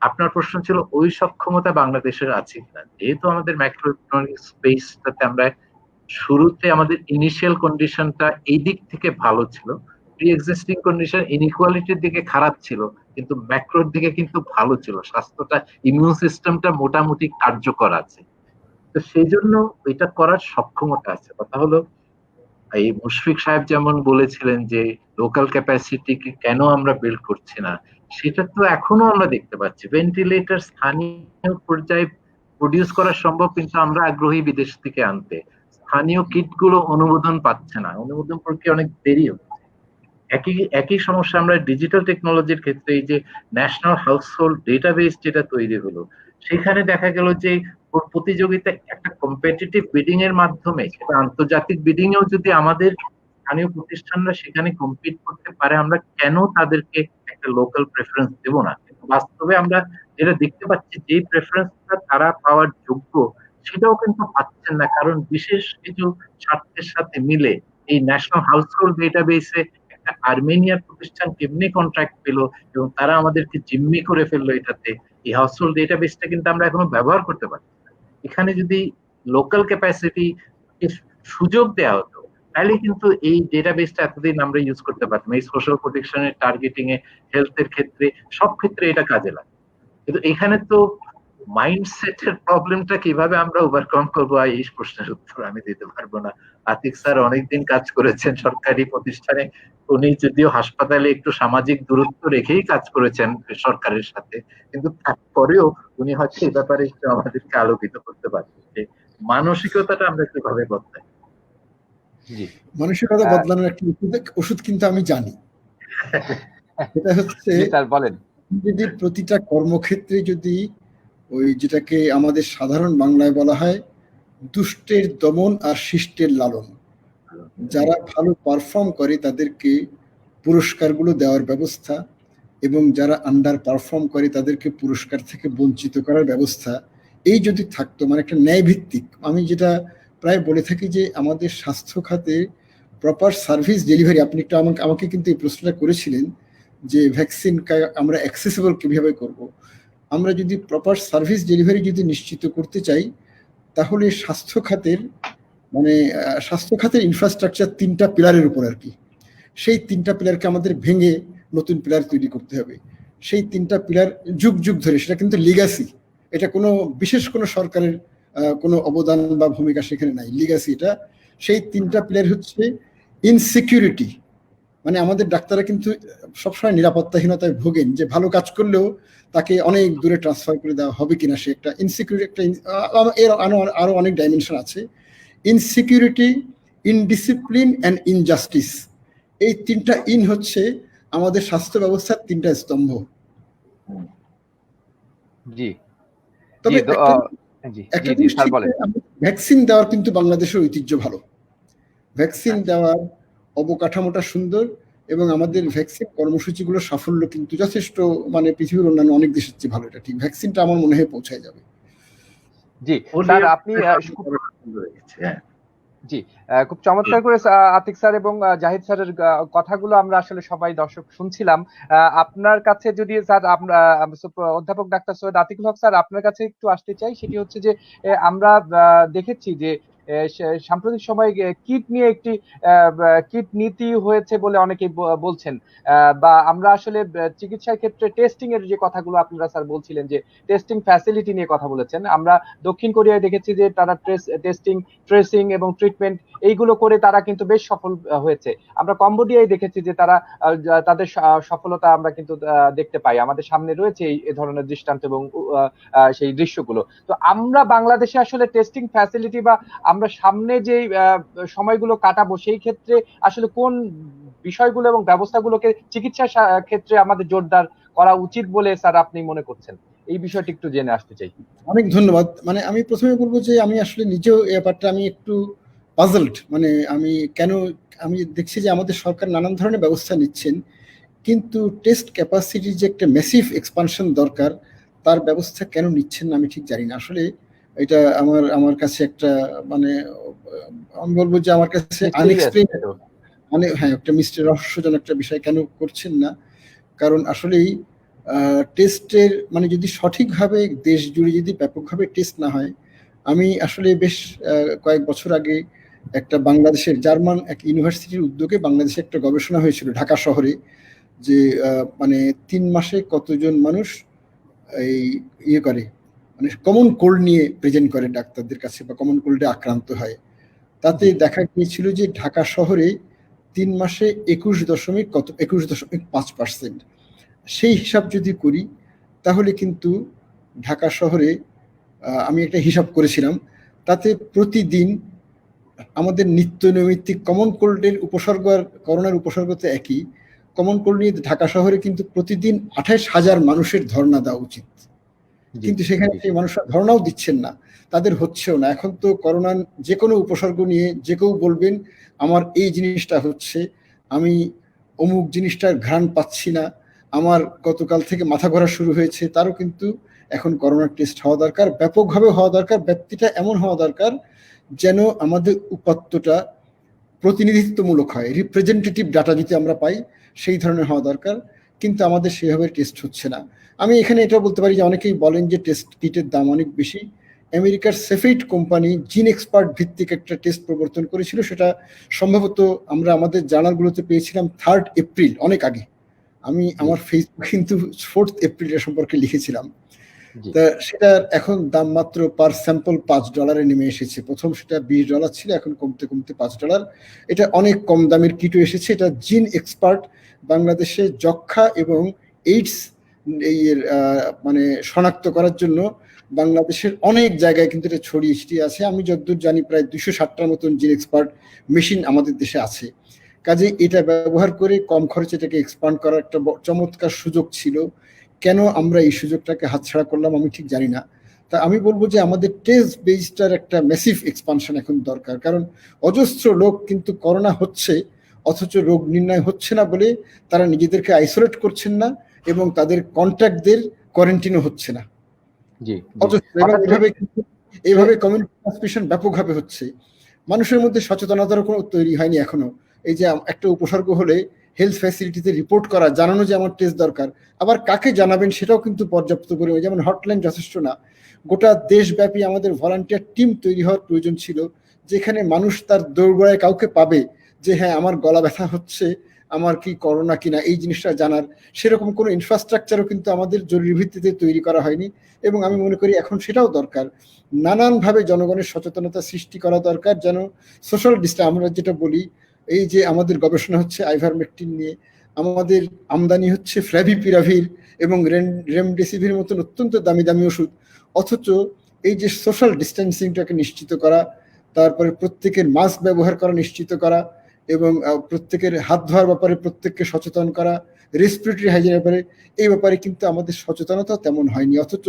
আপনার প্রশ্ন ছিল ওই সক্ষমতা বাংলাদেশের আছে কিনা। যেহেতু আমাদের ম্যাক্রো ইকোনমিক স্পেসটাতে আমরা শুরুতে আমাদের ইনিশিয়াল কন্ডিশনটা এই দিক থেকে ভালো ছিল, প্রি এক্সিস্টিং কন্ডিশন ইনইকুয়ালিটির দিকে খারাপ ছিল, কিন্তু ম্যাক্রোর দিকে কিন্তু ভালো ছিল, স্বাস্থ্যটা ইমিউন সিস্টেমটা মোটামুটি কার্যকর আছে। তো সেই জন্য এটা করার সক্ষমতা আছে। কথা হলো এই মুশফিক সাহেব যেমন বলেছিলেন যে লোকাল ক্যাপাসিটিকে কেন আমরা বিল্ড করছি না, সেটা তো এখনো আমরা দেখতে পাচ্ছি। ভেন্টিলেটর স্থানীয় পর্যায়ে প্রডিউস করা সম্ভব, কিন্তু আমরা আগ্রহী বিদেশ থেকে আনতে। স্থানীয় কিট গুলো অনুমোদন পাচ্ছে না, অনুমোদন প্রক্রিয়া অনেক দেরি হচ্ছে। একই সমস্যা আমরা ডিজিটাল টেকনোলজির ক্ষেত্রে, এই যে ন্যাশনাল হাউসহোল্ড ডেটাবেস যেটা তৈরি হলো, সেখানে দেখা গেল যে প্রতিযোগিতা একটা কম্পিটিটিভ বিডিং এর মাধ্যমে, সেটা আন্তর্জাতিক বিডিং এও যদি আমাদের স্থানীয় প্রতিষ্ঠানরা সেখানে কম্পিট করতে পারে, আমরা কেন তাদেরকে একটা লোকাল প্রেফারেন্স দেব না? কিন্তু বাস্তবে আমরা যেটা দেখতে পাচ্ছি, যে প্রেফারেন্সটা তারা পাওয়ার যোগ্য সেটাও কিন্তু পাচ্ছেন না, কারণ বিশেষ কিছু স্বার্থের সাথে মিলে এই ন্যাশনাল হাউসহোল্ড ডেটাবেসে একটা একটা আর্মেনিয়ার প্রতিষ্ঠান কেমনে কন্ট্রাক্ট পেলো এবং তারা আমাদেরকে জিম্মি করে ফেললো এটাতে, এই হাউসহোল্ড ডেটাবেসটা কিন্তু আমরা এখনো ব্যবহার করতে পারি। এখানে যদি লোকাল ক্যাপাসিটি সুযোগ দেওয়া হতো তাহলে কিন্তু এই ডেটাবেসটা এতদিন আমরা ইউজ করতে পারতাম। এই সোশ্যাল প্রোটেকশনের, টার্গেটিং এ, হেলথের ক্ষেত্রে, সব ক্ষেত্রে এটা কাজে লাগে। কিন্তু এখানে তো মাইন্ডসেটের প্রবলেমটা কিভাবে আমরা ওভারকাম করবো এই প্রশ্নের উত্তর আমি দিতে পারবো না। আতিক স্যার অনেকদিন কাজ করেছেন সরকারি প্রতিষ্ঠানে, উনি যদিও হাসপাতালে একটু সামাজিক দূরত্ব রেখেই কাজ করেছেন সরকারের সাথে, কিন্তু তারপরেও উনি হয়তো এই ব্যাপারে একটু আমাদেরকে আলোকিত করতে পারবেন যে মানসিকতাটা আমরা কিভাবে বদলাই। মানসিকতা বদলানোর একটা ওষুধ কিন্তু আমি জানি, সেটা হচ্ছে বলেন, যদি প্রতিটা কর্মক্ষেত্রে যদি ওই যেটাকে আমাদের সাধারণ বাংলায় বলা হয় দুষ্টের দমন আর শিষ্টের লালন, যারা ভালো পারফর্ম করে তাদেরকে পুরস্কারগুলো দেওয়ার ব্যবস্থা এবং যারা আন্ডার পারফর্ম করে তাদেরকে পুরস্কার থেকে বঞ্চিত করার ব্যবস্থা, এই যদি থাকতো, মানে একটা ন্যায় ভিত্তিক, আমি যেটা প্রায় বলে থাকি যে আমাদের স্বাস্থ্য খাতে প্রপার সার্ভিস ডেলিভারি, আপনি একটু আমাকে কিন্তু এই প্রশ্নটা করেছিলেন যে ভ্যাকসিন আমরা অ্যাক্সেসিবল কিভাবে করব। আমরা যদি প্রপার সার্ভিস ডেলিভারি যদি নিশ্চিত করতে চাই তাহলে স্বাস্থ্য খাতের ইনফ্রাস্ট্রাকচার 3টা পিলারের উপর আর কি, সেই 3টা পিলারকে আমাদের ভেঙে নতুন পিলার তৈরি করতে হবে। সেই 3টা পিলার যুগ যুগ ধরে, সেটা কিন্তু লিগাসি, এটা কোনো বিশেষ কোনো সরকারের কোনো অবদান বা ভূমিকা সেখানে নাই, লিগাসি এটা। সেই 3টা পিলার হচ্ছে ইনসিকিউরিটি, মানে আমাদের ডাক্তাররা কিন্তু সবসময় নিরাপত্তাহীনতায় ভোগেন, যে ভালো কাজ করলেও তাকে অনেক দূরে ট্রান্সফার করে দেওয়া হবে কিনা, সে একটা ইনসিকিউরিটি, একটা এর আরো অনেক ডাইমেনশন আছে। ইনসিকিউরিটি, ইনডিসিপ্লিন অ্যান্ড ইনজাস্টিস, এই 3টা ইন হচ্ছে আমাদের স্বাস্থ্য ব্যবস্থার 3টা স্তম্ভ। তবে ভ্যাকসিন দেওয়ার কিন্তু বাংলাদেশের ঐতিহ্য ভালো, ভ্যাকসিন দেওয়ার অবকাঠামোটা সুন্দর এবং আমাদের ভ্যাকসিন কর্মসূচিগুলোর সাফল্য কিন্তু যথেষ্ট, মানে পৃথিবীর অন্যান্য অনেক দেশের চেয়ে ভালো। এটা ঠিক, ভ্যাকসিনটা আমার মনে হয় পৌঁছায় যাবে। জি স্যার, আপনি খুব চমৎকার করে আতিক স্যার এবং জাহিদ স্যারের কথাগুলো আমরা আসলে সবাই দর্শক শুনছিলাম। আপনার কাছে যদি স্যার অধ্যাপক ডাক্তার সৈয়দ আতিকুল হক স্যার আপনার কাছে একটু আসতে চাই, সেটি হচ্ছে যে আমরা দেখেছি যে সাম্প্রতিক সময়ে কিট নিয়ে একটি কিট নীতি হয়েছে বলে অনেকেই বলছেন, বা আমরা আসলে চিকিৎসার ক্ষেত্রে টেস্টিং এর যে কথাগুলো আপনারা স্যার বলছিলেন যে টেস্টিং ফ্যাসিলিটি নিয়ে কথা বলেছেন, আমরা দক্ষিণ কোরিয়ায় দেখেছি যে তারা টেস্টিং, ট্রেসিং এবং ট্রিটমেন্ট এইগুলো করে তারা কিন্তু বেশ সফল হয়েছে। আমরা কম্বোডিয়ায় দেখেছি যে তারা তাদের সফলতা আমরা কিন্তু দেখতে পাই, আমাদের সামনে রয়েছে এই ধরনের দৃষ্টান্ত এবং সেই দৃশ্যগুলো। তো আমরা বাংলাদেশে আসলে টেস্টিং ফ্যাসিলিটি বা আমরা সামনে যে সময়গুলো কাটাবো সেই ক্ষেত্রে আসলে কোন বিষয়গুলো এবং ব্যবস্থাগুলোকে চিকিৎসার ক্ষেত্রে আমাদের জোরদার করা উচিত বলে স্যার আপনি মনে করছেন, এই বিষয়টি একটু জেনে আসতে চাই। অনেক ধন্যবাদ। মানে আমি প্রথমে বলবো যে আমি আসলে নিজেও এই ব্যাপারটা আমি একটু পাজলড, মানে আমি দেখছি যে আমাদের সরকার নানান ধরনের ব্যবস্থা নিচ্ছেন, কিন্তু টেস্ট ক্যাপাসিটি যে একটা ম্যাসিভ এক্সপানশন দরকার, তার ব্যবস্থা কেন নিচ্ছেন না আমি ঠিক জানি না। আসলে এটা আমার কাছে একটা, মানে আমি বলবো যে আমার কাছে আনএক্সপ্লেইনড, মানে হ্যাঁ একটা মিস্টার রহস্যজনক একটা বিষয়, কেন করছেন না। কারণ আসলেই টেস্টের মানে যদি সঠিকভাবে দেশ জুড়ে যদি ব্যাপকভাবে টেস্ট না হয়, আমি আসলে বেশ কয়েক বছর আগে একটা বাংলাদেশের জার্মান এক ইউনিভার্সিটির উদ্যোগে বাংলাদেশে একটা গবেষণা হয়েছিল ঢাকা শহরে, যে মানে 3 মাসে কতজন মানুষ এই করে, মানে কমন কোল্ড নিয়ে প্রেজেন্ট করে ডাক্তারদের কাছে বা কমন কোল্ডে আক্রান্ত হয়। তাতে দেখা গিয়েছিল যে ঢাকা শহরে 3 মাসে 21.5%। সেই হিসাব যদি করি তাহলে কিন্তু ঢাকা শহরে আমি একটা হিসাব করেছিলাম, তাতে প্রতিদিন আমাদের নিত্য নৈমিত্তিক কমন কোল্ডের উপসর্গ আর করোনার উপসর্গ তো একই, কমন কোল্ড নিয়ে ঢাকা শহরে কিন্তু প্রতিদিন 28,000 মানুষের ধর্ণা দেওয়া উচিত, কিন্তু সেখানে সেই মানুষরা ধর্ণাও দিচ্ছেন না, তাদের হচ্ছেও না। এখন তো করোনার যে কোনো উপসর্গ নিয়ে যে কেউ বলবেন আমার এই জিনিসটা হচ্ছে, আমি অমুক জিনিসটার ঘ্রাণ পাচ্ছি না, আমার গতকাল থেকে মাথা ঘোরা শুরু হয়েছে, তারও কিন্তু এখন করোনার টেস্ট হওয়া দরকার, ব্যাপকভাবে হওয়া দরকার, ব্যাপ্তিটা এমন হওয়া দরকার যেন আমাদের উপাত্তটা প্রতিনিধিত্বমূলক হয়, রিপ্রেজেন্টেটিভ ডাটা যদি আমরা পাই সেই ধরনের হওয়া দরকার, কিন্তু আমাদের সেভাবে টেস্ট হচ্ছে না। আমি এখানে এটা বলতে পারি যে অনেকেই বলেন যে টেস্ট কিটের দাম অনেক বেশি। আমেরিকার সেফেইট কোম্পানি জিন এক্সপার্ট ভিত্তিক একটা টেস্ট প্রবর্তন করেছিল, সেটা সম্ভবত আমরা আমাদের জার্নালগুলোতে পেয়েছিলাম 3 এপ্রিল, অনেক আগে। আমি আমার ফেসবুক কিন্তু 4 এপ্রিল এর সম্পর্কে লিখেছিলাম। তা সেটার এখন দাম মাত্র পার স্যাম্পল $5 নেমে এসেছে। প্রথম সেটা $20 ছিল, এখন কমতে কমতে $5। এটা অনেক কম দামের কিটও এসেছে। এটা জিন এক্সপার্ট বাংলাদেশে যক্ষা এবং এইডস এর মানে শনাক্ত করার জন্য বাংলাদেশের অনেক জায়গায় কিন্তু এটা ছড়িয়ে ছিটিয়ে আছে। আমি যতদূর জানি প্রায় 260টার মতন জিন এক্সপার্ট মেশিন আমাদের দেশে আছে। কাজে এটা ব্যবহার করে কম খরচে এটাকে এক্সপান্ড করার একটা চমৎকার সুযোগ ছিল। কেন আমরা এই সুযোগটাকে হাতছাড়া করলাম আমি ঠিক জানি না। তা আমি বলবো যে আমাদের টেস্ট বেসটার একটা ম্যাসিভ এক্সপানশন এখন দরকার, কারণ অজস্র লোক কিন্তু করোনা হচ্ছে অথচ রোগ নির্ণয় হচ্ছে না বলে তারা নিজেদেরকে আইসোলেট করছেন না এবং তাদের কন্ট্যাক্টদের কোয়ারেন্টিনও হচ্ছে না। এইভাবে কমিউনিটি ট্রান্সমিশন ব্যাপকভাবে হচ্ছে। মানুষের মধ্যে সচেতনতার কোনো তৈরি হয়নি এখনো। এই যে একটা উপসর্গ হলে হেলথ ফ্যাসিলিটিতে রিপোর্ট করা, জানানো যে আমার টেস্ট দরকার, আবার কাকে জানাবেন সেটাও কিন্তু পর্যাপ্ত পরিমাণে, যেমন হটলাইন যথেষ্ট না। গোটা দেশব্যাপী আমাদের ভলান্টিয়ার টিম তৈরি হওয়ার প্রয়োজন ছিল, যেখানে মানুষ তার দৌড়গোড়ায় কাউকে পাবে যে হ্যাঁ আমার গলা ব্যথা হচ্ছে, আমার কি করোনা কিনা এই জিনিসটা জানার। সেরকম কোনো ইনফ্রাস্ট্রাকচারও কিন্তু আমাদের জরুরি ভিত্তিতে তৈরি করা হয়নি, এবং আমি মনে করি এখন সেটাও দরকার। নানানভাবে জনগণের সচেতনতা সৃষ্টি করা দরকার, যেন সোশ্যাল ডিস্টেন্স আমরা যেটা বলি, এই যে আমাদের গবেষণা হচ্ছে আইভারমেকটিন নিয়ে, আমাদের আমদানি হচ্ছে ফ্ল্যাভিপিরাভির এবং রেমডেসিভির মতন অত্যন্ত দামি দামি ওষুধ, অথচ এই যে সোশ্যাল ডিস্টেন্সিংটাকে নিশ্চিত করা, তারপরে প্রত্যেকের মাস্ক ব্যবহার করা নিশ্চিত করা, এবং প্রত্যেকের হাত ধোয়ার ব্যাপারে প্রত্যেককে সচেতন করা, রেসপিরেটরি হাইজিনের ব্যাপারে, এই ব্যাপারে কিন্তু আমাদের সচেতনতা তেমন হয়নি। অথচ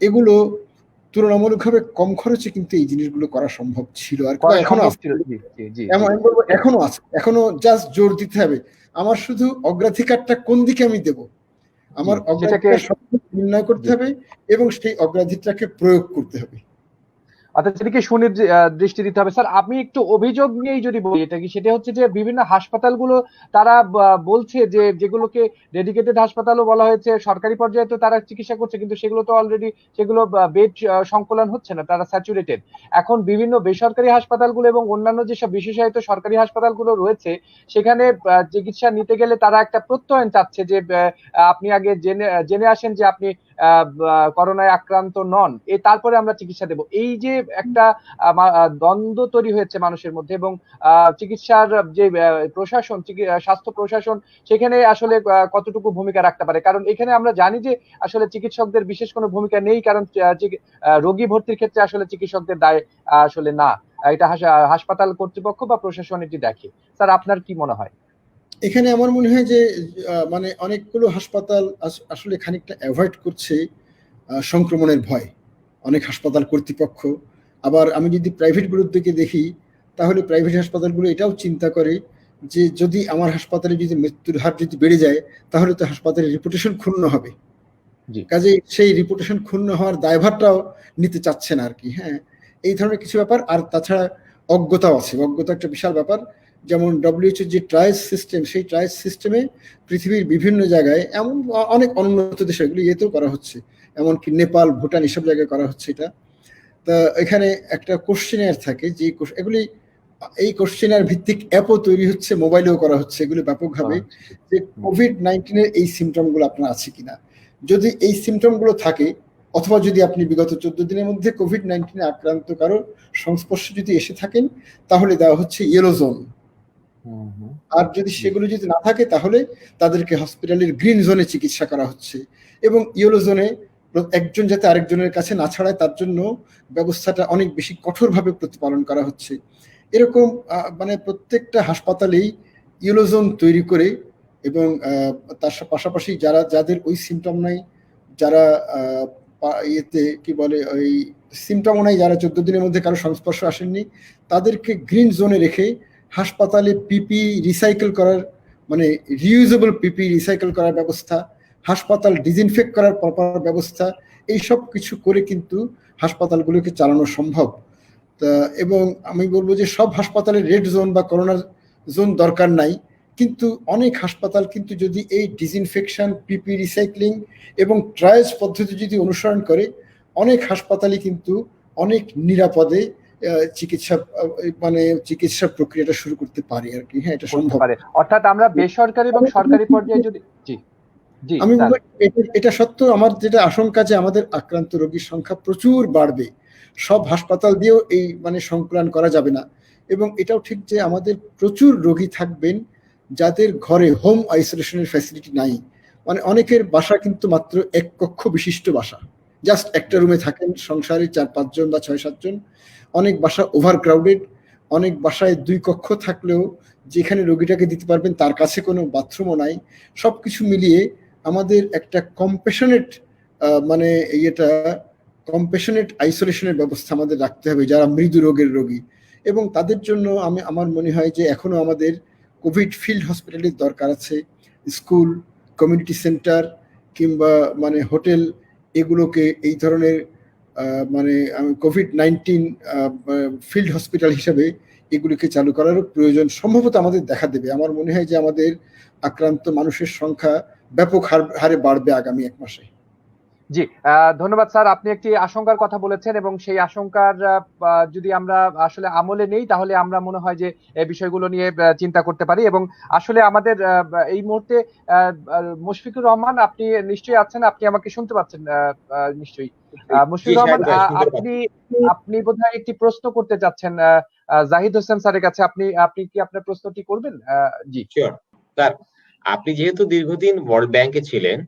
এগুলো তুলনামূলকভাবে কম খরচে কিন্তু এই জিনিসগুলো করা সম্ভব ছিল। আর এখনো আছে, এখনো জাস্ট জোর দিতে হবে। আমার শুধু অগ্রাধিকারটা কোন দিকে আমি দেব, আমার অগ্রাধিকার নির্ণয় করতে হবে এবং সেই অগ্রাধিকারটাকে প্রয়োগ করতে হবে। অর্থাৎ সেদিকে সুনির্দৃষ্টি দিতে হবে। স্যার আমি একটু অভিযোগ নিয়েই যদি বলি, এটা কি সেটা হচ্ছে যে বিভিন্ন হাসপাতালগুলো তারা বলছে যে যেগুলোকে ডেডিকেটেড হাসপাতালও বলা হয়েছে, সরকারি পর্যায়ে তো তারা চিকিৎসা করছে, কিন্তু সেগুলো তো অলরেডি সেগুলো বেড সংকুলন হচ্ছে না, তারা স্যাচুরেটেড। এখন বিভিন্ন বেসরকারি হাসপাতালগুলো এবং অন্যান্য যেসব বিশেষায়িত সরকারি হাসপাতালগুলো রয়েছে সেখানে চিকিৎসা নিতে গেলে তারা একটা প্রত্যয়ন চাচ্ছে যে আপনি আগে জেনে আসেন যে আপনি করোনায় আক্রান্ত নন, তারপরে আমরা চিকিৎসা দেব। এই যে একটা দ্বন্দ্ব তৈরি হয়েছে মানুষের মধ্যে, এবং চিকিৎসার যে প্রশাসন, স্বাস্থ্য প্রশাসন সেখানে আসলে কতটুকু ভূমিকা রাখতে পারে। কারণ এখানে আমরা জানি যে আসলে চিকিৎসকদের বিশেষ কোনো ভূমিকা নেই, কারণ রোগী ভর্তির ক্ষেত্রে আসলে চিকিৎসকদের দায় আসলে না, এটা হাসপাতাল কর্তৃপক্ষ বা প্রশাসন এটি দেখে। স্যার আপনার কি মনে হয়? এখানে আমার মনে হয় যে মানে অনেকগুলো হাসপাতাল আসলে খানিকটা অ্যাভয়েড করছে সংক্রমণের ভয়, অনেক হাসপাতাল কর্তৃপক্ষ। আবার আমি যদি প্রাইভেটগুলোর দিকে দেখি, তাহলে প্রাইভেট হাসপাতালগুলো এটাও চিন্তা করে যে যদি আমার হাসপাতালে যদি মৃত্যুর হার যদি বেড়ে যায় তাহলে তো হাসপাতালের রেপুটেশন ক্ষুণ্ণ হবে, কাজে সেই রেপুটেশন ক্ষুণ্ণ হওয়ার দায়ভারটাও নিতে চাচ্ছে না আর কি। হ্যাঁ, এই ধরনের কিছু ব্যাপার। আর তাছাড়া অজ্ঞতাও আছে, অজ্ঞতা একটা বিশাল ব্যাপার। যেমন WHO যে ট্রায়াল সিস্টেম, সেই ট্রায়াল সিস্টেমে পৃথিবীর বিভিন্ন জায়গায় এমন অনেক অনুন্নত দেশে এগুলো ইয়েতেও করা হচ্ছে, এমনকি নেপাল, ভুটান এসব জায়গায় করা হচ্ছে এটা। তা এখানে একটা কোশ্চেনার থাকে, যে এগুলি এই কোশ্চেনার ভিত্তিক অ্যাপও তৈরি হচ্ছে, মোবাইলেও করা হচ্ছে এগুলো ব্যাপকভাবে, যে COVID-19 এর এই সিমটমগুলো আপনার আছে কিনা। যদি এই সিমটমগুলো থাকে, অথবা যদি আপনি বিগত 14 দিনের মধ্যে COVID-19 আক্রান্ত কারো সংস্পর্শে যদি এসে থাকেন, তাহলে দেওয়া হচ্ছে ইয়েলো জোন। আর যদি সেগুলো যদি না থাকে, তাহলে তাদেরকে হসপিটালের গ্রিন জোনে চিকিৎসা করা হচ্ছে, এবং ইয়েলো জোনে একজন যাতে আরেকজনের কাছে না ছড়ায় তার জন্য ব্যবস্থাটা অনেক বেশি কঠোরভাবে প্রতিপালন করা হচ্ছে। এরকম মানে প্রত্যেকটা হাসপাতালেই ইয়েলো জোন তৈরি করে, এবং তার পাশাপাশি যাদের ওই সিমটম নাই, যারা ইয়েতে কি বলে ওই সিমটম নাই, যারা 14 দিনের মধ্যে কারো সংস্পর্শ আসেননি, তাদেরকে গ্রিন জোনে রেখে হাসপাতালে পিপি রিসাইকেল করার, মানে রিউজেবল পিপি রিসাইকেল করার ব্যবস্থা, হাসপাতাল ডিসইনফেক্ট করার প্রপার ব্যবস্থা, এই সব কিছু করে কিন্তু হাসপাতালগুলোকে চালানো সম্ভব। তো এবং আমি বলবো যে সব হাসপাতালে রেড জোন বা করোনা জোন দরকার নাই, কিন্তু অনেক হাসপাতাল কিন্তু যদি এই ডিসইনফেকশন, পিপি রিসাইক্লিং এবং ট্রায়ালস পদ্ধতি যদি অনুসরণ করে, অনেক হাসপাতালই কিন্তু অনেক নিরাপদে চিকিৎসা প্রক্রিয়াটা শুরু করতে পারে আর কি। হ্যাঁ, এটা সম্ভব। অর্থাৎ আমরা বেসরকারি এবং সরকারি পর্যায়ে যদি আমি এটা সত্য, আমার যেটা আশঙ্কা যে আমাদের আক্রান্ত রোগীর সংখ্যা প্রচুর বাড়বে, সব হাসপাতাল দিয়েও এই সংকলন করা যাবে না। এবং এটাও ঠিক যে আমাদের প্রচুর রোগী থাকবেন যাদের ঘরে হোম আইসোলেশনের ফ্যাসিলিটি নাই। অনেকের বাসা কিন্তু মাত্র এক কক্ষ বিশিষ্ট বাসা, জাস্ট একটা রুমে থাকেন সংসারে 4-5 জন বা 6-7 জন। অনেক বাসা ওভার ক্রাউডেড, অনেক বাসায় 2 কক্ষ থাকলেও যেখানে রোগীটাকে দিতে পারবেন তার কাছে কোনো বাথরুমও নাই। সবকিছু মিলিয়ে আমাদের একটা কম্প্যাশনেট কম্প্যাশনেট আইসোলেশনের ব্যবস্থা আমাদের রাখতে হবে যারা মৃদু রোগের রোগী। এবং তাদের জন্য আমার মনে হয় যে এখনো আমাদের কোভিড ফিল্ড হসপিটালের দরকার আছে। স্কুল, কমিউনিটি সেন্টার কিংবা হোটেল, এগুলোকে এই ধরনের কোভিড-19 ফিল্ড হসপিটাল হিসেবে এগুলিকে চালু করারও প্রয়োজন সম্ভবত আমাদের দেখা দেবে। আমার মনে হয় যে আমাদের আক্রান্ত মানুষের সংখ্যা ব্যাপক হারে বাড়বে আগামী 1 মাসে। জি, ধন্যবাদ স্যার। আপনি একটি আশঙ্কার কথা বলেছেন এবং সেই আশঙ্কার যদি আমরা আসলে আমলে নেই তাহলে আমরা মনে হয় যে এই বিষয়গুলো নিয়ে চিন্তা করতে পারি। এবং আসলে আমাদের এই মুহূর্তে মুশফিকুর রহমান, আপনি নিশ্চয়ই আছেন, আপনি আমাকে শুনতে পাচ্ছেন নিশ্চয়ই? মুশফিকুর রহমান, আপনি বোধহয় একটি প্রশ্ন করতে চাচ্ছেন জাহিদ হোসেন স্যারের কাছে। আপনি কি আপনার প্রশ্নটি করবেন? জি শিওর স্যার। আপনি যেহেতু দীর্ঘদিন ওয়ার্ল্ড ব্যাংকে ছিলেন,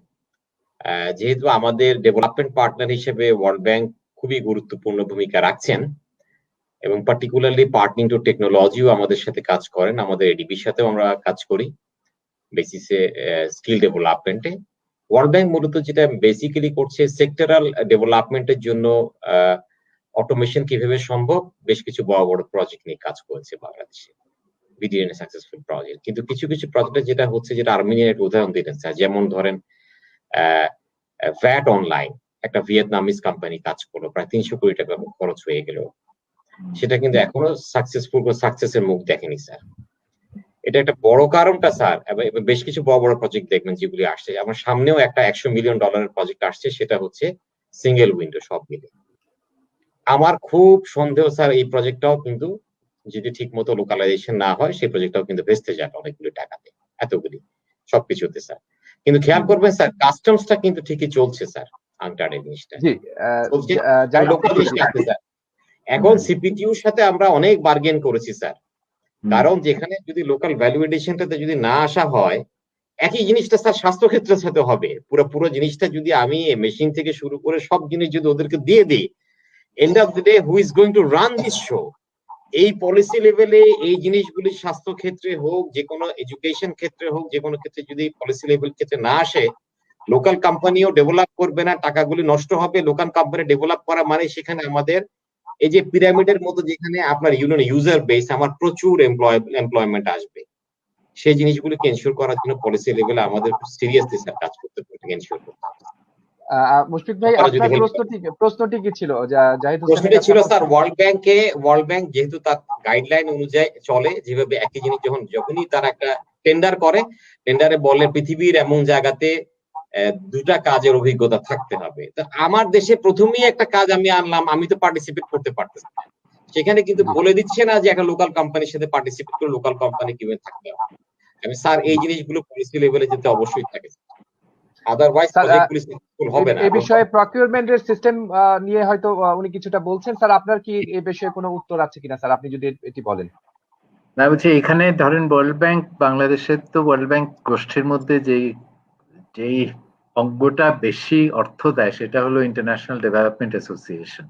যেহেতু আমাদের ডেভেলপমেন্ট পার্টনার হিসেবে ওয়ার্ল্ড ব্যাংক খুবই গুরুত্বপূর্ণ ভূমিকা রাখছেন এবং পার্টিকুলারলি পার্টনিং টু টেকনোলজিও আমাদের সাথে কাজ করেন, আমাদের এডিবির সাথেও আমরা কাজ করি বেসিসে স্কিল ডেভেলপমেন্টে। ওয়ার্ল্ড ব্যাংক মূলত যেটা বেসিক্যালি করছে সেক্টরাল ডেভেলপমেন্টের জন্য অটোমেশন কিভাবে সম্ভব, বেশ কিছু বড় বড় প্রজেক্ট নিয়ে কাজ করেছে বাংলাদেশে, ভিডিএন সাকসেসফুল প্রজেক্ট। কিন্তু কিছু কিছু প্রজেক্টে যেটা হচ্ছে, যেটা আর্মেনিয়ার একটা উদাহরণ দিলেন স্যার, যেমন ধরেন ভ্যাট অনলাইন, একটা ভিয়েতনামিজ কোম্পানি কাজ করলো, প্রায় 300 কোটি টাকা খরচ হয়ে গেল, সেটা কিন্তু এখনো সাকসেসের মুখ দেখেনি স্যার। এটা একটা বড় কারণটা স্যার, এবং বেশ কিছু বড় বড় প্রজেক্ট দেখবেন যেগুলি আসছে, আমার সামনেও একটা $100 মিলিয়ন প্রজেক্ট আসছে, সেটা হচ্ছে সিঙ্গেল উইন্ডো সব মিলে। আমার খুব সন্দেহ স্যার এই প্রজেক্টটাও কিন্তু যদি ঠিক মতো লোকালাইজেশন না হয়, সেই প্রজেক্টটাও কিন্তু ভেস্তে যাবে অনেকগুলি টাকাতে, এতগুলি সবকিছুতে স্যার। কিন্তু খেয়াল করবেন স্যার, কাস্টমসটা কিন্তু ঠিকই চলছে স্যার, আনটার্ডেড জিনিসটা স্যার। এখন সিপিটিউর সাথে আমরা অনেক বার্গেন করেছি স্যার, কারণ যেখানে যদি লোকাল ভ্যালু এডিশনটাতে যদি না আসা হয়, একই জিনিসটা স্যার স্বাস্থ্য ক্ষেত্রের সাথে হবে। পুরো জিনিসটা যদি আমি মেশিন থেকে শুরু করে সব জিনিস যদি ওদেরকে দিয়ে দিই, end of the day who is going to run this show? এই পলিসি লেভেলে এই জিনিসগুলি স্বাস্থ্য ক্ষেত্রে হোক, যে কোনো এডুকেশন ক্ষেত্রে হোক, যে কোনো ক্ষেত্রে যদি পলিসি লেভেল ক্ষেত্রে না আসে, লোকাল কোম্পানিও ডেভেলপ করবে না, টাকাগুলি নষ্ট হবে। লোকাল কোম্পানি ডেভেলপ করা মানে সেখানে আমাদের এই যে পিরামিডের মতো, যেখানে আপনার ইউজার বেস, আমার প্রচুর এমপ্লয়মেন্ট আসবে, সেই জিনিসগুলিকে এনশিওর করার জন্য পলিসি লেভেলে আমাদের সিরিয়াসলি স্যার কাজ করতে হবে, এনশিওর করতে হবে। মুশফিক ভাই, আপনার প্রশ্নটি কি ছিল? জাহিদ হোসেন প্রশ্নটি ছিল স্যার, ওয়ার্ল্ড ব্যাংক যেহেতু তার গাইডলাইন অনুযায়ী চলে, যেভাবে একই জিনিস যখনই তারা একটা টেন্ডার করে, টেন্ডারে বলে পৃথিবীর এমন জায়গাতে 2টা কাজের অভিজ্ঞতা থাকতে হবে। তো আমার দেশে প্রথমেই একটা কাজ আমি আনলাম, আমি তো পার্টিসিপেট করতে পারতেছি না, সেখানে কিন্তু বলে দিচ্ছে না যে একটা লোকাল কোম্পানির সাথে পার্টিসিপেট করে লোকাল কোম্পানি কিভাবে থাকতে হবে। আমি স্যার এই জিনিসগুলো পলিসি লেভেলে যেতে অবশ্যই থাকে, আদারওয়াইজ প্রজেক্টগুলি সাকসেসফুল হবে না। এই বিষয়ে প্রকিউরমেন্টের সিস্টেম নিয়ে হয়তো উনি কিছুটা বলছেন স্যার, আপনার কি এই বিষয়ে কোনো উত্তর আছে কিনা স্যার, আপনি যদি এটি বলেন। না, বলছি এখানে ধরেন ওয়ার্ল্ড ব্যাংক, বাংলাদেশের তো ওয়ার্ল্ড ব্যাংক গোষ্ঠীর মধ্যে যেই অঙ্গটা বেশি অর্থ দেয় সেটা হলো ইন্টারন্যাশনাল ডেভেলপমেন্ট অ্যাসোসিয়েশন।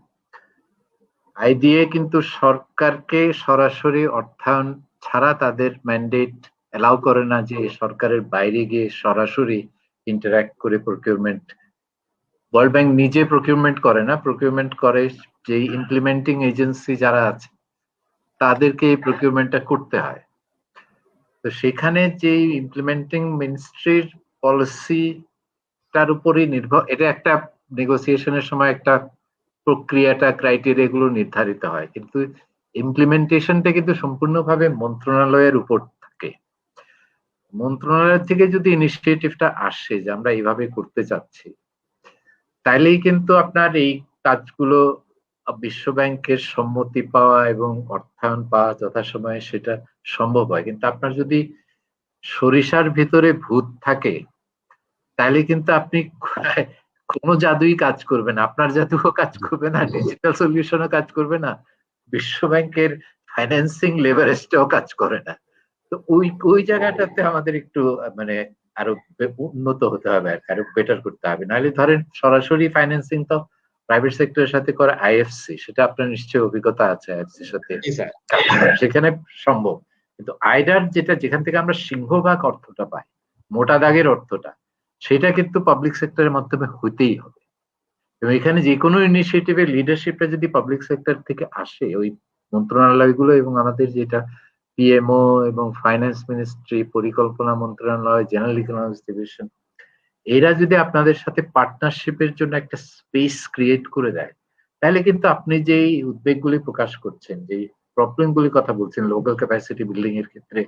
আইডিএ কিন্তু সরকারকে সরাসরি অর্থায়ন ছাড়া তাদের ম্যান্ডেট এলাও করে না যে সরকারের বাইরে গিয়ে সরাসরি ইন্টারঅ্যাক্ট করে প্রকিউরমেন্ট। ওয়ার্ল্ড ব্যাংক নিজে প্রকিউরমেন্ট করে না, প্রকিউরমেন্ট করে যে ইমপ্লিমেন্টিং এজেন্সি যারা আছে তাদেরকে এই প্রকিউরমেন্টটা করতে হয়। তো সেখানে যে ইমপ্লিমেন্টিং মিনিস্ট্রির পলিসিটার উপরই নির্ভর, এটা একটা নেগোসিয়েশনের সময় একটা প্রক্রিয়াটা, ক্রাইটেরিয়া গুলো নির্ধারিত হয়, কিন্তু ইমপ্লিমেন্টেশনটা কিন্তু সম্পূর্ণভাবে মন্ত্রণালয়ের উপর থাকে। মন্ত্রণালয় থেকে যদি ইনিশিয়েটিভটা আসে যে আমরা এইভাবে করতে চাচ্ছি, তাইলেই কিন্তু আপনার এই কাজগুলো বিশ্ব ব্যাংকের সম্মতি পাওয়া এবং অর্থায়ন পাওয়া যথাসময়ে সেটা সম্ভব হয়। কিন্তু আপনার যদি সরিষার ভিতরে ভূত থাকে, তাহলে কিন্তু আপনি কোনো জাদুই কাজ করবে না, আপনার জাদুও কাজ করবে না, ডিজিটাল সলিউশনও কাজ করবে না, বিশ্ব ব্যাংকের ফাইন্যান্সিং লেভারেজটাও কাজ করে না। তো ওই জায়গাটাতে আমাদের একটু মানে আরো উন্নত হতে হবে, আরো বেটার করতে হবে। নাহলে ধরেন সরাসরি ফাইন্যান্সিং তো প্রাইভেট সেক্টরের সাথে করে আইএফসি, সেটা আপনার নিশ্চয়ই অভিজ্ঞতা আছে আইএফসির সাথে, সেখানে সম্ভব। কিন্তু আইডার যেখান থেকে আমরা সিংহভাগ অর্থটা পাই, মোটা দাগের অর্থটা, সেটা কিন্তু পাবলিক সেক্টরের মাধ্যমে হইতেই হবে। এবং এখানে যে কোনো ইনিশিয়েটিভের লিডারশিপটা যদি পাবলিক সেক্টর থেকে আসে, ওই মন্ত্রণালয়গুলো এবং আমাদের যেটা পিএমও এবং ফাইন্যান্স মিনিস্ট্রি, পরিকল্পনা মন্ত্রণালয়, জেনারেল ইকোনমিক্স ডিভিশন, এরা যদি আপনাদের সাথে পার্টনারশিপের জন্য একটা স্পেস ক্রিয়েট করে দেয়, তাহলে কিন্তু আপনি যেই উদ্বেগগুলি প্রকাশ করছেন, যে প্রবলেমগুলির কথা বলছেন লোকাল ক্যাপাসিটি বিল্ডিং এর ক্ষেত্রে,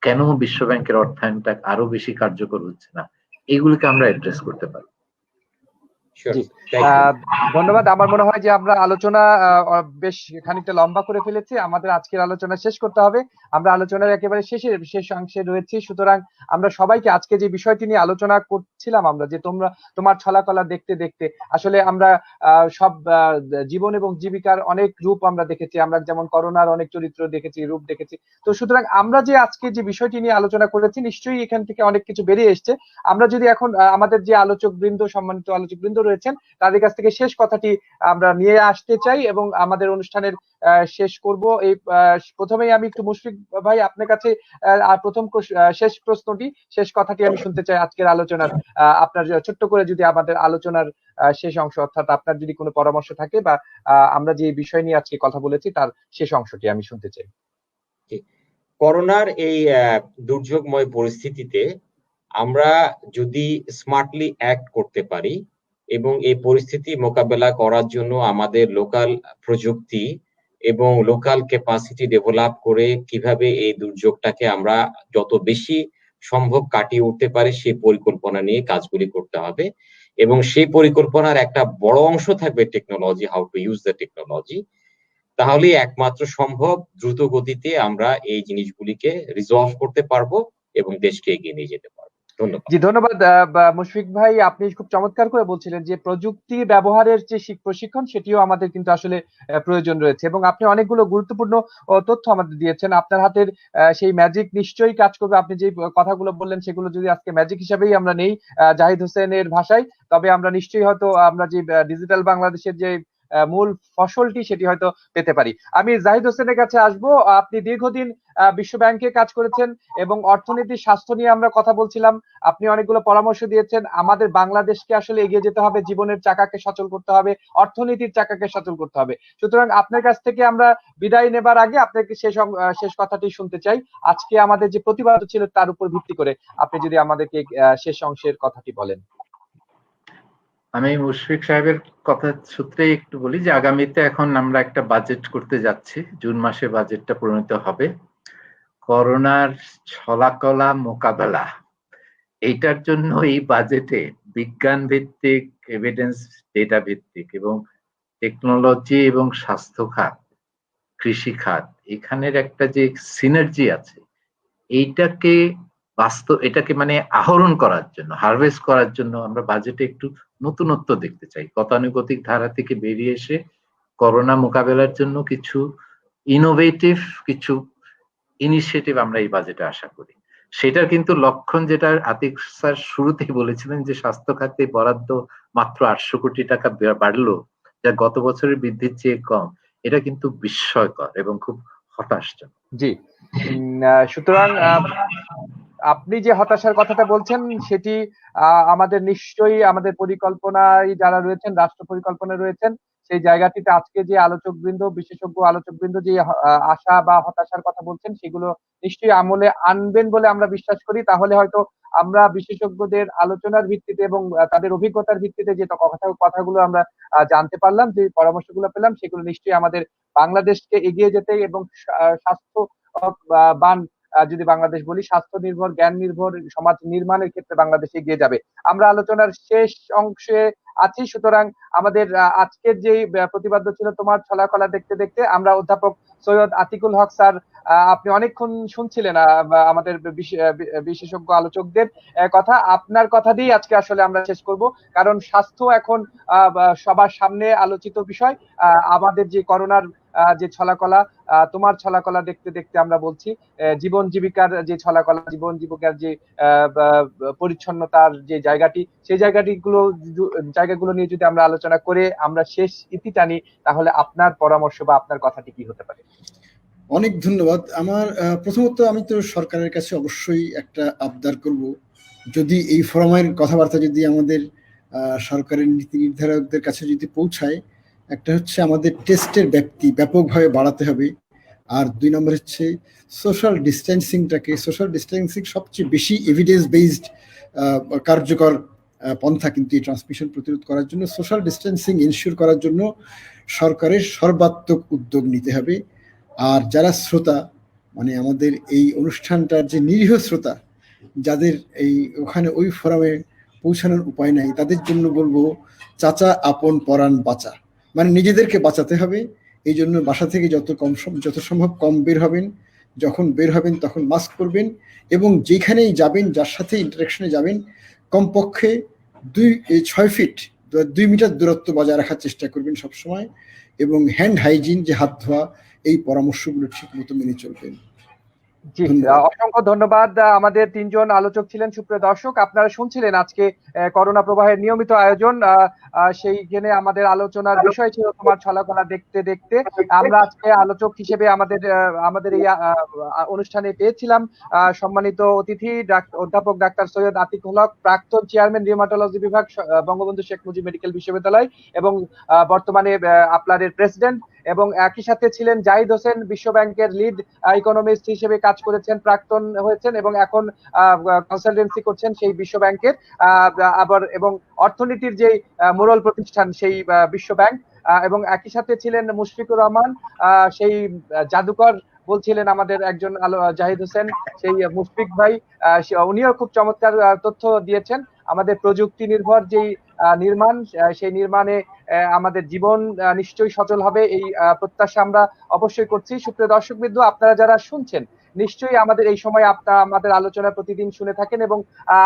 কেন বিশ্ব ব্যাংকের অর্থায়নটা আরো বেশি কার্যকর হচ্ছে না, এগুলিকে আমরা অ্যাড্রেস করতে পারি। ধন্যবাদ। আমার মনে হয় যে আমরা আলোচনা বেশ খানিকটা লম্বা করে ফেলেছি, আমাদের আজকের আলোচনা শেষ করতে হবে। আমরা আলোচনার একেবারে শেষ অংশে রয়েছি, সুতরাং আমরা সবাইকে আজকে যে বিষয়টি নিয়ে আলোচনা করছিলাম, আমরা যে তোমার ছলাকলা দেখতে দেখতে আসলে আমরা সব জীবন এবং জীবিকার অনেক রূপ আমরা দেখেছি, আমরা যেমন করোনার অনেক চরিত্র দেখেছি, রূপ দেখেছি। তো সুতরাং আমরা যে আজকে যে বিষয়টি নিয়ে আলোচনা করেছি, নিশ্চয়ই এখান থেকে অনেক কিছু বেরিয়ে এসছে। আমরা যদি এখন আমাদের যে সম্মানিত আলোচক বৃন্দ রয়েছেন, তাদের কাছ থেকে শেষ কথাটি আমরা নিয়ে আসতে চাই এবং আমাদের অনুষ্ঠানের শেষ করব। এই প্রথমেই আমি একটু মুশফিক ভাই আপনার কাছে প্রথম শেষ কথাটি আমি শুনতে চাই আজকের আলোচনার। আপনার ছোট্ট করে যদি আমাদের আলোচনার শেষ অংশ, অর্থাৎ আপনার যদি কোনো পরামর্শ থাকে বা আমরা যে বিষয় নিয়ে আজকে কথা বলেছি তার শেষ অংশটি আমি শুনতে চাই। করোনার এই দুর্যোগময় পরিস্থিতিতে আমরা যদি স্মার্টলি অ্যাক্ট করতে পারি এবং এই পরিস্থিতি মোকাবেলা করার জন্য আমাদের লোকাল প্রযুক্তি এবং লোকাল ক্যাপাসিটি ডেভেলপ করে কিভাবে এই দুর্যোগটাকে আমরা যত বেশি সম্ভব কাটিয়ে উঠতে পারি, সেই পরিকল্পনা নিয়ে কাজগুলি করতে হবে। এবং সেই পরিকল্পনার একটা বড় অংশ থাকবে technology, how to use the technology. তাহলে একমাত্র সম্ভব দ্রুত গতিতে আমরা এই জিনিসগুলিকে রিজলভ করতে পারবো এবং দেশকে এগিয়ে নিয়ে যেতে পারবো। ধন্যবাদ। জি, ধন্যবাদ মুশফিক ভাই। আপনি খুব চমৎকার করে বলছিলেন যে প্রযুক্তি ব্যবহারের যে প্রশিক্ষণ, সেটিও আমাদের কিন্তু আসলে প্রয়োজন রয়েছে এবং আপনি অনেকগুলো গুরুত্বপূর্ণ তথ্য আমাদের দিয়েছেন। আপনার হাতের সেই ম্যাজিক নিশ্চয়ই কাজ করবে। আপনি যে কথাগুলো বললেন সেগুলো যদি আজকে ম্যাজিক হিসেবেই আমরা নেই জাহিদ হোসেনের ভাষায়, তবে আমরা নিশ্চয়ই হয়তো আমরা যে ডিজিটাল বাংলাদেশের যে মূল ফসলটি সেটি হয়তো পেতে পারি। আমি জাহিদ হোসেনের কাছে আসবো। আপনি দীর্ঘদিন বিশ্ব ব্যাংকে কাজ করেছেন এবং অর্থনীতি, স্বাস্থ্য নিয়ে আমরা কথা বলছিলাম। আপনি অনেকগুলো পরামর্শ দিয়েছেন। আমাদের বাংলাদেশকে আসলে এগিয়ে যেতে হবে, জীবনের চাকাকে সচল করতে হবে, অর্থনীতির চাকাকে সচল করতে হবে। সুতরাং আপনার কাছ থেকে আমরা বিদায় নেবার আগে আপনাকে শেষ কথাটি শুনতে চাই। আজকে আমাদের যে প্রতিবাদ ছিল তার উপর ভিত্তি করে আপনি যদি আমাদেরকে শেষ অংশের কথাটি বলেন। আমি মুশফিক সাহেবের কথা সূত্রে একটু বলি যে আগামীতে এখন আমরা একটা বাজেট করতে যাচ্ছি, জুন মাসে বাজেটটা প্রণীত হবে। করোনার ছলাকলা মোকাবেলা, এইটার জন্য এই বাজেটে বিজ্ঞান ভিত্তিক, এভিডেন্স ডেটা ভিত্তিক এবং টেকনোলজি এবং স্বাস্থ্য খাত, কৃষি খাত, এখানের একটা যে সিনার্জি আছে, এটাকে মানে আহরণ করার জন্য, হারভেস্ট করার জন্য আমরা বাজেটে একটু নতুনত্ব দেখতে চাই। গতানুগতিক ধারা থেকে বেরিয়ে এসে করোনা মোকাবেলার জন্য কিছু ইনোভেটিভ কিছু ইনিশিয়েটিভ আমরা এই বাজেটে আশা করি। সেটার কিন্তু লক্ষণ, যেটা আতিক স্যার শুরুতেই বলেছিলেন যে স্বাস্থ্য খাতে বরাদ্দ মাত্র 800 কোটি টাকা বাড়লো, যা গত বছরের বৃদ্ধির চেয়ে কম, এটা কিন্তু বিস্ময়কর এবং খুব হতাশজনক। জি, সুতরাং আপনি যে হতাশার কথাটা বলছেন সেটি আমাদের নিশ্চয়ই আমাদের পরিকল্পনায় যারা রয়েছেন, রাষ্ট্র পরিকল্পনায় রয়েছেন, সেই জায়গাটিতে আজকে যে বিশেষজ্ঞ আলোচকবৃন্দ যে আশা বা হতাশার কথা বলছেন সেগুলো নিশ্চয়ই আমলে আনবেন বলে আমরা বিশ্বাস করি। তাহলে হয়তো আমরা বিশেষজ্ঞদের আলোচনার ভিত্তিতে এবং তাদের অভিজ্ঞতার ভিত্তিতে যে কথাগুলো আমরা জানতে পারলাম, যে পরামর্শগুলো পেলাম, সেগুলো নিশ্চয়ই আমাদের বাংলাদেশকে এগিয়ে যেতে এবং স্বাস্থ্য বান যদি বাংলাদেশ বলি, স্বাস্থ্য নির্ভর, জ্ঞান নির্ভর সমাজ নির্মাণের ক্ষেত্রে বাংলাদেশ এগিয়ে যাবে। আমরা আলোচনার শেষ অংশে আছি, সুতরাং আমাদের আজকের যে প্রতিপাদ্য ছিল তোমার ছলাকলা দেখতে দেখতে, আমরা অধ্যাপক সৈয়দ আতিকুল হক স্যার, আপনি অনেকক্ষণ শুনছিলেন আমাদের বিশেষজ্ঞ আলোচকদের কথা। আপনার কথা দিয়ে আজকে আসলে আমরা শেষ করব, কারণ স্বাস্থ্য এখন সবার সামনে আলোচিত বিষয়। আমাদের যে করোনার যে ছলাকলা, তোমার ছলাকলা দেখতে দেখতে আমরা বলছি, জীবন জীবিকার যে ছলাকলা, জীবন জীবিকার যে পরিচ্ছন্নতার যে জায়গাটি, সেই জায়গাগুলো নিয়ে যদি আমরা আলোচনা করে আমরা শেষ ইতি টানি, তাহলে আপনার পরামর্শ বা আপনার কথাটি কি হতে পারে? অনেক ধন্যবাদ। আমার প্রথমত আমি তো সরকারের কাছে অবশ্যই একটা আবদার করব, যদি এই ফোরামের কথাবার্তা যদি আমাদের সরকারের নীতি নির্ধারকদের কাছে যদি পৌঁছায়, একটা হচ্ছে আমাদের টেস্টের ব্যাপ্তি ব্যাপকভাবে বাড়াতে হবে, আর 2 নম্বর হচ্ছে সোশ্যাল ডিস্টেন্সিং সবচেয়ে বেশি এভিডেন্স বেসড কার্যকর পন্থা কিন্তু এই ট্রান্সমিশন প্রতিরোধ করার জন্য। সোশ্যাল ডিস্টেন্সিং এনশিওর করার জন্য সরকারের সর্বাত্মক উদ্যোগ নিতে হবে। আর যারা শ্রোতা, মানে আমাদের এই অনুষ্ঠানটার যে নিরীহ শ্রোতা, যাদের ওখানে ওই ফোরামে পৌঁছানোর উপায় নাই, তাদের জন্য বলবো চাচা আপন পরাণ বাঁচা, মানে নিজেদেরকে বাঁচাতে হবে। এই জন্য বাসা থেকে যত সম্ভব কম বের হবেন, যখন বের হবেন তখন মাস্ক পরবেন, এবং যেখানেই যাবেন, যার সাথে ইন্টারাকশনে যাবেন, কমপক্ষে 6 ফিট 2 মিটার দূরত্ব বজায় রাখার চেষ্টা করবেন সবসময়, এবং হ্যান্ড হাইজিন, যে হাত ধোয়া, এই পরামর্শগুলো ঠিক মতো মেনে চলবেন। জি, অসংখ্য ধন্যবাদ। আমাদের 3 জন আলোচক ছিলেন। সুপ্রিয় দর্শক, আপনারা শুনছিলেন আজকে করোনা প্রবাহের নিয়মিত আয়োজন। সেইখানে আমাদের আলোচনার বিষয় ছিল তোমার ছলাকলা দেখতে দেখতে। আমরা আজকে আলোচক হিসেবে আমাদের এই অনুষ্ঠানে পেয়েছিলাম সম্মানিত অতিথি অধ্যাপক ডাক্তার সৈয়দ আতিকুল হক, প্রাক্তন চেয়ারম্যান রিউমাটোলজি বিভাগ, বঙ্গবন্ধু শেখ মুজিব মেডিকেল বিশ্ববিদ্যালয়, এবং বর্তমানে আপনাদের প্রেসিডেন্ট, এবং একই সাথে ছিলেন জাহিদ হোসেন, বিশ্ব ব্যাংকের লিড ইকোনমিস্ট হিসেবে কাজ করেছেন, প্রাক্তন হয়েছেন, এবং এখন কনসালটেন্সি করছেন সেই বিশ্ব ব্যাংকের, আবার এবং অর্থনীতির যে মোরাল প্রতিষ্ঠান সেই বিশ্ব ব্যাংক, এবং একই সাথে ছিলেন মুশফিকুর রহমান, সেই জাদুকর বলছিলেন আমাদের একজন জাহিদ হোসেন, সেই মুশফিক ভাই, উনিও খুব চমৎকার তথ্য দিয়েছেন। আমাদের প্রযুক্তি নির্ভর যেই নির্মাণ, সেই নির্মাণে আমাদের জীবন নিশ্চয়ই সচল হবে, এই প্রত্যাশা আমরা অবশ্যই করছি। সুপ্রিয় দর্শকবৃন্দ, আপনারা যারা শুনছেন, নিশ্চয়ই আমাদের এই সময় আপনারা আমাদের আলোচনা প্রতিদিন শুনে থাকেন, এবং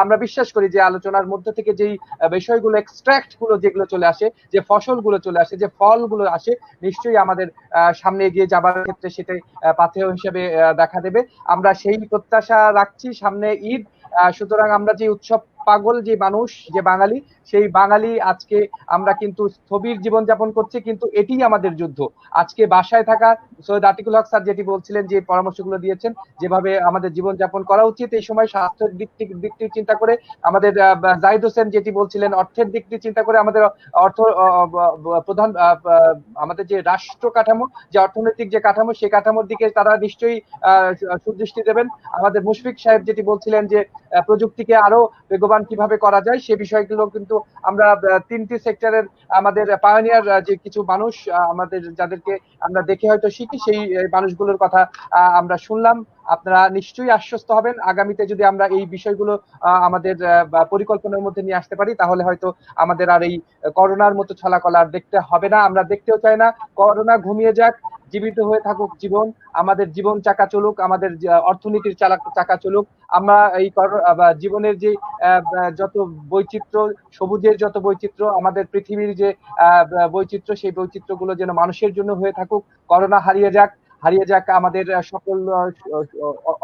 আমরা বিশ্বাস করি যে আলোচনার মধ্যে থেকে যেই বিষয়গুলো, এক্সট্রাক্ট গুলো যেগুলো চলে আসে, যে ফসলগুলো চলে আসে, যে ফলগুলো আসে, নিশ্চয়ই আমাদের সামনে এগিয়ে যাবার ক্ষেত্রে সেটাই পাথেয় হিসেবে দেখা দেবে। আমরা সেই প্রত্যাশা রাখছি। সামনে ঈদ, সুতরাং আমরা যে উৎসব পাগল যে মানুষ, যে বাঙালি, সেই বাঙালি আজকে আমরা কিন্তু স্থবির জীবনযাপন করছি, কিন্তু এটিই আমাদের যুদ্ধ। আজকে বাসায় থাকা, সৈয়দ আতিকুল হক স্যার যেটি বলছিলেন, যে পরামর্শগুলো দিয়েছেন, যেভাবে আমাদের জীবনযাপন করা উচিত এই সময় স্বাস্থ্যের দিকটি চিন্তা করে, আমাদের জাহিদ হোসেন যেটি বলছিলেন অর্থের দিকটি চিন্তা করে, আমাদের প্রধান আমাদের যে রাষ্ট্র কাঠামো, যে অর্থনৈতিক যে কাঠামো, সেই কাঠামোর দিকে তারা নিশ্চয়ই সুদৃষ্টি দেবেন। আমাদের মুশফিক সাহেব যেটি বলছিলেন যে প্রযুক্তিকে আরো বেগবান কিভাবে করা যায়, সে বিষয়গুলো কিন্তু আমরা 3টি সেক্টরের আমাদের পায়োনিয়ার যে কিছু মানুষ, আমাদের যাদেরকে আমরা দেখে হয়তো শিখি, সেই মানুষগুলোর কথা আমরা শুনলাম। আপনারা নিশ্চয়ই আশ্বস্ত হবেন, আগামীতে যদি আমরা এই বিষয়গুলো আমাদের পরিকল্পনার মধ্যে নিয়ে আসতে পারি, তাহলে হয়তো আমাদের আর এই করোনার মতো ছলাকলা দেখতে হবে না, আমরা দেখতেও চাই না। করোনা ঘুমিয়ে যাক, জীবিত হয়ে থাকুক জীবন, আমাদের জীবন চাকা চলুক, আমাদের অর্থনীতির চাকা চলুক। আমরা এই জীবনের যে যত বৈচিত্র্য, সবুজের যত বৈচিত্র্য, আমাদের পৃথিবীর যে বৈচিত্র্য, সেই বৈচিত্র্যগুলো যেন মানুষের জন্য হয়ে থাকুক। করোনা হারিয়ে যাক আমাদের সকল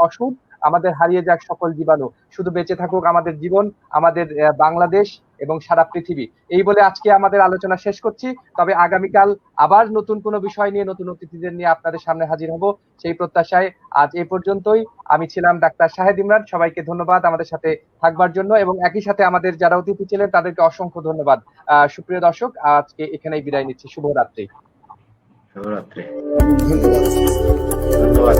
অসুখ, আমাদের হারিয়ে যাক সকল জীবাণু, শুধু বেঁচে থাকুক আমাদের জীবন, আমাদের বাংলাদেশ এবং সারা পৃথিবী। এই বলে আজকে আমাদের আলোচনা শেষ করছি। তবে আগামীকাল আবার নতুন কোনো বিষয় নিয়ে, নতুন অতিথিদের নিয়ে আপনাদের সামনে হাজির হব, সেই প্রত্যাশায় আজ এই পর্যন্তই। আমি ছিলাম ডাক্তার শাহেদ ইমরান। সবাইকে ধন্যবাদ আমাদের সাথে থাকবার জন্য, এবং একই সাথে আমাদের যারা অতিথি ছিলেন তাদেরকে অসংখ্য ধন্যবাদ। সুপ্রিয় দর্শক, আজকে এখানেই বিদায় নিচ্ছি। শুভরাত্রি। শুভরাত্রি। ধন্যবাদ। ধন্যবাদ।